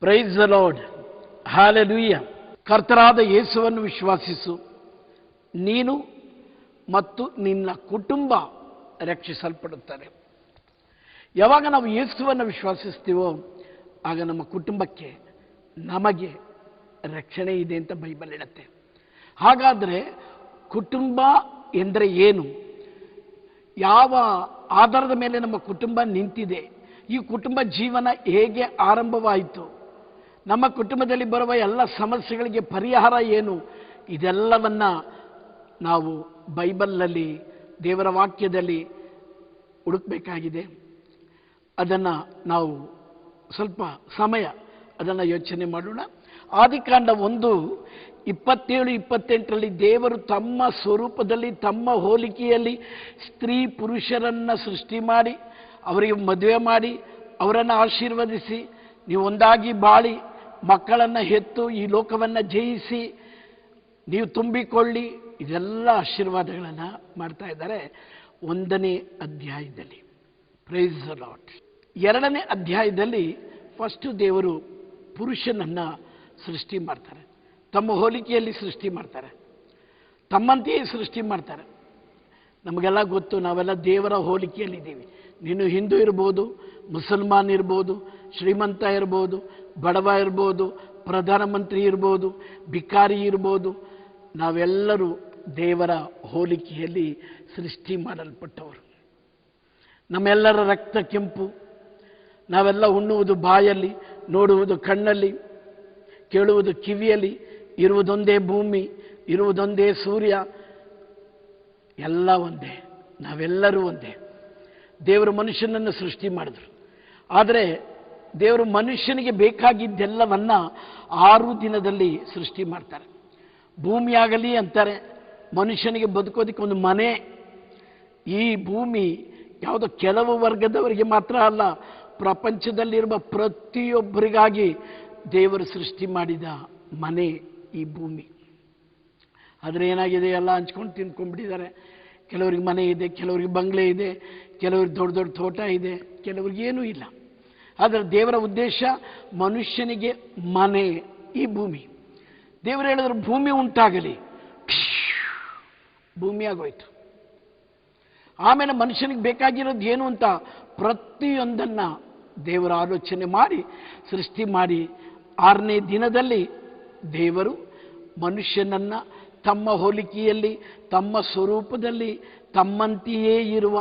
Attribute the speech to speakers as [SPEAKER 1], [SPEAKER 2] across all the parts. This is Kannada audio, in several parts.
[SPEAKER 1] Price the lord, hallelujah. ಕರ್ತನಾದ ಯೇಸುವನ್ನು ವಿಶ್ವಾಸಿಸು, ನೀನು ಮತ್ತು ನಿನ್ನ ಕುಟುಂಬ ರಕ್ಷಿಸಲ್ಪಡುತ್ತದೆ. ಯಾವಾಗ ನಾವು ಯೇಸುವನ್ನು ವಿಶ್ವಾಸಿಸ್ತೀವೋ ಆಗ ನಮ್ಮ ಕುಟುಂಬಕ್ಕೆ, ನಮಗೆ ರಕ್ಷಣೆ ಇದೆ ಅಂತ ಬೈಬಲ್ ಹೇಳುತ್ತೆ. ಹಾಗಾದರೆ ಕುಟುಂಬ ಎಂದರೆ ಏನು? ಯಾವ ಆಧಾರದ ಮೇಲೆ ನಮ್ಮ ಕುಟುಂಬ ನಿಂತಿದೆ? ಈ ಕುಟುಂಬ ಜೀವನ ಹೇಗೆ ಆರಂಭವಾಯಿತು? ನಮ್ಮ ಕುಟುಂಬದಲ್ಲಿ ಬರುವ ಎಲ್ಲ ಸಮಸ್ಯೆಗಳಿಗೆ ಪರಿಹಾರ ಏನು? ಇದೆಲ್ಲವನ್ನ ನಾವು ಬೈಬಲ್ನಲ್ಲಿ, ದೇವರ ವಾಕ್ಯದಲ್ಲಿ ಹುಡುಕಬೇಕಾಗಿದೆ. ಅದನ್ನು ನಾವು ಸ್ವಲ್ಪ ಸಮಯ ಅದನ್ನು ಯೋಚನೆ ಮಾಡೋಣ. ಆದಿಕಾಂಡ 1:27-28 ದೇವರು ತಮ್ಮ ಸ್ವರೂಪದಲ್ಲಿ, ತಮ್ಮ ಹೋಲಿಕೆಯಲ್ಲಿ ಸ್ತ್ರೀ ಪುರುಷರನ್ನು ಸೃಷ್ಟಿ ಮಾಡಿ, ಅವರಿಗೆ ಮದುವೆ ಮಾಡಿ, ಅವರನ್ನು ಆಶೀರ್ವದಿಸಿ, ನೀವು ಒಂದಾಗಿ ಬಾಳಿ, ಮಕ್ಕಳನ್ನು ಹೆತ್ತು, ಈ ಲೋಕವನ್ನು ಜಯಿಸಿ, ನೀವು ತುಂಬಿಕೊಳ್ಳಿ, ಇದೆಲ್ಲ ಆಶೀರ್ವಾದಗಳನ್ನು ಮಾಡ್ತಾ ಇದ್ದಾರೆ 1ನೇ ಅಧ್ಯಾಯದಲ್ಲಿ. Price the lord. 2ನೇ ಅಧ್ಯಾಯದಲ್ಲಿ ಫಸ್ಟು ದೇವರು ಪುರುಷನನ್ನು ಸೃಷ್ಟಿ ಮಾಡ್ತಾರೆ. ತಮ್ಮ ಹೋಲಿಕೆಯಲ್ಲಿ ಸೃಷ್ಟಿ ಮಾಡ್ತಾರೆ, ತಮ್ಮಂತೆಯೇ ಸೃಷ್ಟಿ ಮಾಡ್ತಾರೆ. ನಮಗೆಲ್ಲ ಗೊತ್ತು, ನಾವೆಲ್ಲ ದೇವರ ಹೋಲಿಕೆಯಲ್ಲಿದ್ದೀವಿ. ನೀನು ಹಿಂದೂ ಇರ್ಬೋದು, ಮುಸಲ್ಮಾನ್ ಇರ್ಬೋದು, ಶ್ರೀಮಂತ ಇರ್ಬೋದು, ಬಡವ ಇರ್ಬೋದು, ಪ್ರಧಾನಮಂತ್ರಿ ಇರ್ಬೋದು, ಭಿಕಾರಿ ಇರ್ಬೋದು, ನಾವೆಲ್ಲರೂ ದೇವರ ಹೋಲಿಕೆಯಲ್ಲಿ ಸೃಷ್ಟಿ ಮಾಡಲ್ಪಟ್ಟವರು. ನಮ್ಮೆಲ್ಲರ ರಕ್ತ ಕೆಂಪು. ನಾವೆಲ್ಲ ಉಣ್ಣುವುದು ಬಾಯಲ್ಲಿ, ನೋಡುವುದು ಕಣ್ಣಲ್ಲಿ, ಕೇಳುವುದು ಕಿವಿಯಲ್ಲಿ, ಇರುವುದೊಂದೇ ಭೂಮಿ, ಇರುವುದೊಂದೇ ಸೂರ್ಯ, ಎಲ್ಲ ಒಂದೇ, ನಾವೆಲ್ಲರೂ ಒಂದೇ. ದೇವರು ಮನುಷ್ಯನನ್ನು ಸೃಷ್ಟಿ ಮಾಡಿದ್ರು. ಆದರೆ ದೇವರು ಮನುಷ್ಯನಿಗೆ ಬೇಕಾಗಿದ್ದೆಲ್ಲವನ್ನ 6 ದಿನದಲ್ಲಿ ಸೃಷ್ಟಿ ಮಾಡ್ತಾರೆ. ಭೂಮಿಯಾಗಲಿ ಅಂತಾರೆ, ಮನುಷ್ಯನಿಗೆ ಬದುಕೋದಕ್ಕೆ ಒಂದು ಮನೆ. ಈ ಭೂಮಿ ಯಾವುದೋ ಕೆಲವು ವರ್ಗದವರಿಗೆ ಮಾತ್ರ ಅಲ್ಲ, ಪ್ರಪಂಚದಲ್ಲಿರುವ ಪ್ರತಿಯೊಬ್ಬರಿಗಾಗಿ ದೇವರು ಸೃಷ್ಟಿ ಮಾಡಿದ ಮನೆ ಈ ಭೂಮಿ. ಆದರೆ ಏನಾಗಿದೆ, ಎಲ್ಲ ಹಂಚ್ಕೊಂಡು ತಿನ್ಕೊಂಡ್ಬಿಟ್ಟಿದ್ದಾರೆ. ಕೆಲವರಿಗೆ ಮನೆ ಇದೆ, ಕೆಲವರಿಗೆ ಬಂಗ್ಲೆ ಇದೆ, ಕೆಲವ್ರಿಗೆ ದೊಡ್ಡ ದೊಡ್ಡ ತೋಟ ಇದೆ, ಕೆಲವ್ರಿಗೆ ಏನೂ ಇಲ್ಲ. ಆದರೆ ದೇವರ ಉದ್ದೇಶ ಮನುಷ್ಯನಿಗೆ ಮನೆ, ಈ ಭೂಮಿ. ದೇವರು ಹೇಳಿದ್ರು ಭೂಮಿ ಉಂಟಾಗಲಿ, ಭೂಮಿಯಾಗೋಯ್ತು. ಆಮೇಲೆ ಮನುಷ್ಯನಿಗೆ ಬೇಕಾಗಿರೋದು ಏನು ಅಂತ ಪ್ರತಿಯೊಂದನ್ನು ದೇವರ ಆಲೋಚನೆ ಮಾಡಿ ಸೃಷ್ಟಿ ಮಾಡಿ 6ನೇ ದಿನದಲ್ಲಿ ದೇವರು ಮನುಷ್ಯನನ್ನು ತಮ್ಮ ಹೋಲಿಕೆಯಲ್ಲಿ, ತಮ್ಮ ಸ್ವರೂಪದಲ್ಲಿ, ತಮ್ಮಂತೆಯೇ ಇರುವ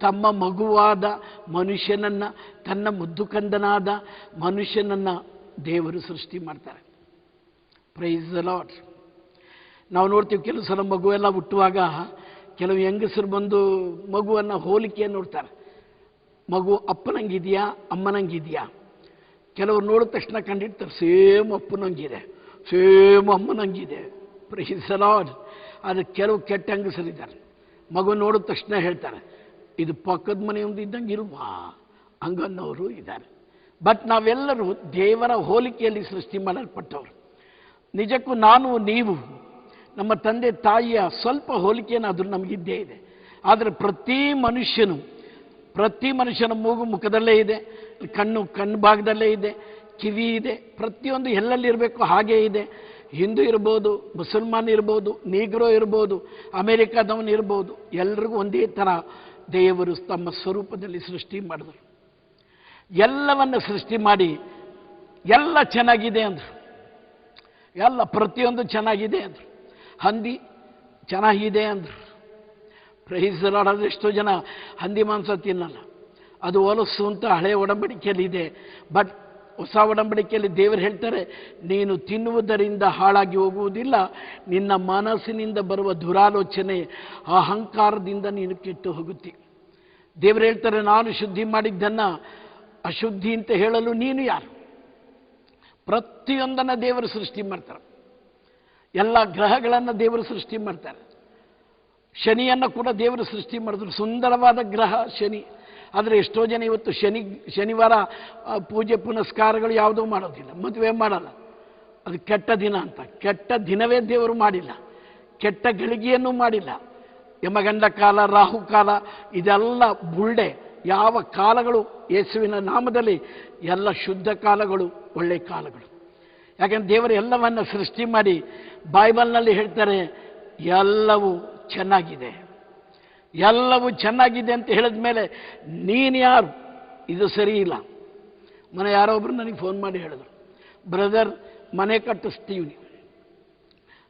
[SPEAKER 1] ತಮ್ಮ ಮಗುವಾದ ಮನುಷ್ಯನನ್ನು, ತನ್ನ ಮುದ್ದುಕಂದನಾದ ಮನುಷ್ಯನನ್ನು ದೇವರು ಸೃಷ್ಟಿ ಮಾಡ್ತಾರೆ. Price the lord. ನಾವು ನೋಡ್ತೀವಿ, ಕೆಲವು ಸಲ ಮಗುವೆಲ್ಲ ಹುಟ್ಟುವಾಗ ಕೆಲವು ಹೆಂಗಸರು ಬಂದು ಮಗುವನ್ನು ಹೋಲಿಕೆಯನ್ನು ನೋಡ್ತಾರೆ. ಮಗು ಅಪ್ಪನಂಗಿದೆಯಾ, ಅಮ್ಮನಂಗಿದೆಯಾ? ಕೆಲವರು ನೋಡಿದ ತಕ್ಷಣ ಕಂಡಿಡ್ತಾರೆ, ಸೇಮ್ ಅಪ್ಪನಂಗಿದೆ, ಸೇಮ್ ಅಮ್ಮನಂಗಿದೆ. Praise the Lord. ಆದರೆ ಕೆಲವು ಕೆಟ್ಟ ಹೆಂಗಸರಿದ್ದಾರೆ, ಮಗು ನೋಡಿದ ತಕ್ಷಣ ಹೇಳ್ತಾರೆ, ಇದು ಪಕ್ಕದ ಮನೆಯೊಂದು ಇದ್ದಂಗೆ ಇಲ್ವಾ, ಹಂಗನ್ನೋರು ಇದ್ದಾರೆ. ಬಟ್ ನಾವೆಲ್ಲರೂ ದೇವರ ಹೋಲಿಕೆಯಲ್ಲಿ ಸೃಷ್ಟಿ ಮಾಡಲ್ಪಟ್ಟವರು. ನಿಜಕ್ಕೂ ನಾನು, ನೀವು, ನಮ್ಮ ತಂದೆ ತಾಯಿಯ ಸ್ವಲ್ಪ ಹೋಲಿಕೆಯನ್ನಾದರೂ ನಮಗಿದ್ದೇ ಇದೆ. ಆದರೆ ಪ್ರತಿ ಮನುಷ್ಯನ ಮೂಗು ಮುಖದಲ್ಲೇ ಇದೆ, ಕಣ್ಣು ಭಾಗದಲ್ಲೇ ಇದೆ, ಕಿವಿ ಇದೆ, ಪ್ರತಿಯೊಂದು ಎಲ್ಲೆಲ್ಲಿರಬೇಕು ಹಾಗೇ ಇದೆ. ಹಿಂದೂ ಇರ್ಬೋದು, ಮುಸಲ್ಮಾನ್ ಇರ್ಬೋದು, ನೀಗ್ರೋ ಇರ್ಬೋದು, ಅಮೇರಿಕಾದವನು ಇರ್ಬೋದು, ಎಲ್ರಿಗೂ ಒಂದೇ ಥರ ದೇವರು ತಮ್ಮ ಸ್ವರೂಪದಲ್ಲಿ ಸೃಷ್ಟಿ ಮಾಡಿದ್ರು. ಎಲ್ಲವನ್ನು ಸೃಷ್ಟಿ ಮಾಡಿ ಎಲ್ಲ ಚೆನ್ನಾಗಿದೆ ಅಂದರು. ಎಲ್ಲ ಪ್ರತಿಯೊಂದು ಚೆನ್ನಾಗಿದೆ ಅಂದರು. ಹಂದಿ ಚೆನ್ನಾಗಿದೆ ಅಂದರು. Price the Lord. ಆದರೆ ಎಷ್ಟೋ ಜನ ಹಂದಿ ಮಾಂಸ ತಿನ್ನಲ್ಲ, ಅದು ಹೊಲಸು ಅಂತ ಹಳೆಯ ಒಡಂಬಡಿಕೆಯಲ್ಲಿ ಇದೆ. ಬಟ್ ಹೊಸ ಒಡಂಬಡಿಕೆಯಲ್ಲಿ ದೇವರು ಹೇಳ್ತಾರೆ, ನೀನು ತಿನ್ನುವುದರಿಂದ ಹಾಳಾಗಿ ಹೋಗುವುದಿಲ್ಲ, ನಿನ್ನ ಮನಸ್ಸಿನಿಂದ ಬರುವ ದುರಾಲೋಚನೆ, ಅಹಂಕಾರದಿಂದ ನೀನು ಕೆಟ್ಟು ಹೋಗುತ್ತಿ. ದೇವರು ಹೇಳ್ತಾರೆ, ನಾನು ಶುದ್ಧಿ ಮಾಡಿದ್ದನ್ನು ಅಶುದ್ಧಿ ಅಂತ ಹೇಳಲು ನೀನು ಯಾರು? ಪ್ರತಿಯೊಂದನ್ನು ದೇವರು ಸೃಷ್ಟಿ ಮಾಡ್ತಾರೆ. ಎಲ್ಲ ಗ್ರಹಗಳನ್ನು ದೇವರು ಸೃಷ್ಟಿ ಮಾಡ್ತಾರೆ. ಶನಿಯನ್ನು ಕೂಡ ದೇವರು ಸೃಷ್ಟಿ ಮಾಡಿದ್ರು. ಸುಂದರವಾದ ಗ್ರಹ ಶನಿ. ಆದರೆ ಎಷ್ಟೋ ಜನ ಇವತ್ತು ಶನಿವಾರ ಪೂಜೆ ಪುನಸ್ಕಾರಗಳು ಯಾವುದೂ ಮಾಡೋದಿಲ್ಲ, ಮದುವೆ ಮಾಡಲ್ಲ. ಅದು ಕೆಟ್ಟ ದಿನ ಅಂತ. ಕೆಟ್ಟ ದಿನವೇ ದೇವರು ಮಾಡಿಲ್ಲ, ಕೆಟ್ಟ ಗಳಿಗೆಯನ್ನು ಮಾಡಿಲ್ಲ. ಯಮಗಂಡ ಕಾಲ, ರಾಹು ಕಾಲ, ಇದೆಲ್ಲ ಬುಳ್ಳೆ. ಯಾವ ಕಾಲಗಳು ಯೇಸುವಿನ ನಾಮದಲ್ಲಿ ಎಲ್ಲ ಶುದ್ಧ ಕಾಲಗಳು, ಒಳ್ಳೆಯ ಕಾಲಗಳು. ಯಾಕಂದ್ರೆ ದೇವರು ಎಲ್ಲವನ್ನ ಸೃಷ್ಟಿ ಮಾಡಿ ಬೈಬಲ್ನಲ್ಲಿ ಹೇಳ್ತಾರೆ ಎಲ್ಲವೂ ಚೆನ್ನಾಗಿದೆ, ಎಲ್ಲವೂ ಚೆನ್ನಾಗಿದೆ ಅಂತ ಹೇಳಿದ ಮೇಲೆ ನೀನು ಯಾರು? ಇದು ಸರಿ ಇಲ್ಲ. ಮನೆ ಯಾರೋ ಒಬ್ರು ನನಗೆ ಫೋನ್ ಮಾಡಿ ಹೇಳಿದ್ರು, ಬ್ರದರ್ ಮನೆ ಕಟ್ಟಿಸ್ತೀವಿ,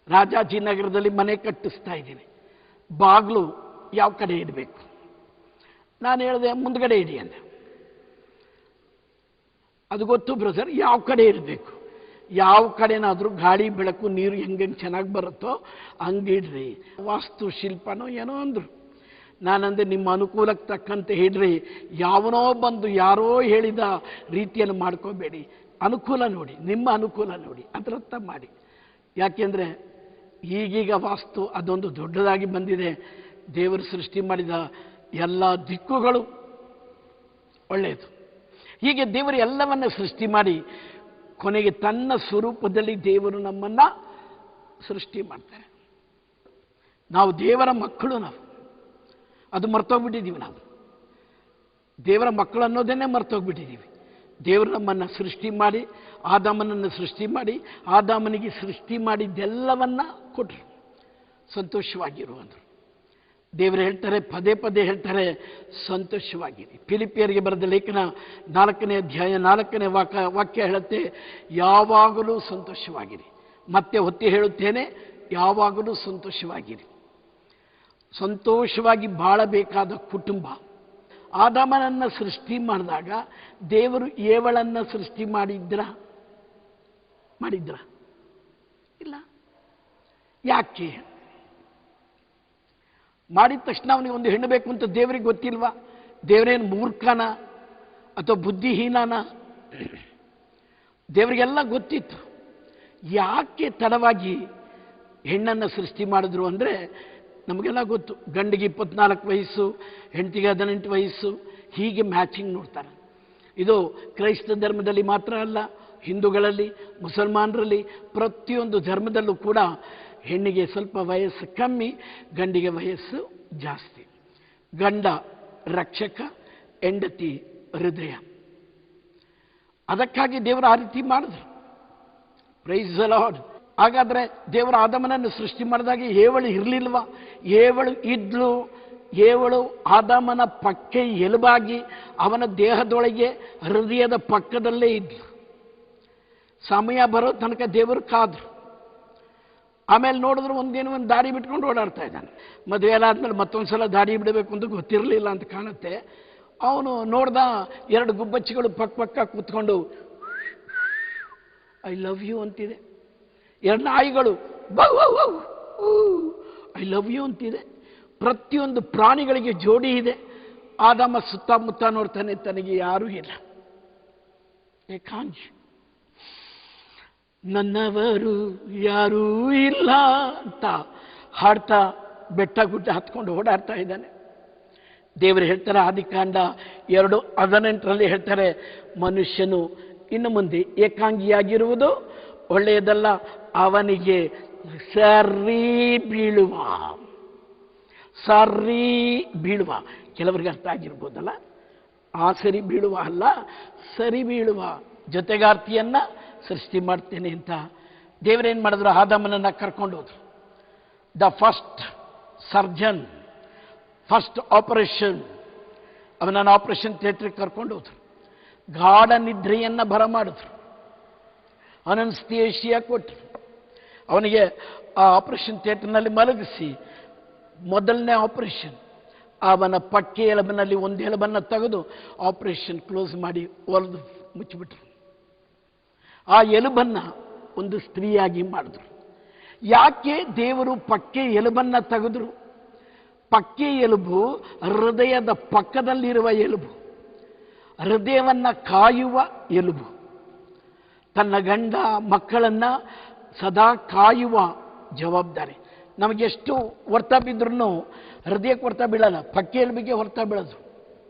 [SPEAKER 1] ರಾಜಾಜಿನಗರದಲ್ಲಿ ಮನೆ ಕಟ್ಟಿಸ್ತಾ ಇದ್ದೀನಿ, ಬಾಗಿಲು ಯಾವ ಕಡೆ ಇಡಬೇಕು? ನಾನು ಹೇಳಿದೆ ಮುಂದ್ಗಡೆ ಇಡಿ ಅಂದೆ. ಅದು ಗೊತ್ತು ಬ್ರದರ್, ಯಾವ ಕಡೆ ಇರಬೇಕು? ಯಾವ ಕಡೆನಾದರೂ ಗಾಳಿ ಬೆಳಕು ನೀರು ಹೆಂಗೆ ಚೆನ್ನಾಗಿ ಬರುತ್ತೋ ಹಂಗಿಡ್ರಿ, ವಾಸ್ತು ಶಿಲ್ಪನೋ ಏನೋ ಅಂದರು. ನಾನಂದೆ ನಿಮ್ಮ ಅನುಕೂಲಕ್ಕೆ ತಕ್ಕಂತೆ ಇಡ್ರಿ, ಯಾವನೋ ಬಂದು ಯಾರೋ ಹೇಳಿದ ರೀತಿಯನ್ನು ಮಾಡ್ಕೋಬೇಡಿ, ಅನುಕೂಲ ನೋಡಿ, ನಿಮ್ಮ ಅನುಕೂಲ ನೋಡಿ, ಅದರತ್ತ ಮಾಡಿ. ಯಾಕೆಂದರೆ ಈಗೀಗ ವಾಸ್ತು ಅದೊಂದು ದೊಡ್ಡದಾಗಿ ಬಂದಿದೆ. ದೇವರು ಸೃಷ್ಟಿ ಮಾಡಿದ ಎಲ್ಲ ದಿಕ್ಕುಗಳು ಒಳ್ಳೆಯದು. ಹೀಗೆ ದೇವರು ಎಲ್ಲವನ್ನ ಸೃಷ್ಟಿ ಮಾಡಿ ಕೊನೆಗೆ ತನ್ನ ಸ್ವರೂಪದಲ್ಲಿ ದೇವರು ನಮ್ಮನ್ನು ಸೃಷ್ಟಿ ಮಾಡ್ತಾರೆ. ನಾವು ದೇವರ ಮಕ್ಕಳು, ನಾವು ಅದು ಮರ್ತೋಗ್ಬಿಟ್ಟಿದ್ದೀವಿ. ನಾವು ದೇವರ ಮಕ್ಕಳು ಅನ್ನೋದನ್ನೇ ಮರ್ತೋಗ್ಬಿಟ್ಟಿದ್ದೀವಿ. ದೇವರು ನಮ್ಮನ್ನು ಸೃಷ್ಟಿ ಮಾಡಿ, ಆದಾಮನನ್ನು ಸೃಷ್ಟಿ ಮಾಡಿ, ಆದಾಮನಿಗೆ ಸೃಷ್ಟಿ ಮಾಡಿದ್ದೆಲ್ಲವನ್ನ ಕೊಟ್ಟರು, ಸಂತೋಷವಾಗಿರು ಅಂದರು. ದೇವರು ಹೇಳ್ತಾರೆ, ಪದೇ ಪದೇ ಹೇಳ್ತಾರೆ, ಸಂತೋಷವಾಗಿರಿ. ಫಿಲಿಪಿಯರಿಗೆ ಬರೆದ ಲೇಖನ 4ನೇ ಅಧ್ಯಾಯ 4ನೇ ವಾಕ್ಯ ಹೇಳುತ್ತೆ, ಯಾವಾಗಲೂ ಸಂತೋಷವಾಗಿರಿ. ಮತ್ತೆ ಒತ್ತಿ ಹೇಳುತ್ತೇನೆ, ಯಾವಾಗಲೂ ಸಂತೋಷವಾಗಿರಿ. ಸಂತೋಷವಾಗಿ ಬಾಳಬೇಕಾದ ಕುಟುಂಬ. ಆದಾಮನನ್ನು ಸೃಷ್ಟಿ ಮಾಡಿದಾಗ ದೇವರು ಏವಳನ್ನು ಸೃಷ್ಟಿ ಮಾಡಿದ್ರ? ಇಲ್ಲ. ಯಾಕೆ? ಮಾಡಿದ ತಕ್ಷಣ ಅವನಿಗೆ ಒಂದು ಹೆಣ್ಣು ಬೇಕು ಅಂತ ದೇವರಿಗೆ ಗೊತ್ತಿಲ್ವಾ? ದೇವರೇನು ಮೂರ್ಖನ ಅಥವಾ ಬುದ್ಧಿಹೀನನ? ದೇವರಿಗೆಲ್ಲ ಗೊತ್ತಿತ್ತು. ಯಾಕೆ ತಡವಾಗಿ ಹೆಣ್ಣನ್ನು ಸೃಷ್ಟಿ ಮಾಡಿದ್ರು ಅಂದರೆ ನಮಗೆಲ್ಲ ಗೊತ್ತು. ಗಂಡಿಗೆ 24 ವಯಸ್ಸು, ಹೆಂಡತಿಗೆ 18 ವಯಸ್ಸು, ಹೀಗೆ ಮ್ಯಾಚಿಂಗ್ ನೋಡ್ತಾರೆ. ಇದು ಕ್ರೈಸ್ತ ಧರ್ಮದಲ್ಲಿ ಮಾತ್ರ ಅಲ್ಲ, ಹಿಂದೂಗಳಲ್ಲಿ, ಮುಸಲ್ಮಾನರಲ್ಲಿ, ಪ್ರತಿಯೊಂದು ಧರ್ಮದಲ್ಲೂ ಕೂಡ ಹೆಣ್ಣಿಗೆ ಸ್ವಲ್ಪ ವಯಸ್ಸು ಕಮ್ಮಿ, ಗಂಡಿಗೆ ವಯಸ್ಸು ಜಾಸ್ತಿ. ಗಂಡ ರಕ್ಷಕ, ಹೆಂಡತಿ ಹೃದಯ. ಅದಕ್ಕಾಗಿ ದೇವರು ಆ ರೀತಿ ಮಾಡಿದ್ರು. Price the lord. ಹಾಗಾದರೆ ದೇವರು ಆದಾಮನನ್ನು ಸೃಷ್ಟಿ ಮಾಡಿದಾಗ ಏವಳು ಇರಲಿಲ್ವಾ? ಏವಳು ಇದ್ಲು. ಏವಳು ಆದಾಮನ ಪಕ್ಕೆ ಎಲುಬಾಗಿ ಅವನ ದೇಹದೊಳಗೆ ಹೃದಯದ ಪಕ್ಕದಲ್ಲೇ ಇದ್ಲು. ಸಮಯ ಬರೋ ತನಕ ದೇವರು ಕಾದ್ರು. ಆಮೇಲೆ ನೋಡಿದ್ರು ಒಂದು ದಾರಿ ಬಿಟ್ಕೊಂಡು ಓಡಾಡ್ತಾ ಇದ್ದಾನೆ. ಮದುವೆ ಎಲ್ಲ ಆದಮೇಲೆ ಮತ್ತೊಂದು ಸಲ ದಾರಿ ಬಿಡಬೇಕು ಅಂತ ಗೊತ್ತಿರಲಿಲ್ಲ ಅಂತ ಕಾಣುತ್ತೆ. ಅವನು ನೋಡ್ದ, 2 ಗುಬ್ಬಚ್ಚಿಗಳು ಪಕ್ಕ ಕೂತ್ಕೊಂಡು ಐ ಲವ್ ಯು ಅಂತಿದೆ. 2 ನಾಯಿಗಳು ಐ ಲವ್ ಯು ಅಂತಿದೆ. ಪ್ರತಿಯೊಂದು ಪ್ರಾಣಿಗಳಿಗೆ ಜೋಡಿ ಇದೆ. ಆದಾಮ ಸುತ್ತಮುತ್ತ ನೋಡ್ತಾನೆ, ತನಗೆ ಯಾರೂ ಇಲ್ಲ. ಏಕಾಂಗಿ, ನನ್ನವರು ಯಾರೂ ಇಲ್ಲ ಅಂತ ಹಾಡ್ತಾ ಬೆಟ್ಟ ಗುಡ್ಡ ಹತ್ಕೊಂಡು ಓಡಾಡ್ತಾ ಇದ್ದಾನೆ. ದೇವರು ಹೇಳ್ತಾರೆ, ಆದಿಕಾಂಡ 2:18 ಹೇಳ್ತಾರೆ, ಮನುಷ್ಯನು ಇನ್ನು ಮುಂದೆ ಏಕಾಂಗಿಯಾಗಿರುವುದು ಒಳ್ಳೆಯದಲ್ಲ, ಅವನಿಗೆ ಸರಿ ಬೀಳುವ. ಕೆಲವರಿಗೆ ಅರ್ಥ ಆಗಿರ್ಬೋದಲ್ಲ, ಆ ಸರಿ ಬೀಳುವ ಅಲ್ಲ, ಸರಿ ಬೀಳುವ ಜೊತೆಗಾರ್ತಿಯನ್ನ ಸೃಷ್ಟಿ ಮಾಡ್ತೇನೆ ಅಂತ ದೇವರೇನು ಮಾಡಿದ್ರು? ಆದಾಮನನ್ನ ಕರ್ಕೊಂಡು ಹೋದ್ರು. The first surgeon, first operation, ಅವನನ್ನು ಆಪರೇಷನ್ ಥಿಯೇಟ್ರಿಗೆ ಕರ್ಕೊಂಡು ಹೋದ್ರು. ಗಾಢ ನಿದ್ರೆಯನ್ನು ಬರಮಾಡಿದ್ರು. ಅನನ್ಸ್ಥಿಯೇಷಿಯಾ ಕೊಟ್ಟರು. ಅವನಿಗೆ ಆ ಆಪರೇಷನ್ ಥಿಯೇಟರ್ನಲ್ಲಿ ಮಲಗಿಸಿ ಮೊದಲನೇ ಆಪರೇಷನ್, ಅವನ ಪಕ್ಕೆ ಎಲುಬಿನಲ್ಲಿ ಒಂದು ಎಲುಬನ್ನು ತೆಗೆದು ಆಪರೇಷನ್ ಕ್ಲೋಸ್ ಮಾಡಿ ಒರೆದು ಮುಚ್ಚಿಬಿಟ್ರು. ಆ ಎಲುಬನ್ನು ಒಂದು ಸ್ತ್ರೀಯಾಗಿ ಮಾಡಿದ್ರು. ಯಾಕೆ ದೇವರು ಪಕ್ಕೆ ಎಲುಬನ್ನು ತೆಗೆದ್ರು? ಪಕ್ಕೆ ಎಲುಬು ಹೃದಯದ ಪಕ್ಕದಲ್ಲಿರುವ ಎಲುಬು, ಹೃದಯವನ್ನು ಕಾಯುವ ಎಲುಬು. ತನ್ನ ಗಂಡ ಮಕ್ಕಳನ್ನು ಸದಾ ಕಾಯುವ ಜವಾಬ್ದಾರಿ. ನಮಗೆಷ್ಟು ಹೊರ್ತಾ ಬಿದ್ರೂ ಹೃದಯಕ್ಕೆ ಹೊರ್ತಾ ಬೀಳಲ್ಲ, ಪಕ್ಕೆ ಎಲುಬಿಗೆ ಹೊರ್ತಾ ಬೀಳೋದು.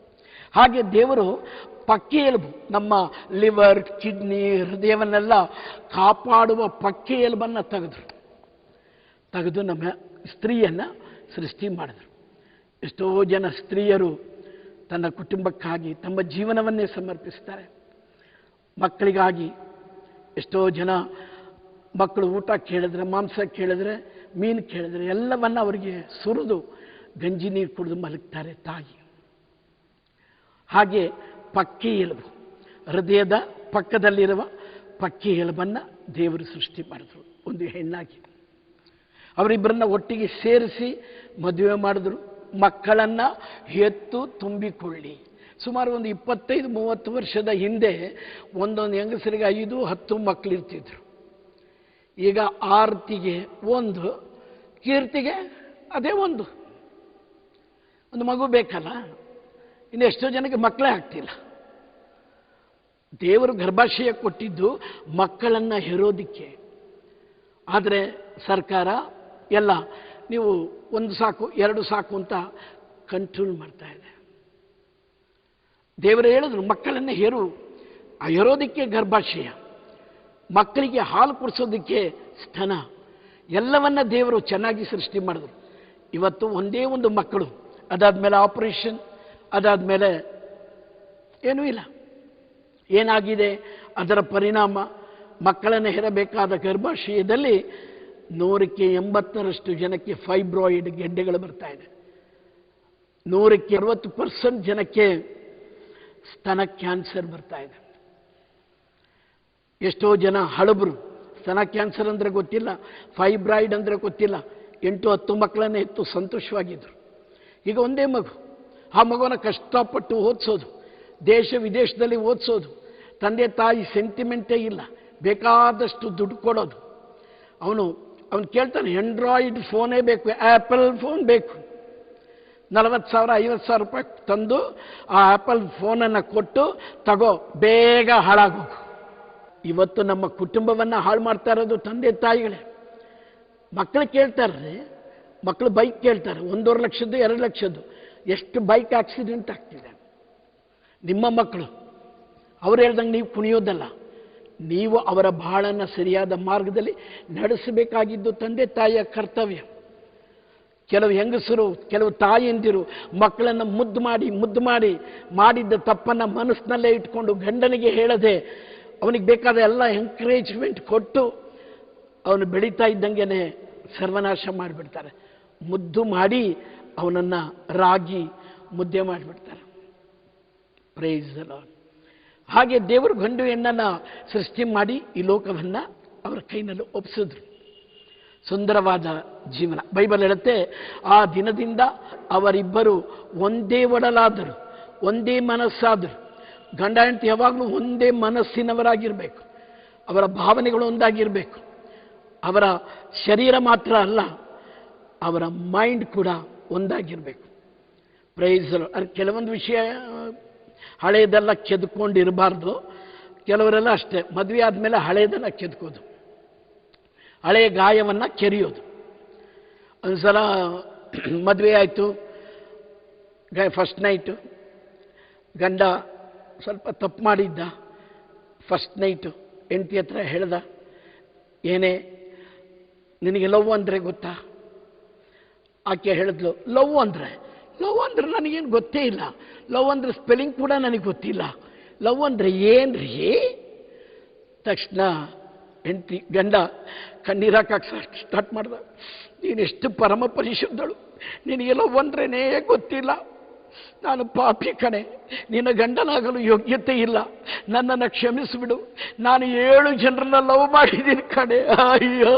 [SPEAKER 1] ಹಾಗೆ ದೇವರು ಪಕ್ಕೆ ಎಲುಬು, ನಮ್ಮ ಲಿವರ್, ಕಿಡ್ನಿ, ಹೃದಯವನ್ನೆಲ್ಲ ಕಾಪಾಡುವ ಪಕ್ಕೆ ಎಲುಬನ್ನು ತೆಗೆದು ನಮ್ಮ ಸ್ತ್ರೀಯನ್ನು ಸೃಷ್ಟಿ ಮಾಡಿದ್ರು. ಎಷ್ಟೋ ಜನ ಸ್ತ್ರೀಯರು ತನ್ನ ಕುಟುಂಬಕ್ಕಾಗಿ ತಮ್ಮ ಜೀವನವನ್ನೇ ಸಮರ್ಪಿಸ್ತಾರೆ. ಮಕ್ಕಳಿಗಾಗಿ ಎಷ್ಟೋ ಜನ ಮಕ್ಕಳು ಊಟ ಕೇಳಿದ್ರೆ, ಮಾಂಸ ಕೇಳಿದ್ರೆ, ಮೀನು ಕೇಳಿದ್ರೆ ಎಲ್ಲವನ್ನ ಅವರಿಗೆ ಸುರಿದು ಗಂಜಿ ನೀರು ಕುಡಿದು ಮಲಗ್ತಾರೆ ತಾಯಿ. ಹಾಗೆ ಪಕ್ಕಿ ಎಲುಬು, ಹೃದಯದ ಪಕ್ಕದಲ್ಲಿರುವ ಪಕ್ಕಿ ಎಲುಬನ್ನು ದೇವರು ಸೃಷ್ಟಿ ಮಾಡಿದ್ರು ಒಂದು ಹೆಣ್ಣಾಗಿ. ಅವರಿಬ್ಬರನ್ನ ಒಟ್ಟಿಗೆ ಸೇರಿಸಿ ಮದುವೆ ಮಾಡಿದ್ರು. ಮಕ್ಕಳನ್ನು ಎತ್ತು ತುಂಬಿಕೊಳ್ಳಿ. ಸುಮಾರು ಒಂದು 25-30 ವರ್ಷದ ಹಿಂದೆ ಒಂದೊಂದು ಹೆಂಗಸರಿಗೆ 5-10 ಮಕ್ಕಳಿರ್ತಿದ್ರು. ಈಗ ಆರತಿಗೆ 1, ಕೀರ್ತಿಗೆ ಅದೇ ಒಂದು ಮಗು ಬೇಕಲ್ಲ. ಇನ್ನು ಎಷ್ಟೋ ಜನಕ್ಕೆ ಮಕ್ಕಳೇ ಆಗ್ತಿಲ್ಲ. ದೇವರು ಗರ್ಭಾಶಯ ಕೊಟ್ಟಿದ್ದು ಮಕ್ಕಳನ್ನು ಹೆರೋದಿಕ್ಕೆ. ಆದರೆ ಸರ್ಕಾರ ಎಲ್ಲ ನೀವು 1 ಸಾಕು 2 ಸಾಕು ಅಂತ ಕಂಟ್ರೋಲ್ ಮಾಡ್ತಾ ಇದೆ. ದೇವರು ಹೇಳಿದ್ರು ಮಕ್ಕಳನ್ನು ಹೆರೋದಿಕ್ಕೆ ಗರ್ಭಾಶಯ, ಮಕ್ಕಳಿಗೆ ಹಾಲು ಕುಡಿಸೋದಕ್ಕೆ ಸ್ತನ, ಎಲ್ಲವನ್ನ ದೇವರು ಚೆನ್ನಾಗಿ ಸೃಷ್ಟಿ ಮಾಡಿದ್ರು. ಇವತ್ತು ಒಂದೇ ಒಂದು ಮಕ್ಕಳು, ಅದಾದಮೇಲೆ ಆಪರೇಷನ್, ಅದಾದಮೇಲೆ ಏನೂ ಇಲ್ಲ. ಏನಾಗಿದೆ ಅದರ ಪರಿಣಾಮ? ಮಕ್ಕಳನ್ನು ಹೆರಬೇಕಾದ ಗರ್ಭಾಶಯದಲ್ಲಿ 100ಕ್ಕೆ 80ರಷ್ಟು ಜನಕ್ಕೆ ಫೈಬ್ರಾಯ್ಡ್ ಗೆಡ್ಡೆಗಳು ಬರ್ತಾ ಇದೆ. 100ಕ್ಕೆ 60% ಜನಕ್ಕೆ ಸ್ತನ ಕ್ಯಾನ್ಸರ್ ಬರ್ತಾ ಇದೆ. ಎಷ್ಟೋ ಜನ ಹಳಬರು ಸ್ತನ ಕ್ಯಾನ್ಸರ್ ಅಂದರೆ ಗೊತ್ತಿಲ್ಲ, ಫೈಬ್ರಾಯ್ಡ್ ಅಂದರೆ ಗೊತ್ತಿಲ್ಲ. 8-10 ಮಕ್ಕಳನ್ನೇ ಎತ್ತು ಸಂತೋಷವಾಗಿದ್ದರು. ಈಗ ಒಂದೇ ಮಗು, ಆ ಮಗುವನ್ನು ಕಷ್ಟಪಟ್ಟು ಓದಿಸೋದು, ದೇಶ ವಿದೇಶದಲ್ಲಿ ಓದಿಸೋದು, ತಂದೆ ತಾಯಿ ಸೆಂಟಿಮೆಂಟೇ ಇಲ್ಲ, ಬೇಕಾದಷ್ಟು ದುಡ್ಡು ಕೊಡೋದು. ಅವನು ಕೇಳ್ತಾನೆ ಆಂಡ್ರಾಯ್ಡ್ ಫೋನೇ ಬೇಕು, ಆ್ಯಪಲ್ ಫೋನ್ ಬೇಕು. 40,000 50,000 ರೂಪಾಯಿ ತಂದು ಆ ಆ್ಯಪಲ್ ಫೋನನ್ನು ಕೊಟ್ಟು ತಗೋ, ಬೇಗ ಹಾಳಾಗೋಗು. ಇವತ್ತು ನಮ್ಮ ಕುಟುಂಬವನ್ನು ಹಾಳು ಮಾಡ್ತಾ ಇರೋದು ತಂದೆ ತಾಯಿಗಳೇ. ಮಕ್ಕಳು ಕೇಳ್ತಾರೆ, ಮಕ್ಕಳು ಬೈಕ್ ಕೇಳ್ತಾರೆ, 1.5 ಲಕ್ಷದ್ದು 2 ಲಕ್ಷದ್ದು. ಎಷ್ಟು ಬೈಕ್ ಆಕ್ಸಿಡೆಂಟ್ ಆಗ್ತಿದೆ. ನಿಮ್ಮ ಮಕ್ಕಳು ಅವ್ರು ಹೇಳ್ದಂಗೆ ನೀವು ಕುಣಿಯೋದಲ್ಲ, ನೀವು ಅವರ ಬಾಳನ್ನು ಸರಿಯಾದ ಮಾರ್ಗದಲ್ಲಿ ನಡೆಸಬೇಕಾಗಿದ್ದು ತಂದೆ ತಾಯಿಯ ಕರ್ತವ್ಯ. ಕೆಲವು ಹೆಂಗಸರು, ಕೆಲವು ತಾಯಿಯಂದಿರು ಮಕ್ಕಳನ್ನು ಮುದ್ದು ಮಾಡಿ ಮಾಡಿದ್ದ ತಪ್ಪನ್ನು ಮನಸ್ಸಿನಲ್ಲೇ ಇಟ್ಕೊಂಡು ಗಂಡನಿಗೆ ಹೇಳದೆ ಅವನಿಗೆ ಬೇಕಾದ ಎಲ್ಲ ಎಂಕರೇಜ್ಮೆಂಟ್ ಕೊಟ್ಟು ಅವನು ಬೆಳೀತಾ ಇದ್ದಂಗೆ ಸರ್ವನಾಶ ಮಾಡಿಬಿಡ್ತಾರೆ. ಮುದ್ದು ಮಾಡಿ ಅವನನ್ನು ರಾಗಿ ಮುದ್ದೆ ಮಾಡಿಬಿಡ್ತಾರೆ. Praise the lord. ಹಾಗೆ ದೇವರು ಗಂಡು ಹೆಣ್ಣನ್ನು ಸೃಷ್ಟಿ ಮಾಡಿ ಈ ಲೋಕವನ್ನು ಅವರ ಕೈನಲ್ಲಿ ಒಪ್ಪಿಸಿದ್ರು. ಸುಂದರವಾದ ಜೀವನ. ಬೈಬಲ್ ಹೇಳುತ್ತೆ, ಆ ದಿನದಿಂದ ಅವರಿಬ್ಬರು ಒಂದೇ ಒಡಲಾದರು, ಒಂದೇ ಮನಸ್ಸಾದರು. ಗಂಡ ಹೆಂಡತಿ ಯಾವಾಗಲೂ ಒಂದೇ ಮನಸ್ಸಿನವರಾಗಿರಬೇಕು. ಅವರ ಭಾವನೆಗಳು ಒಂದಾಗಿರಬೇಕು. ಅವರ ಶರೀರ ಮಾತ್ರ ಅಲ್ಲ, ಅವರ ಮೈಂಡ್ ಕೂಡ ಒಂದಾಗಿರಬೇಕು. Price the lord. ಕೆಲವೊಂದು ವಿಷಯ ಹಳೆಯದೆಲ್ಲ ಕೆದ್ಕೊಂಡಿರಬಾರ್ದು. ಕೆಲವರೆಲ್ಲ ಅಷ್ಟೇ, ಮದುವೆ ಆದಮೇಲೆ ಹಳೆಯದೆಲ್ಲ ಕೆದ್ಕೋದು, ಹಳೆಯ ಗಾಯವನ್ನು ಕೆರೆಯೋದು. ಒಂದು ಸಲ ಮದುವೆ ಆಯಿತು, ಫಸ್ಟ್ ನೈಟು, ಗಂಡ ಸ್ವಲ್ಪ ತಪ್ಪು ಮಾಡಿದ್ದ. ಫಸ್ಟ್ ನೈಟು ಹೆಂಡತಿ ಹತ್ರ ಹೇಳ್ದ, ಏನೇ ನಿನಗೆ ಲವ್ ಅಂದರೆ ಗೊತ್ತಾ? ಆಕೆ ಹೇಳಿದ್ಲು, ಲವ್ ಅಂದರೆ ನನಗೇನು ಗೊತ್ತೇ ಇಲ್ಲ, ಲವ್ ಅಂದರೆ ಸ್ಪೆಲ್ಲಿಂಗ್ ಕೂಡ ನನಗೆ ಗೊತ್ತಿಲ್ಲ, ಲವ್ ಅಂದರೆ ಏನ್ರಿ? ತಕ್ಷಣ ಗಂಡ ಕಣ್ಣೀರು ಹಾಕಕ್ಕೆ ಸ್ಟಾರ್ಟ್ ಮಾಡ್ದ. ನೀನೆಷ್ಟು ಪರಮ ಪರಿಶುದ್ಧಳು, ನಿನಗೆ ಲವ್ ಅಂದ್ರೇನೇ ಗೊತ್ತಿಲ್ಲ, ನಾನು ಪಾಪಿ ಕಣೆ, ನಿನ್ನ ಗಂಡನಾಗಲು ಯೋಗ್ಯತೆ ಇಲ್ಲ, ನನ್ನನ್ನು ಕ್ಷಮಿಸಿಬಿಡು, ನಾನು 7 ಜನರನ್ನ ಲವ್ ಮಾಡಿದ್ದೀನಿ ಕಣೆ. ಅಯ್ಯೋ,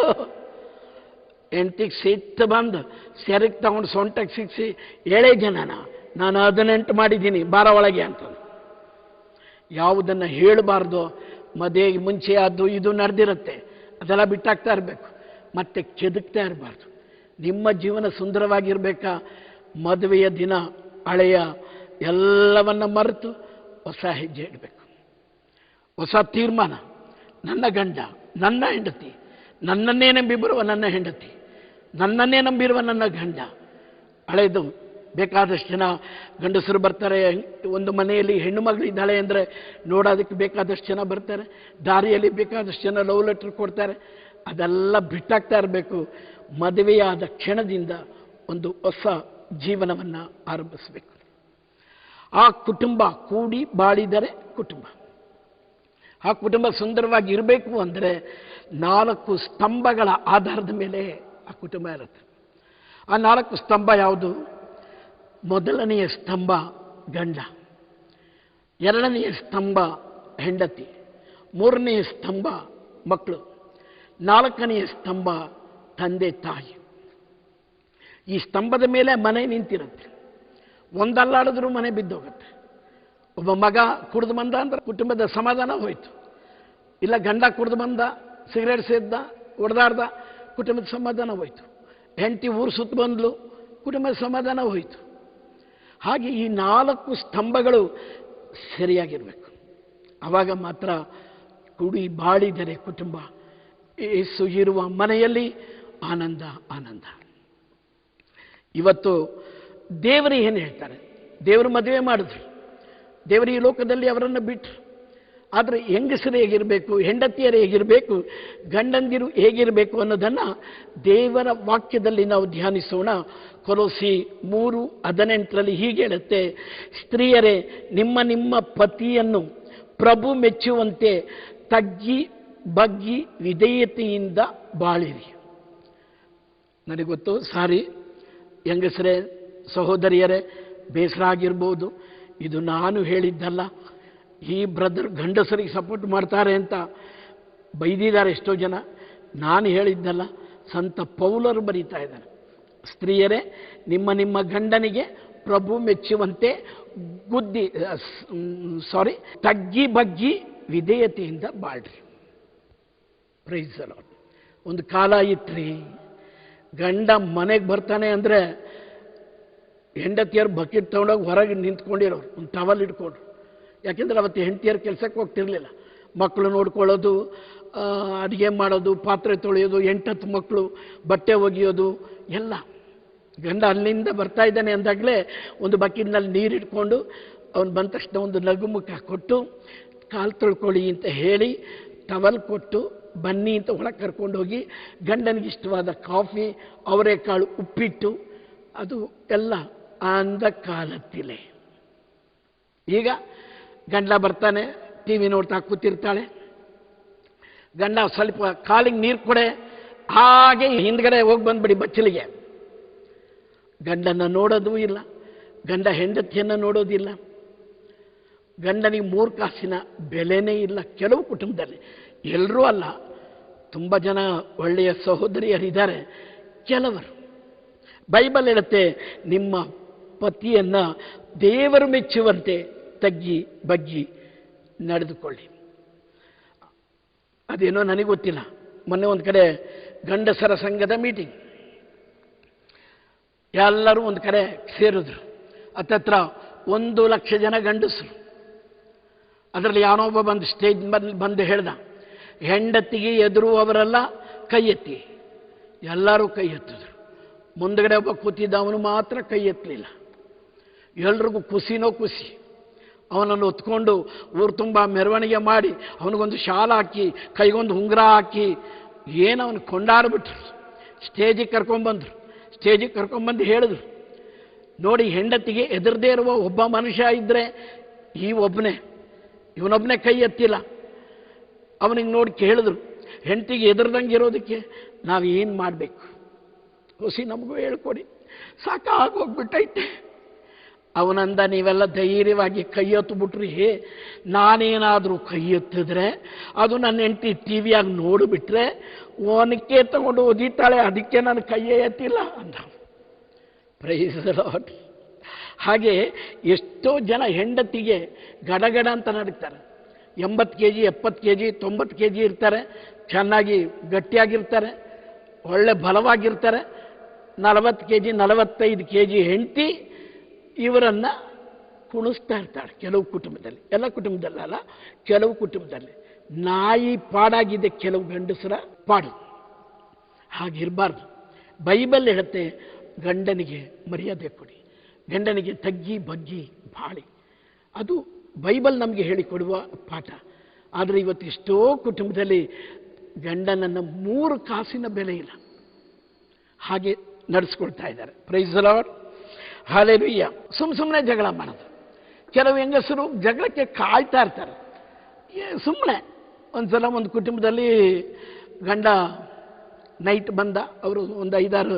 [SPEAKER 1] ಹೆಂಡತಿಗೆ ಸಿಟ್ಟು ಬಂದು ಸೆರಗ್ ತಗೊಂಡು ಸೊಂಟಕ್ಕೆ ಸಿಕ್ಕಿಸಿ, 7 ಜನನ ನಾನು 18 ಮಾಡಿದ್ದೀನಿ, ಬಾರ ಒಳಗೆ ಅಂತ. ಯಾವುದನ್ನು ಹೇಳಬಾರ್ದು, ಮದುವೆಗೆ ಮುಂಚೆ ಅದು ಇದು ನಡೆದಿರುತ್ತೆ, ಅದೆಲ್ಲ ಬಿಟ್ಟಾಗ್ತಾ ಇರಬೇಕು, ಮತ್ತೆ ಕೆದಕ್ತಾ ಇರಬಾರ್ದು. ನಿಮ್ಮ ಜೀವನ ಸುಂದರವಾಗಿರಬೇಕಾ? ಮದುವೆಯ ದಿನ ಹಳೆಯ ಎಲ್ಲವನ್ನ ಮರೆತು ಹೊಸ ಹೆಜ್ಜೆ ಇಡಬೇಕು, ಹೊಸ ತೀರ್ಮಾನ. ನನ್ನ ಗಂಡ, ನನ್ನ ಹೆಂಡತಿ, ನನ್ನನ್ನೇ ನಂಬಿ ಬರುವ ನನ್ನ ಹೆಂಡತಿ, ನನ್ನನ್ನೇ ನಂಬಿರುವ ನನ್ನ ಗಂಡ. ಹಳೆಯದು ಬೇಕಾದಷ್ಟು ಜನ ಗಂಡಸರು ಬರ್ತಾರೆ. ಒಂದು ಮನೆಯಲ್ಲಿ ಹೆಣ್ಣು ಮಗಳಿದ್ದಾಳೆ ಅಂದರೆ ನೋಡೋದಕ್ಕೆ ಬೇಕಾದಷ್ಟು ಜನ ಬರ್ತಾರೆ, ದಾರಿಯಲ್ಲಿ ಬೇಕಾದಷ್ಟು ಜನ ಲವ್ ಲೆಟರ್ ಕೊಡ್ತಾರೆ. ಅದೆಲ್ಲ ಬಿಟ್ಟಾಗ್ತಾ ಇರಬೇಕು. ಮದುವೆಯಾದ ಕ್ಷಣದಿಂದ ಒಂದು ಹೊಸ ಜೀವನವನ್ನು ಆರಂಭಿಸಬೇಕು. ಆ ಕುಟುಂಬ ಕೂಡಿ ಬಾಳಿದರೆ ಕುಟುಂಬ. ಆ ಕುಟುಂಬ ಸುಂದರವಾಗಿ ಇರಬೇಕು ಅಂದರೆ 4 ಸ್ತಂಭಗಳ ಆಧಾರದ ಮೇಲೆ ಆ ಕುಟುಂಬ ಇರುತ್ತೆ. ಆ 4 ಸ್ತಂಭ ಯಾವುದು? ಮೊದಲನೆಯ ಸ್ತಂಭ ಗಂಡ, ಎರಡನೆಯ ಸ್ತಂಭ ಹೆಂಡತಿ, ಮೂರನೆಯ ಸ್ತಂಭ ಮಕ್ಕಳು, ನಾಲ್ಕನೆಯ ಸ್ತಂಭ ತಂದೆ ತಾಯಿ. ಈ ಸ್ತಂಭದ ಮೇಲೆ ಮನೆ ನಿಂತಿರುತ್ತೆ. ಒಂದಲ್ಲಾಡಿದ್ರೂ ಮನೆ ಬಿದ್ದೋಗುತ್ತೆ. ಒಬ್ಬ ಮಗ ಕುಡಿದು ಬಂದ ಅಂದ್ರೆ ಕುಟುಂಬದ ಸಮಾಧಾನ ಹೋಯಿತು. ಇಲ್ಲ ಗಂಡ ಕುಡಿದು ಬಂದ, ಸಿಗರೇಟ್ ಸೇದ್ದ, ಹೊಡೆದಾಡ್ದ, ಕುಟುಂಬದ ಸಮಾಧಾನ ಹೋಯಿತು. ಹೆಂಡತಿ ಊರು ಸುತ್ತ ಬಂದ್ಲು, ಕುಟುಂಬದ ಸಮಾಧಾನ ಹೋಯಿತು. ಹಾಗೆ ಈ 4 ಸ್ತಂಭಗಳು ಸರಿಯಾಗಿರಬೇಕು. ಆವಾಗ ಮಾತ್ರ ಕೂಡಿ ಬಾಳಿದರೆ ಕುಟುಂಬ. ಯೇಸು ಇರುವ ಮನೆಯಲ್ಲಿ ಆನಂದ ಆನಂದ. ಇವತ್ತು ದೇವರು ಏನು ಹೇಳ್ತಾರೆ? ದೇವರು ಮದುವೆ ಮಾಡಿದ್ರು, ದೇವರು ಈ ಲೋಕದಲ್ಲಿ ಅವರನ್ನು ಬಿಟ್ಟರು. ಆದರೆ ಹೆಂಗಸರು ಹೇಗಿರಬೇಕು, ಹೆಂಡತಿಯರು ಹೇಗಿರಬೇಕು, ಗಂಡಂದಿರು ಹೇಗಿರಬೇಕು ಅನ್ನೋದನ್ನು ದೇವರ ವಾಕ್ಯದಲ್ಲಿ ನಾವು ಧ್ಯಾನಿಸೋಣ. ಕೊಲೋಸಿ 3:18 ಹೀಗೆ ಹೇಳುತ್ತೆ, ಸ್ತ್ರೀಯರೇ ನಿಮ್ಮ ನಿಮ್ಮ ಪತಿಯನ್ನು ಪ್ರಭು ಮೆಚ್ಚುವಂತೆ ತಗ್ಗಿ ಬಗ್ಗಿ ವಿಧೇಯತೆಯಿಂದ ಬಾಳಿರಿ. ನನಗೆ ಗೊತ್ತು, ಸಾರಿ ಹೆಂಗಸರೇ, ಸಹೋದರಿಯರೇ, ಬೇಸರ ಆಗಿರ್ಬೋದು. ಇದು ನಾನು ಹೇಳಿದ್ದಲ್ಲ. ಈ ಬ್ರದರ್ ಗಂಡಸರಿಗೆ ಸಪೋರ್ಟ್ ಮಾಡ್ತಾರೆ ಅಂತ ಬೈದಿದ್ದಾರೆ ಎಷ್ಟೋ ಜನ. ನಾನು ಹೇಳಿದ್ದಲ್ಲ, ಸಂತ ಪೌಲರು ಬರೀತಾ ಇದ್ದಾರೆ. ಸ್ತ್ರೀಯರೇ ನಿಮ್ಮ ನಿಮ್ಮ ಗಂಡನಿಗೆ ಪ್ರಭು ಮೆಚ್ಚುವಂತೆ ತಗ್ಗಿ ಬಗ್ಗಿ ವಿಧೇಯತೆಯಿಂದ ಬಾಳ್ರಿ. Praise the Lord. ಒಂದು ಕಾಲ ಇತ್ರಿ, ಗಂಡ ಮನೆಗೆ ಬರ್ತಾನೆ ಅಂದರೆ ಹೆಂಡತಿಯರು ಬಕೆಟ್ ತೊಗೊಂಡೋಗಿ ಹೊರಗೆ ನಿಂತ್ಕೊಂಡಿರೋರು, ಒಂದು ಟವಲ್ ಇಟ್ಕೊಂಡ್ರು. ಯಾಕೆಂದರೆ ಅವತ್ತು ಹೆಂಡತಿಯರು ಕೆಲಸಕ್ಕೆ ಹೋಗ್ತಿರ್ಲಿಲ್ಲ. ಮಕ್ಕಳು ನೋಡ್ಕೊಳ್ಳೋದು, ಅಡುಗೆ ಮಾಡೋದು, ಪಾತ್ರೆ ತೊಳೆಯೋದು, 8-10 ಮಕ್ಕಳು, ಬಟ್ಟೆ ಒಗೆಯೋದು ಎಲ್ಲ. ಗಂಡ ಅಲ್ಲಿಂದ ಬರ್ತಾ ಇದ್ದಾನೆ ಅಂದಾಗಲೇ ಒಂದು ಬಕೆಟ್ನಲ್ಲಿ ನೀರು ಇಟ್ಕೊಂಡು ಅವನು ಬಂದ ತಕ್ಷಣ ಒಂದು ನಗುಮುಖ ಕೊಟ್ಟು ಕಾಲು ತೊಳ್ಕೊಳ್ಳಿ ಅಂತ ಹೇಳಿ ಟವಲ್ ಕೊಟ್ಟು ಬನ್ನಿ ಅಂತ ಒಳಗೆ ಕರ್ಕೊಂಡು ಹೋಗಿ ಗಂಡನಿಗೆ ಇಷ್ಟವಾದ ಕಾಫಿ, ಅವರೆಕಾಳು ಉಪ್ಪಿಟ್ಟು, ಅದು ಎಲ್ಲ ಅಂದ ಕಾಲತ್ತಿಲೆ. ಈಗ ಗಂಡ ಬರ್ತಾನೆ, ಟಿ ವಿ ನೋಡ್ತಾ ಕೂತಿರ್ತಾಳೆ. ಗಂಡ ಸ್ವಲ್ಪ ಕಾಲಿಗೆ ನೀರು ಕೊಡೆ, ಹಾಗೆ ಹಿಂದ್ಗಡೆ ಹೋಗಿ ಬಂದ್ಬಿಡಿ ಬಚ್ಚಲಿಗೆ. ಗಂಡನ ನೋಡೋದು ಇಲ್ಲ, ಗಂಡ ಹೆಂಡತಿಯನ್ನು ನೋಡೋದಿಲ್ಲ. ಗಂಡನಿಗೆ 3 ಕಾಸಿನ ಬೆಲೆನೇ ಇಲ್ಲ. ಕೆಲವು ಕುಟುಂಬದಲ್ಲಿ, ಎಲ್ಲರೂ ಅಲ್ಲ, ತುಂಬ ಜನ ಒಳ್ಳೆಯ ಸಹೋದರಿಯರಿದ್ದಾರೆ. ಕೆಲವರು, ಬೈಬಲ್ ಹೇಳುತ್ತೆ, ನಿಮ್ಮ ಪತಿಯನ್ನು ದೇವರು ಮೆಚ್ಚುವಂತೆ ತಗ್ಗಿ ಬಗ್ಗಿ ನಡೆದುಕೊಳ್ಳಿ. ಅದೇನೋ ನನಗೆ ಗೊತ್ತಿಲ್ಲ. ಮೊನ್ನೆ ಒಂದು ಕಡೆ ಗಂಡಸರ ಸಂಘದ ಮೀಟಿಂಗ್, ಎಲ್ಲರೂ ಒಂದು ಕಡೆ ಸೇರಿದ್ರು. ಹತ್ತತ್ರ 1,00,000 ಜನ ಗಂಡಸರು. ಅದರಲ್ಲಿ ಯಾವನೊಬ್ಬ ಬಂದು ಸ್ಟೇಜ್ ಬಂದು ಹೇಳ್ದ, ಹೆಂಡತಿಗೆ ಎದುರುವವರೆಲ್ಲ ಕೈ ಎತ್ತಿ. ಎಲ್ಲರೂ ಕೈ ಎತ್ತಿದ್ರು. ಮುಂದಗಡೆ ಒಬ್ಬ ಕೂತಿದ್ದ, ಅವನು ಮಾತ್ರ ಕೈ ಎತ್ತಲಿಲ್ಲ. ಎಲ್ರಿಗೂ ಖುಷಿನೋ ಖುಷಿ. ಅವನನ್ನು ಹೊತ್ಕೊಂಡು ಊರು ತುಂಬ ಮೆರವಣಿಗೆ ಮಾಡಿ, ಅವನಿಗೊಂದು ಶಾಲ ಹಾಕಿ, ಕೈಗೊಂದು ಉಂಗುರ ಹಾಕಿ, ಏನು ಅವನು ಕೊಂಡಾಡ್ಬಿಟ್ರು. ಸ್ಟೇಜಿಗೆ ಕರ್ಕೊಂಡ್ಬಂದರು. ಸ್ಟೇಜಿಗೆ ಕರ್ಕೊಂಡ್ಬಂದು ಹೇಳಿದ್ರು, ನೋಡಿ, ಹೆಂಡತಿಗೆ ಎದುರದೇ ಇರುವ ಒಬ್ಬ ಮನುಷ್ಯ ಇದ್ದರೆ ಇವನೊಬ್ಬನೇ ಕೈ ಎತ್ತಿಲ್ಲ. ಅವನಿಗೆ ನೋಡಿ ಕೇಳಿದ್ರು, ಹೆಂಡತಿಗೆ ಎದುರ್ದಂಗೆ ಇರೋದಕ್ಕೆ ನಾವೇನು ಮಾಡಬೇಕು? ಹೊಸಿ ನಮಗೂ ಹೇಳ್ಕೊಡಿ, ಸಾಕಾಗೋಗ್ಬಿಟ್ಟೈತೆ. ಅವನಂದ, ನೀವೆಲ್ಲ ಧೈರ್ಯವಾಗಿ ಕೈ ಎತ್ತಿಬಿಟ್ರಿ, ನಾನೇನಾದರೂ ಕೈ ಎತ್ತಿದ್ರೆ ಅದು ನನ್ನ ಹೆಂಡತಿ ಟಿ ವಿಯಾಗಿ ನೋಡಿಬಿಟ್ರೆ ಒನಕ್ಕೆ ತಗೊಂಡು ಓದಿತಾಳೆ, ಅದಕ್ಕೆ ನಾನು ಕೈಯೇ ಎತ್ತಿಲ್ಲ ಅಂದ. Praise the lord. ಹಾಗೆ ಎಷ್ಟೋ ಜನ ಹೆಂಡತಿಗೆ ಗಡಗಡ ಅಂತ ನಡೀತಾರೆ. 80 kg 70 kg 90 kg ಇರ್ತಾರೆ, ಚೆನ್ನಾಗಿ ಗಟ್ಟಿಯಾಗಿರ್ತಾರೆ, ಒಳ್ಳೆ ಬಲವಾಗಿರ್ತಾರೆ. 40 kg 45 kg ಹೆಂಡತಿ ಇವರನ್ನು ಕುಣಿಸ್ತಾ ಇರ್ತಾಳೆ. ಕೆಲವು ಕುಟುಂಬದಲ್ಲಿ, ಎಲ್ಲ ಕುಟುಂಬದಲ್ಲ, ಕೆಲವು ಕುಟುಂಬದಲ್ಲಿ ನಾಯಿ ಪಾಡಾಗಿದೆ ಕೆಲವು ಗಂಡಸರ ಪಾಡು. ಹಾಗಿರಬಾರ್ದು. ಬೈಬಲ್ ಹೇಳುತ್ತೆ, ಗಂಡನಿಗೆ ಮರ್ಯಾದೆ ಕೊಡಿ, ಗಂಡನಿಗೆ ತಗ್ಗಿ ಬಗ್ಗಿ ಬಾಳಿ. ಅದು ಬೈಬಲ್ ನಮಗೆ ಹೇಳಿಕೊಡುವ ಪಾಠ. ಆದರೆ ಇವತ್ತು ಎಷ್ಟೋ ಕುಟುಂಬದಲ್ಲಿ ಗಂಡನನ್ನು 3 ಕಾಸಿನ ಬೆಲೆ ಇಲ್ಲ, ಹಾಗೆ ನಡೆಸ್ಕೊಳ್ತಾ ಇದ್ದಾರೆ. Praise the lord. ಹಲ್ಲೆಲೂಯಾ. ಸುಮ್ಮನೆ ಜಗಳ ಮಾಡೋದು. ಕೆಲವು ಹೆಂಗಸರು ಜಗಳಕ್ಕೆ ಕಾಯ್ತಾ ಇರ್ತಾರೆ. ಸುಮ್ಮನೆ ಒಂದ್ಸಲ ಒಂದು ಕುಟುಂಬದಲ್ಲಿ ಗಂಡ ನೈಟ್ ಬಂದ, ಅವರು ಒಂದು 5-6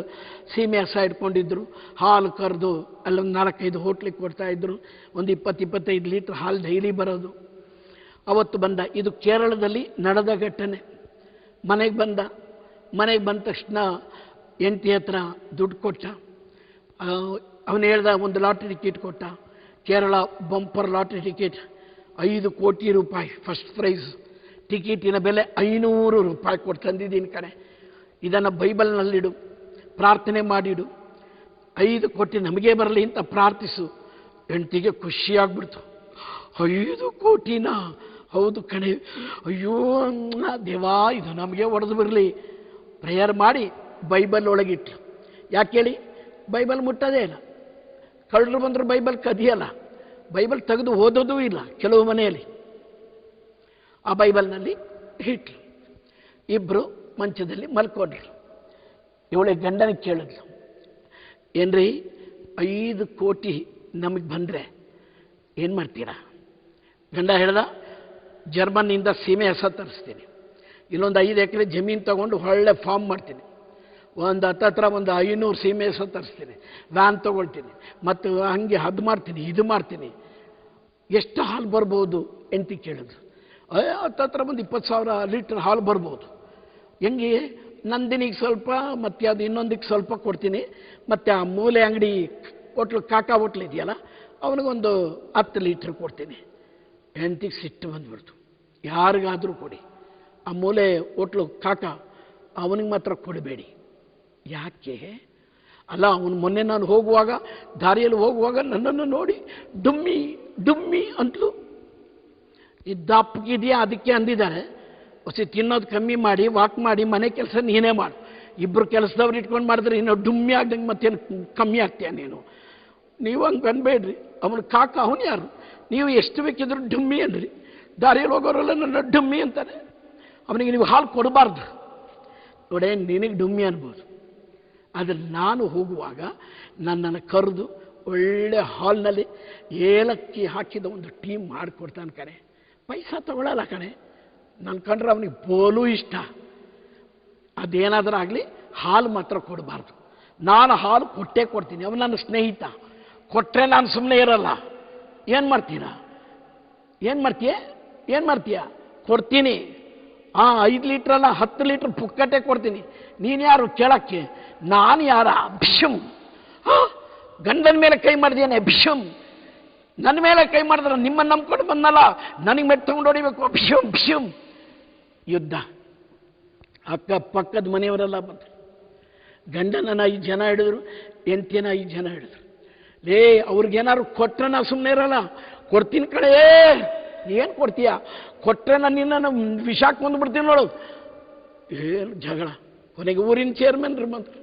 [SPEAKER 1] ಸೀಮೆ ಹಸ ಇಟ್ಕೊಂಡಿದ್ರು, ಹಾಲು ಕರೆದು ಅಲ್ಲೊಂದು 4-5 ಹೋಟ್ಲಿಗೆ ಕೊಡ್ತಾಯಿದ್ರು. ಒಂದು 20-25 ಲೀಟ್ರ್ ಹಾಲು ಡೈಲಿ ಬರೋದು. ಅವತ್ತು ಬಂದ. ಇದು ಕೇರಳದಲ್ಲಿ ನಡೆದ ಘಟನೆ. ಮನೆಗೆ ಬಂದ ತಕ್ಷಣ ಹೆಂಡತಿ ಹತ್ರ ದುಡ್ಡು ಕೊಟ್ಟ. ಅವನು ಹೇಳ್ದ, ಒಂದು ಲಾಟ್ರಿ ಟಿಕೆಟ್ ಕೊಟ್ಟ. ಕೇರಳ ಬಂಪರ್ ಲಾಟ್ರಿ ಟಿಕೆಟ್, 5 ಕೋಟಿ ರೂಪಾಯಿ ಫಸ್ಟ್ ಪ್ರೈಸ್. ಟಿಕೆಟಿನ ಬೆಲೆ 500 ರೂಪಾಯಿ ಕೊಟ್ಟು ತಂದಿದ್ದೀನಿ ಕಣೆ, ಇದನ್ನು ಬೈಬಲ್ನಲ್ಲಿಡು, ಪ್ರಾರ್ಥನೆ ಮಾಡಿಡು, 5 ಕೋಟಿ ನಮಗೆ ಬರಲಿ ಅಂತ ಪ್ರಾರ್ಥಿಸು. ಹೆಂಡತಿಗೆ ಖುಷಿಯಾಗ್ಬಿಡ್ತು. 5 ಕೋಟಿನ? ಹೌದು ಕಣೆ. ಅಯ್ಯೋ ದೇವಾ, ಇದು ನಮಗೆ ಹೊಡೆದು ಬರಲಿ. ಪ್ರೇಯರ್ ಮಾಡಿ ಬೈಬಲ್ ಒಳಗಿಟ್ಟು. ಯಾಕೆ ಹೇಳಿ? ಬೈಬಲ್ ಮುಟ್ಟೋದೇ ಇಲ್ಲ. ಕಳ್ಳರು ಬಂದರೂ ಬೈಬಲ್ ಕದಿಯಲ್ಲ, ಬೈಬಲ್ ತೆಗೆದು ಓದೋದೂ ಇಲ್ಲ ಕೆಲವು ಮನೆಯಲ್ಲಿ. ಆ ಬೈಬಲ್ನಲ್ಲಿ ಇಟ್ರು. ಇಬ್ಬರು ಮಂಚದಲ್ಲಿ ಮಲ್ಕೊಂಡ್ರು. ಇವಳೆ ಗಂಡನಿಗೆ ಕೇಳಿದ್ಲು, ಏನ್ರಿ 5 ಕೋಟಿ ನಮಗೆ ಬಂದರೆ ಏನು ಮಾಡ್ತೀರಾ? ಗಂಡ ಹೇಳ್ದ, ಜರ್ಮನಿಯಿಂದ ಸೀಮೆ ಹಸ ತರಿಸ್ತೀನಿ, ಇನ್ನೊಂದು 5 ಎಕರೆ ಜಮೀನು ತೊಗೊಂಡು ಒಳ್ಳೆ ಫಾರ್ಮ್ ಮಾಡ್ತೀನಿ, ಒಂದು ಹತ್ತತ್ರ ಒಂದು 500 ಸೀಮೆ ಹಸ ತರಿಸ್ತೀನಿ, ವ್ಯಾನ್ ತೊಗೊಳ್ತೀನಿ, ಮತ್ತು ಹಂಗೆ ಅದು ಮಾಡ್ತೀನಿ ಇದು ಮಾಡ್ತೀನಿ. ಎಷ್ಟು ಹಾಲು ಬರ್ಬೋದು ಎಂತ ಕೇಳಿದ್ರು. ಹತ್ತತ್ರ ಒಂದು 20,000 ಲೀಟ್ರ್ ಹಾಲು ಬರ್ಬೋದು. ಹೆಂಗೆ? ನಂದಿನಿಗೆ ಸ್ವಲ್ಪ, ಮತ್ತು ಅದು ಇನ್ನೊಂದಕ್ಕೆ ಸ್ವಲ್ಪ ಕೊಡ್ತೀನಿ, ಮತ್ತು ಆ ಮೂಲೆ ಅಂಗಡಿ ಹೋಟ್ಲು ಕಾಕಾ ಹೋಟ್ಲ್ ಇದೆಯಲ್ಲ ಅವನಿಗೊಂದು 10 ಲೀಟ್ರ್ ಕೊಡ್ತೀನಿ. ಹೆಂಡತಿಗೆ ಸಿಟ್ಟು ಬಂದ್ಬಿಡ್ತು. ಯಾರಿಗಾದರೂ ಕೊಡಿ, ಆ ಮೂಲೆ ಹೋಟ್ಲು ಕಾಕಾ ಅವನಿಗೆ ಮಾತ್ರ ಕೊಡಬೇಡಿ. ಯಾಕೆ? ಅಲ್ಲ, ಅವನು ಮೊನ್ನೆ ನಾನು ಹೋಗುವಾಗ, ದಾರಿಯಲ್ಲಿ ಹೋಗುವಾಗ ನನ್ನನ್ನು ನೋಡಿ ಡುಮ್ಮಿ ಡುಮ್ಮಿ ಅಂತಲೂ. ದಪ್ಪಗಿದೆಯಾ ಅದಕ್ಕೆ ಅಂದಿದ್ದಾರೆ. ಹೊಸ ತಿನ್ನೋದು ಕಮ್ಮಿ ಮಾಡಿ, ವಾಕ್ ಮಾಡಿ, ಮನೆ ಕೆಲಸ ನೀನೇ ಮಾಡು. 2 ಕೆಲಸದವ್ರು ಇಟ್ಕೊಂಡು ಮಾಡಿದ್ರೆ ಇನ್ನೂ ಡುಮ್ಮಿ ಆಗ್ದಂಗೆ ಮತ್ತೇನು ಕಮ್ಮಿ ಆಗ್ತೀಯ ನೀನು? ನೀವು ಹಂಗೆ ಅನ್ಬೇಡ್ರಿ. ಅವನು ಕಾಕ, ಅವನು ಯಾರು? ನೀವು ಎಷ್ಟು ಬೇಕಿದ್ರು ಡುಮ್ಮಿ ಅನ್ರಿ. ದಾರಿಯಲ್ಲಿ ಹೋಗೋರೆಲ್ಲ ನನ್ನ ಡುಮ್ಮಿ ಅಂತಾನೆ. ಅವನಿಗೆ ನೀವು ಹಾಲು ಕೊಡಬಾರ್ದು. ನೋಡೇ, ನಿನಗೆ ಡುಮ್ಮಿ ಅನ್ಬೋದು, ಆದರೆ ನಾನು ಹೋಗುವಾಗ ನನ್ನನ್ನು ಕರೆದು ಒಳ್ಳೆ ಹಾಲ್ನಲ್ಲಿ ಏಲಕ್ಕಿ ಹಾಕಿದ ಒಂದು ಟೀ ಮಾಡಿಕೊಡ್ತಾನೆ ಕಣೆ. ಪೈಸಾ ತಗೊಳ್ಳಲ್ಲ ಕಣೆ. ನನ್ನ ಕಂಡ್ರೆ ಅವನಿಗೆ ಬೋಲು ಇಷ್ಟ. ಅದೇನಾದರೂ ಆಗಲಿ, ಹಾಲು ಮಾತ್ರ ಕೊಡಬಾರ್ದು. ನಾನು ಹಾಲು ಕೊಟ್ಟೇ ಕೊಡ್ತೀನಿ. ಅವನು ನನ್ನ ಸ್ನೇಹಿತ. ಕೊಟ್ಟರೆ ನಾನು ಸುಮ್ಮನೆ ಇರಲ್ಲ. ಏನು ಮಾಡ್ತೀರಾ? ಏನು ಮಾಡ್ತೀಯ? ಕೊಡ್ತೀನಿ. 5 ಲೀಟ್ರಲ್ಲ 10 ಲೀಟ್ರ್ ಪುಕ್ಕಟ್ಟೆ ಕೊಡ್ತೀನಿ. ನೀನು ಯಾರು ಕೇಳಕ್ಕೆ? ನಾನು ಯಾರ? ಭಿಷಮ್. ಗಂಡನ ಮೇಲೆ ಕೈ ಮಾಡಿದ್ದೇನೆ, ಭಿಷಮ್. ನನ್ನ ಮೇಲೆ ಕೈ ಮಾಡಿದ್ರೆ ನಿಮ್ಮನ್ನು ನಂಬ್ಕೊಂಡು ಬಂದಲ್ಲ, ನನಗೆ ಮೆಟ್ಟು ತಗೊಂಡು ಹೊಡಿಬೇಕು, ಭಿಷಮ್ ಭಿಷಮ್. ಯುದ್ಧ. ಅಕ್ಕಪಕ್ಕದ ಮನೆಯವರೆಲ್ಲ ಬಂದರು. ಗಂಡನ 5 ಜನ ಹಿಡಿದ್ರು, ಹೆಂಡ್ತಿನ 5 ಜನ ಹಿಡಿದ್ರು. ಲೇ, ಅವ್ರಿಗೇನಾದ್ರು ಕೊಟ್ಟರೆ ನಾವು ಸುಮ್ಮನೆ ಇರಲ್ಲ. ಕೊಡ್ತೀನಿ ಕಡೆ. ಏನು ಕೊಡ್ತೀಯ? ಕೊಟ್ಟರೆ ನಾನು ನಿನ್ನ ವಿಷಾಕ್ ಬಂದುಬಿಡ್ತೀನಿ ನೋಡು. ಏನು ಜಗಳ. ಕೊನೆಗೆ ಊರಿನ ಚೇರ್ಮನ್ರು ಬಂದರು.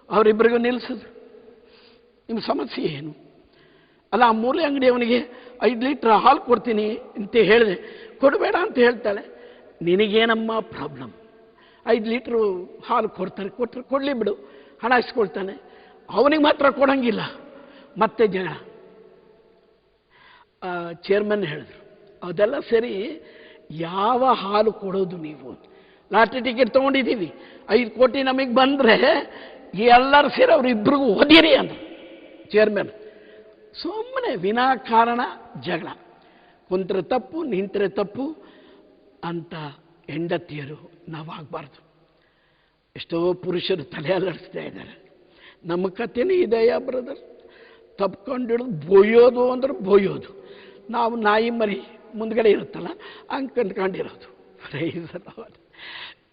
[SPEAKER 1] ಅವರಿಬ್ಬರಿಗೂ ನಿಲ್ಲಿಸಿದ್ರು. ನಿಮ್ಮ ಸಮಸ್ಯೆ ಏನು? ಅಲ್ಲ, ಆ ಮೂಲೆ ಅಂಗಡಿ ಅವನಿಗೆ 5 ಲೀಟ್ರ್ ಹಾಲು ಕೊಡ್ತೀನಿ ಅಂತ ಹೇಳಿದೆ, ಕೊಡಬೇಡ ಅಂತ ಹೇಳ್ತಾಳೆ. ನಿನಗೇನಮ್ಮ ಪ್ರಾಬ್ಲಮ್? 5 ಲೀಟ್ರು ಹಾಲು ಕೊಡ್ತಾರೆ, ಕೊಟ್ಟರೆ ಕೊಡಲಿ ಬಿಡು, ಹಣ ಇಸ್ಕೊಳ್ತಾನೆ. ಅವನಿಗೆ ಮಾತ್ರ ಕೊಡೋಂಗಿಲ್ಲ. ಮತ್ತೆ ಜಗಳ. ಚೇರ್ಮನ್ ಹೇಳಿದ್ರು, ಅದೆಲ್ಲ ಸರಿ, ಯಾವ ಹಾಲು ಕೊಡೋದು ನೀವು? ಲಾಟ್ರಿ ಟಿಕೆಟ್ ತೊಗೊಂಡಿದ್ದೀವಿ, 5 ಕೋಟಿ ನಮಗೆ ಬಂದರೆ ಎಲ್ಲರೂ ಸೇರಿ ಅವರಿಬ್ಬರಿಗೂ ಓದಿರಿ ಅಂದರು ಚೇರ್ಮನ್. ಸುಮ್ಮನೆ ವಿನಾಕಾರಣ ಜಗಳ. ಕುಂತ್ರೆ ತಪ್ಪು, ನಿಂತರೆ ತಪ್ಪು ಅಂತ ಹೆಂಡತಿಯರು ನಾವಾಗಬಾರ್ದು. ಎಷ್ಟೋ ಪುರುಷರು ತಲೆ ಅಲ್ಲಾಡಿಸ್ತಾ ಇದ್ದಾರೆ. ನಮ್ಮ ಕಥೆನೇ ಇದೆಯಾ ಬ್ರದರ್? ತಪ್ಕೊಂಡಿಡೋದು ಬೋಯೋದು ಅಂದ್ರೆ ಬೋಯೋದು. ನಾವು ನಾಯಿ ಮರಿ ಮುಂದ್ಗಡೆ ಇರುತ್ತಲ್ಲ ಹಂಗೆ ಕಂಡ್ಕೊಂಡಿರೋದು.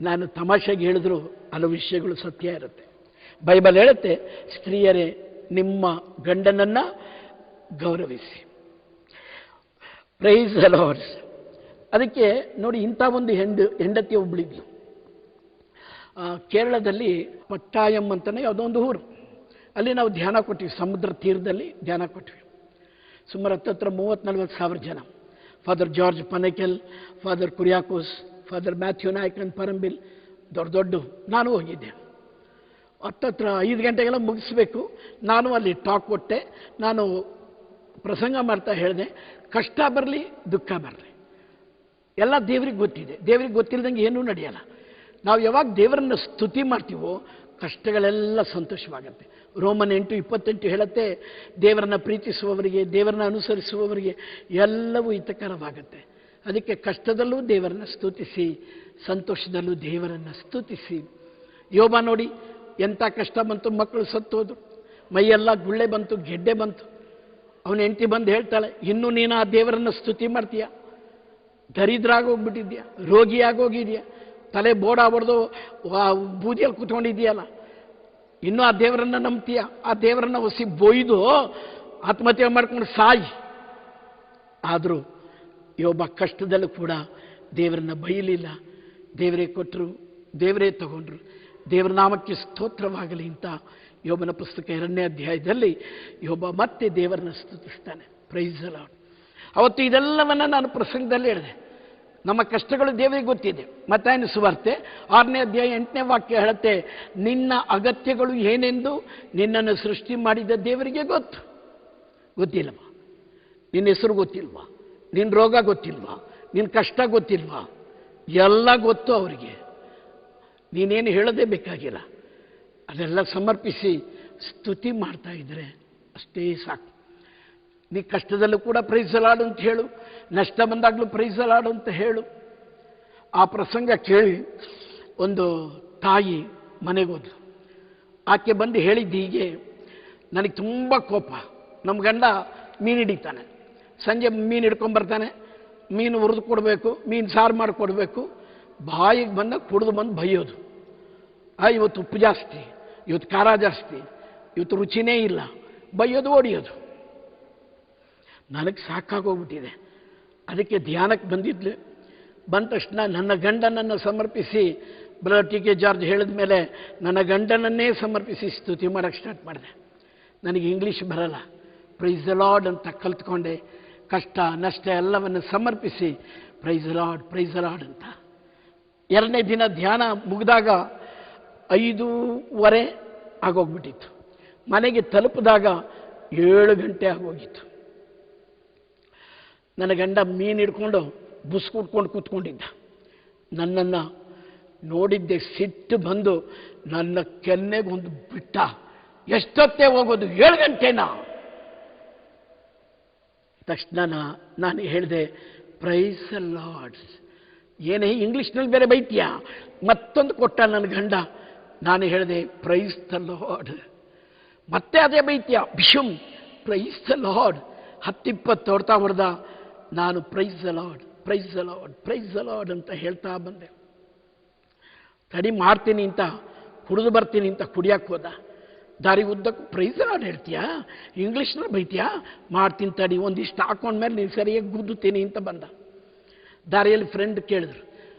[SPEAKER 1] ನಾನು ತಮಾಷೆಗೆ ಹೇಳಿದ್ರು ಹಲವು ವಿಷಯಗಳು ಸತ್ಯ ಇರುತ್ತೆ. ಬೈಬಲ್ ಹೇಳುತ್ತೆ, ಸ್ತ್ರೀಯರೇ ನಿಮ್ಮ ಗಂಡನನ್ನು ಗೌರವಿಸಿ. Price the lord. ಅದಕ್ಕೆ ನೋಡಿ, ಇಂಥ ಒಂದು ಹೆಂಡತಿ ಒಬ್ಬಳಿದ್ಲು. ಕೇರಳದಲ್ಲಿ ಪಟ್ಟಾಯಂ ಅಂತಲೇ ಯಾವುದೋ ಒಂದು ಊರು. ಅಲ್ಲಿ ನಾವು ಧ್ಯಾನ ಕೊಟ್ವಿ, ಸಮುದ್ರ ತೀರದಲ್ಲಿ ಧ್ಯಾನ ಕೊಟ್ವಿ. ಸುಮಾರು 30-40 ಸಾವಿರ ಜನ. Father George Panackel, Father Kuriakose, Father Mathew Naickomparambil, ದೊಡ್ಡ ನಾನು ಹೋಗಿದ್ದೆ. 5 ಗಂಟೆಗೆಲ್ಲ ಮುಗಿಸ್ಬೇಕು. ನಾನು ಅಲ್ಲಿ ಟಾಕ್ ಕೊಟ್ಟೆ. ನಾನು ಪ್ರಸಂಗ ಮಾಡ್ತಾ ಹೇಳಿದೆ, ಕಷ್ಟ ಬರಲಿ ದುಃಖ ಬರಲಿ ಎಲ್ಲ ದೇವರಿಗೆ ಗೊತ್ತಿದೆ. ದೇವರಿಗೆ ಗೊತ್ತಿಲ್ಲದಂಗೆ ಏನೂ ನಡೆಯಲ್ಲ. ನಾವು ಯಾವಾಗ ದೇವರನ್ನು ಸ್ತುತಿ ಮಾಡ್ತೀವೋ ಕಷ್ಟಗಳೆಲ್ಲ ಸಂತೋಷವಾಗುತ್ತೆ. ರೋಮನ್ 8:28 ಹೇಳುತ್ತೆ, ದೇವರನ್ನು ಪ್ರೀತಿಸುವವರಿಗೆ, ದೇವರನ್ನು ಅನುಸರಿಸುವವರಿಗೆ ಎಲ್ಲವೂ ಹಿತಕರವಾಗುತ್ತೆ. ಅದಕ್ಕೆ ಕಷ್ಟದಲ್ಲೂ ದೇವರನ್ನು ಸ್ತುತಿಸಿ, ಸಂತೋಷದಲ್ಲೂ ದೇವರನ್ನು ಸ್ತುತಿಸಿ. ಯೋಬ ನೋಡಿ, ಎಂಥ ಕಷ್ಟ ಬಂತು, ಮಕ್ಕಳು ಸತ್ತೋದು, ಮೈಯೆಲ್ಲ ಗುಳ್ಳೆ ಬಂತು, ಗೆಡ್ಡೆ ಬಂತು. ಅವನ ಹೆಂಡತಿ ಬಂದು ಹೇಳ್ತಾಳೆ, ಇನ್ನೂ ನೀನು ಆ ದೇವರನ್ನು ಸ್ತುತಿ ಮಾಡ್ತೀಯ? ದರಿದ್ರಾಗೋಗ್ಬಿಟ್ಟಿದ್ಯಾ, ರೋಗಿಯಾಗೋಗಿದೆಯಾ, ತಲೆ ಬೋಡ ಹೊಡೆದು ಬೂದಿಯಲ್ಲಿ ಕೂತ್ಕೊಂಡಿದ್ದೀಯಲ್ಲ, ಇನ್ನೂ ಆ ದೇವರನ್ನು ನಂಬ್ತೀಯ? ಆ ದೇವರನ್ನು ಒಸಿ ಬೊಯ್ದು ಆತ್ಮಹತ್ಯೆ ಮಾಡ್ಕೊಂಡು ಸಾಯಿ. ಆದರೂ ಯೋಬ ಕಷ್ಟದಲ್ಲೂ ಕೂಡ ದೇವರನ್ನು ಬೈಯಲಿಲ್ಲ. ದೇವರೇ ಕೊಟ್ಟರು, ದೇವರೇ ತಗೊಂಡ್ರು. ದೇವರ ನಾಮಕ್ಕೆ ಸ್ತೋತ್ರವಾಗಲಿ ಅಂತ ಯೋಬನ ಪುಸ್ತಕ 2ನೇ ಅಧ್ಯಾಯದಲ್ಲಿ ಯೋಬ ಮತ್ತೆ ದೇವರನ್ನು ಸ್ತುತಿಸ್ತಾನೆ. Price the lord. ಅವತ್ತು ಇದೆಲ್ಲವನ್ನ ನಾನು ಪ್ರಸಂಗದಲ್ಲಿ ಹೇಳಿದೆ. ನಮ್ಮ ಕಷ್ಟಗಳು ದೇವರಿಗೆ ಗೊತ್ತಿದೆ. ಮತ್ತಾಯನ ಸುವಾರ್ತೆ 6ನೇ ಅಧ್ಯಾಯ 8ನೇ ವಾಕ್ಯ ಹೇಳುತ್ತೆ, ನಿನ್ನ ಅಗತ್ಯಗಳು ಏನೆಂದು ನಿನ್ನನ್ನು ಸೃಷ್ಟಿ ಮಾಡಿದ ದೇವರಿಗೆ ಗೊತ್ತು. ಗೊತ್ತಿಲ್ವಾ? ನಿನ್ನ ಹೆಸರು ಗೊತ್ತಿಲ್ವಾ? ನಿನ್ನ ರೋಗ ಗೊತ್ತಿಲ್ವಾ? ನಿನ್ನ ಕಷ್ಟ ಗೊತ್ತಿಲ್ವಾ? ಎಲ್ಲ ಗೊತ್ತು ಅವರಿಗೆ. ನೀನೇನು ಹೇಳೋದೇ ಬೇಕಾಗಿಲ್ಲ. ಅದೆಲ್ಲ ಸಮರ್ಪಿಸಿ ಸ್ತುತಿ ಮಾಡ್ತಾ ಇದ್ರೆ ಅಷ್ಟೇ ಸಾಕು. ನೀ ಕಷ್ಟದಲ್ಲೂ ಕೂಡ ಪ್ರೈಸ್ ದಿ ಲಾರ್ಡ್ ಅಂತ ಹೇಳು, ನಷ್ಟ ಬಂದಾಗಲೂ ಪ್ರೈಸ್ ದಿ ಲಾರ್ಡ್ ಅಂತ ಹೇಳು. ಆ ಪ್ರಸಂಗ ಕೇಳಿ ಒಂದು ತಾಯಿ ಮನೆಗೋದ್ಲು. ಆಕೆ ಬಂದು ಹೇಳಿದ್ದು ಹೀಗೆ, ನನಗೆ ತುಂಬ ಕೋಪ. ನಮ್ಮ ಗಂಡ ಮೀನು ಹಿಡಿತಾನೆ, ಸಂಜೆ ಮೀನು ಹಿಡ್ಕೊಂಬರ್ತಾನೆ, ಮೀನು ಹುರಿದು ಕೊಡಬೇಕು, ಮೀನು ಸಾರು ಮಾಡಿಕೊಡ್ಬೇಕು. ಬಾಯಿಗೆ ಬಂದಾಗ ಕುಡಿದು ಬಂದು ಬೈಯೋದು, ಇವತ್ತು ಉಪ್ಪು ಜಾಸ್ತಿ, ಇವತ್ತು ಖಾರ ಜಾಸ್ತಿ, ಇವತ್ತು ರುಚಿನೇ ಇಲ್ಲ, ಬೈಯೋದು ಹೊಡಿಯೋದು. ನನಗೆ ಸಾಕಾಗೋಗ್ಬಿಟ್ಟಿದೆ. ಅದಕ್ಕೆ ಧ್ಯಾನಕ್ಕೆ ಬಂದಿದ್ಲು. ಬಂದ ತಕ್ಷಣ ನನ್ನ ಗಂಡನನ್ನು ಸಮರ್ಪಿಸಿ, ಬ್ರದರ್ ಟಿ.ಕೆ. ಜಾರ್ಜ್ ಹೇಳಿದ ಮೇಲೆ ನನ್ನ ಗಂಡನನ್ನೇ ಸಮರ್ಪಿಸಿ ಸ್ತುತಿ ಮಾಡೋಕ್ಕೆ ಸ್ಟಾರ್ಟ್ ಮಾಡಿದೆ. ನನಗೆ ಇಂಗ್ಲೀಷ್ ಬರಲ್ಲ. ಪ್ರೈಸ್ ದಿ ಲಾರ್ಡ್ ಅಂತ ಕಲ್ತ್ಕೊಂಡೆ. ಕಷ್ಟ ನಷ್ಟ ಎಲ್ಲವನ್ನು ಸಮರ್ಪಿಸಿ praise the lord, praise the lord ಅಂತ. 2ನೇ ದಿನ ಧ್ಯಾನ ಮುಗಿದಾಗ 5:15 ಆಗೋಗ್ಬಿಟ್ಟಿತ್ತು. ಮನೆಗೆ ತಲುಪಿದಾಗ 7 ಗಂಟೆ ಆಗೋಗಿತ್ತು. ನನ್ನ ಗಂಡ ಮೀನು ಹಿಡ್ಕೊಂಡು ಬುಸ್ಕುಟ್ಕೊಂಡು ಕೂತ್ಕೊಂಡಿದ್ದ. ನನ್ನನ್ನು ನೋಡಿದ್ದೆ, ಸಿಟ್ಟು ಬಂದು ನನ್ನ ಕೆನ್ನೆಗೊಂದು ಬಿಟ್ಟ. ಎಷ್ಟೊತ್ತೇ ಹೋಗೋದು? 7 ಗಂಟೆನಾ? ತಕ್ಷಣ ನಾನು ಹೇಳಿದೆ, ಪ್ರೈಸ್ ದಿ ಲಾರ್ಡ್. ಏನೇ ಇಂಗ್ಲೀಷ್ನಲ್ಲಿ ಬೇರೆ ಬೈತೀಯಾ? ಮತ್ತೊಂದು ಕೊಟ್ಟ ನನ್ನ ಗಂಡ. ನಾನು ಹೇಳಿದೆ, ಪ್ರೈಸ್ ದಿ ಲಾರ್ಡ್. ಮತ್ತೆ ಅದೇ ಬೈತೀಯ? ಬಿಶುಮ್, ಪ್ರೈಸ್ ದಿ ಲಾರ್ಡ್. 10-20 ಹೊಡ್ತಾ ಹೊಡೆದ. ನಾನು praise the lord, praise the lord, praise the lord ಅಂತ ಹೇಳ್ತಾ ಬಂದೆ. ತಡಿ ಮಾಡ್ತೀನಿ ಅಂತ, ಕುಡಿದು ಬರ್ತೀನಿ ಅಂತ ಕುಡಿಯಕ್ಕೆ ಹೋದ. ದಾರಿ ಉದ್ದಕ್ಕೂ ಪ್ರೈಸ್ ದಿ ಲಾರ್ಡ್ ಹೇಳ್ತೀಯಾ? ಇಂಗ್ಲೀಷ್ನಲ್ಲಿ ಬೈತೀಯಾ? ಮಾಡ್ತೀನಿ ತಡಿ, ಒಂದಿಷ್ಟು ಹಾಕೊಂಡ್ಮೇಲೆ ನೀನು ಸರಿಯಾಗಿ ಗುದ್ದುತ್ತೀನಿ ಅಂತ ಬಂದ. ದಾರಿಯಲ್ಲಿ ಫ್ರೆಂಡ್ ಕೇಳಿದ್ರು,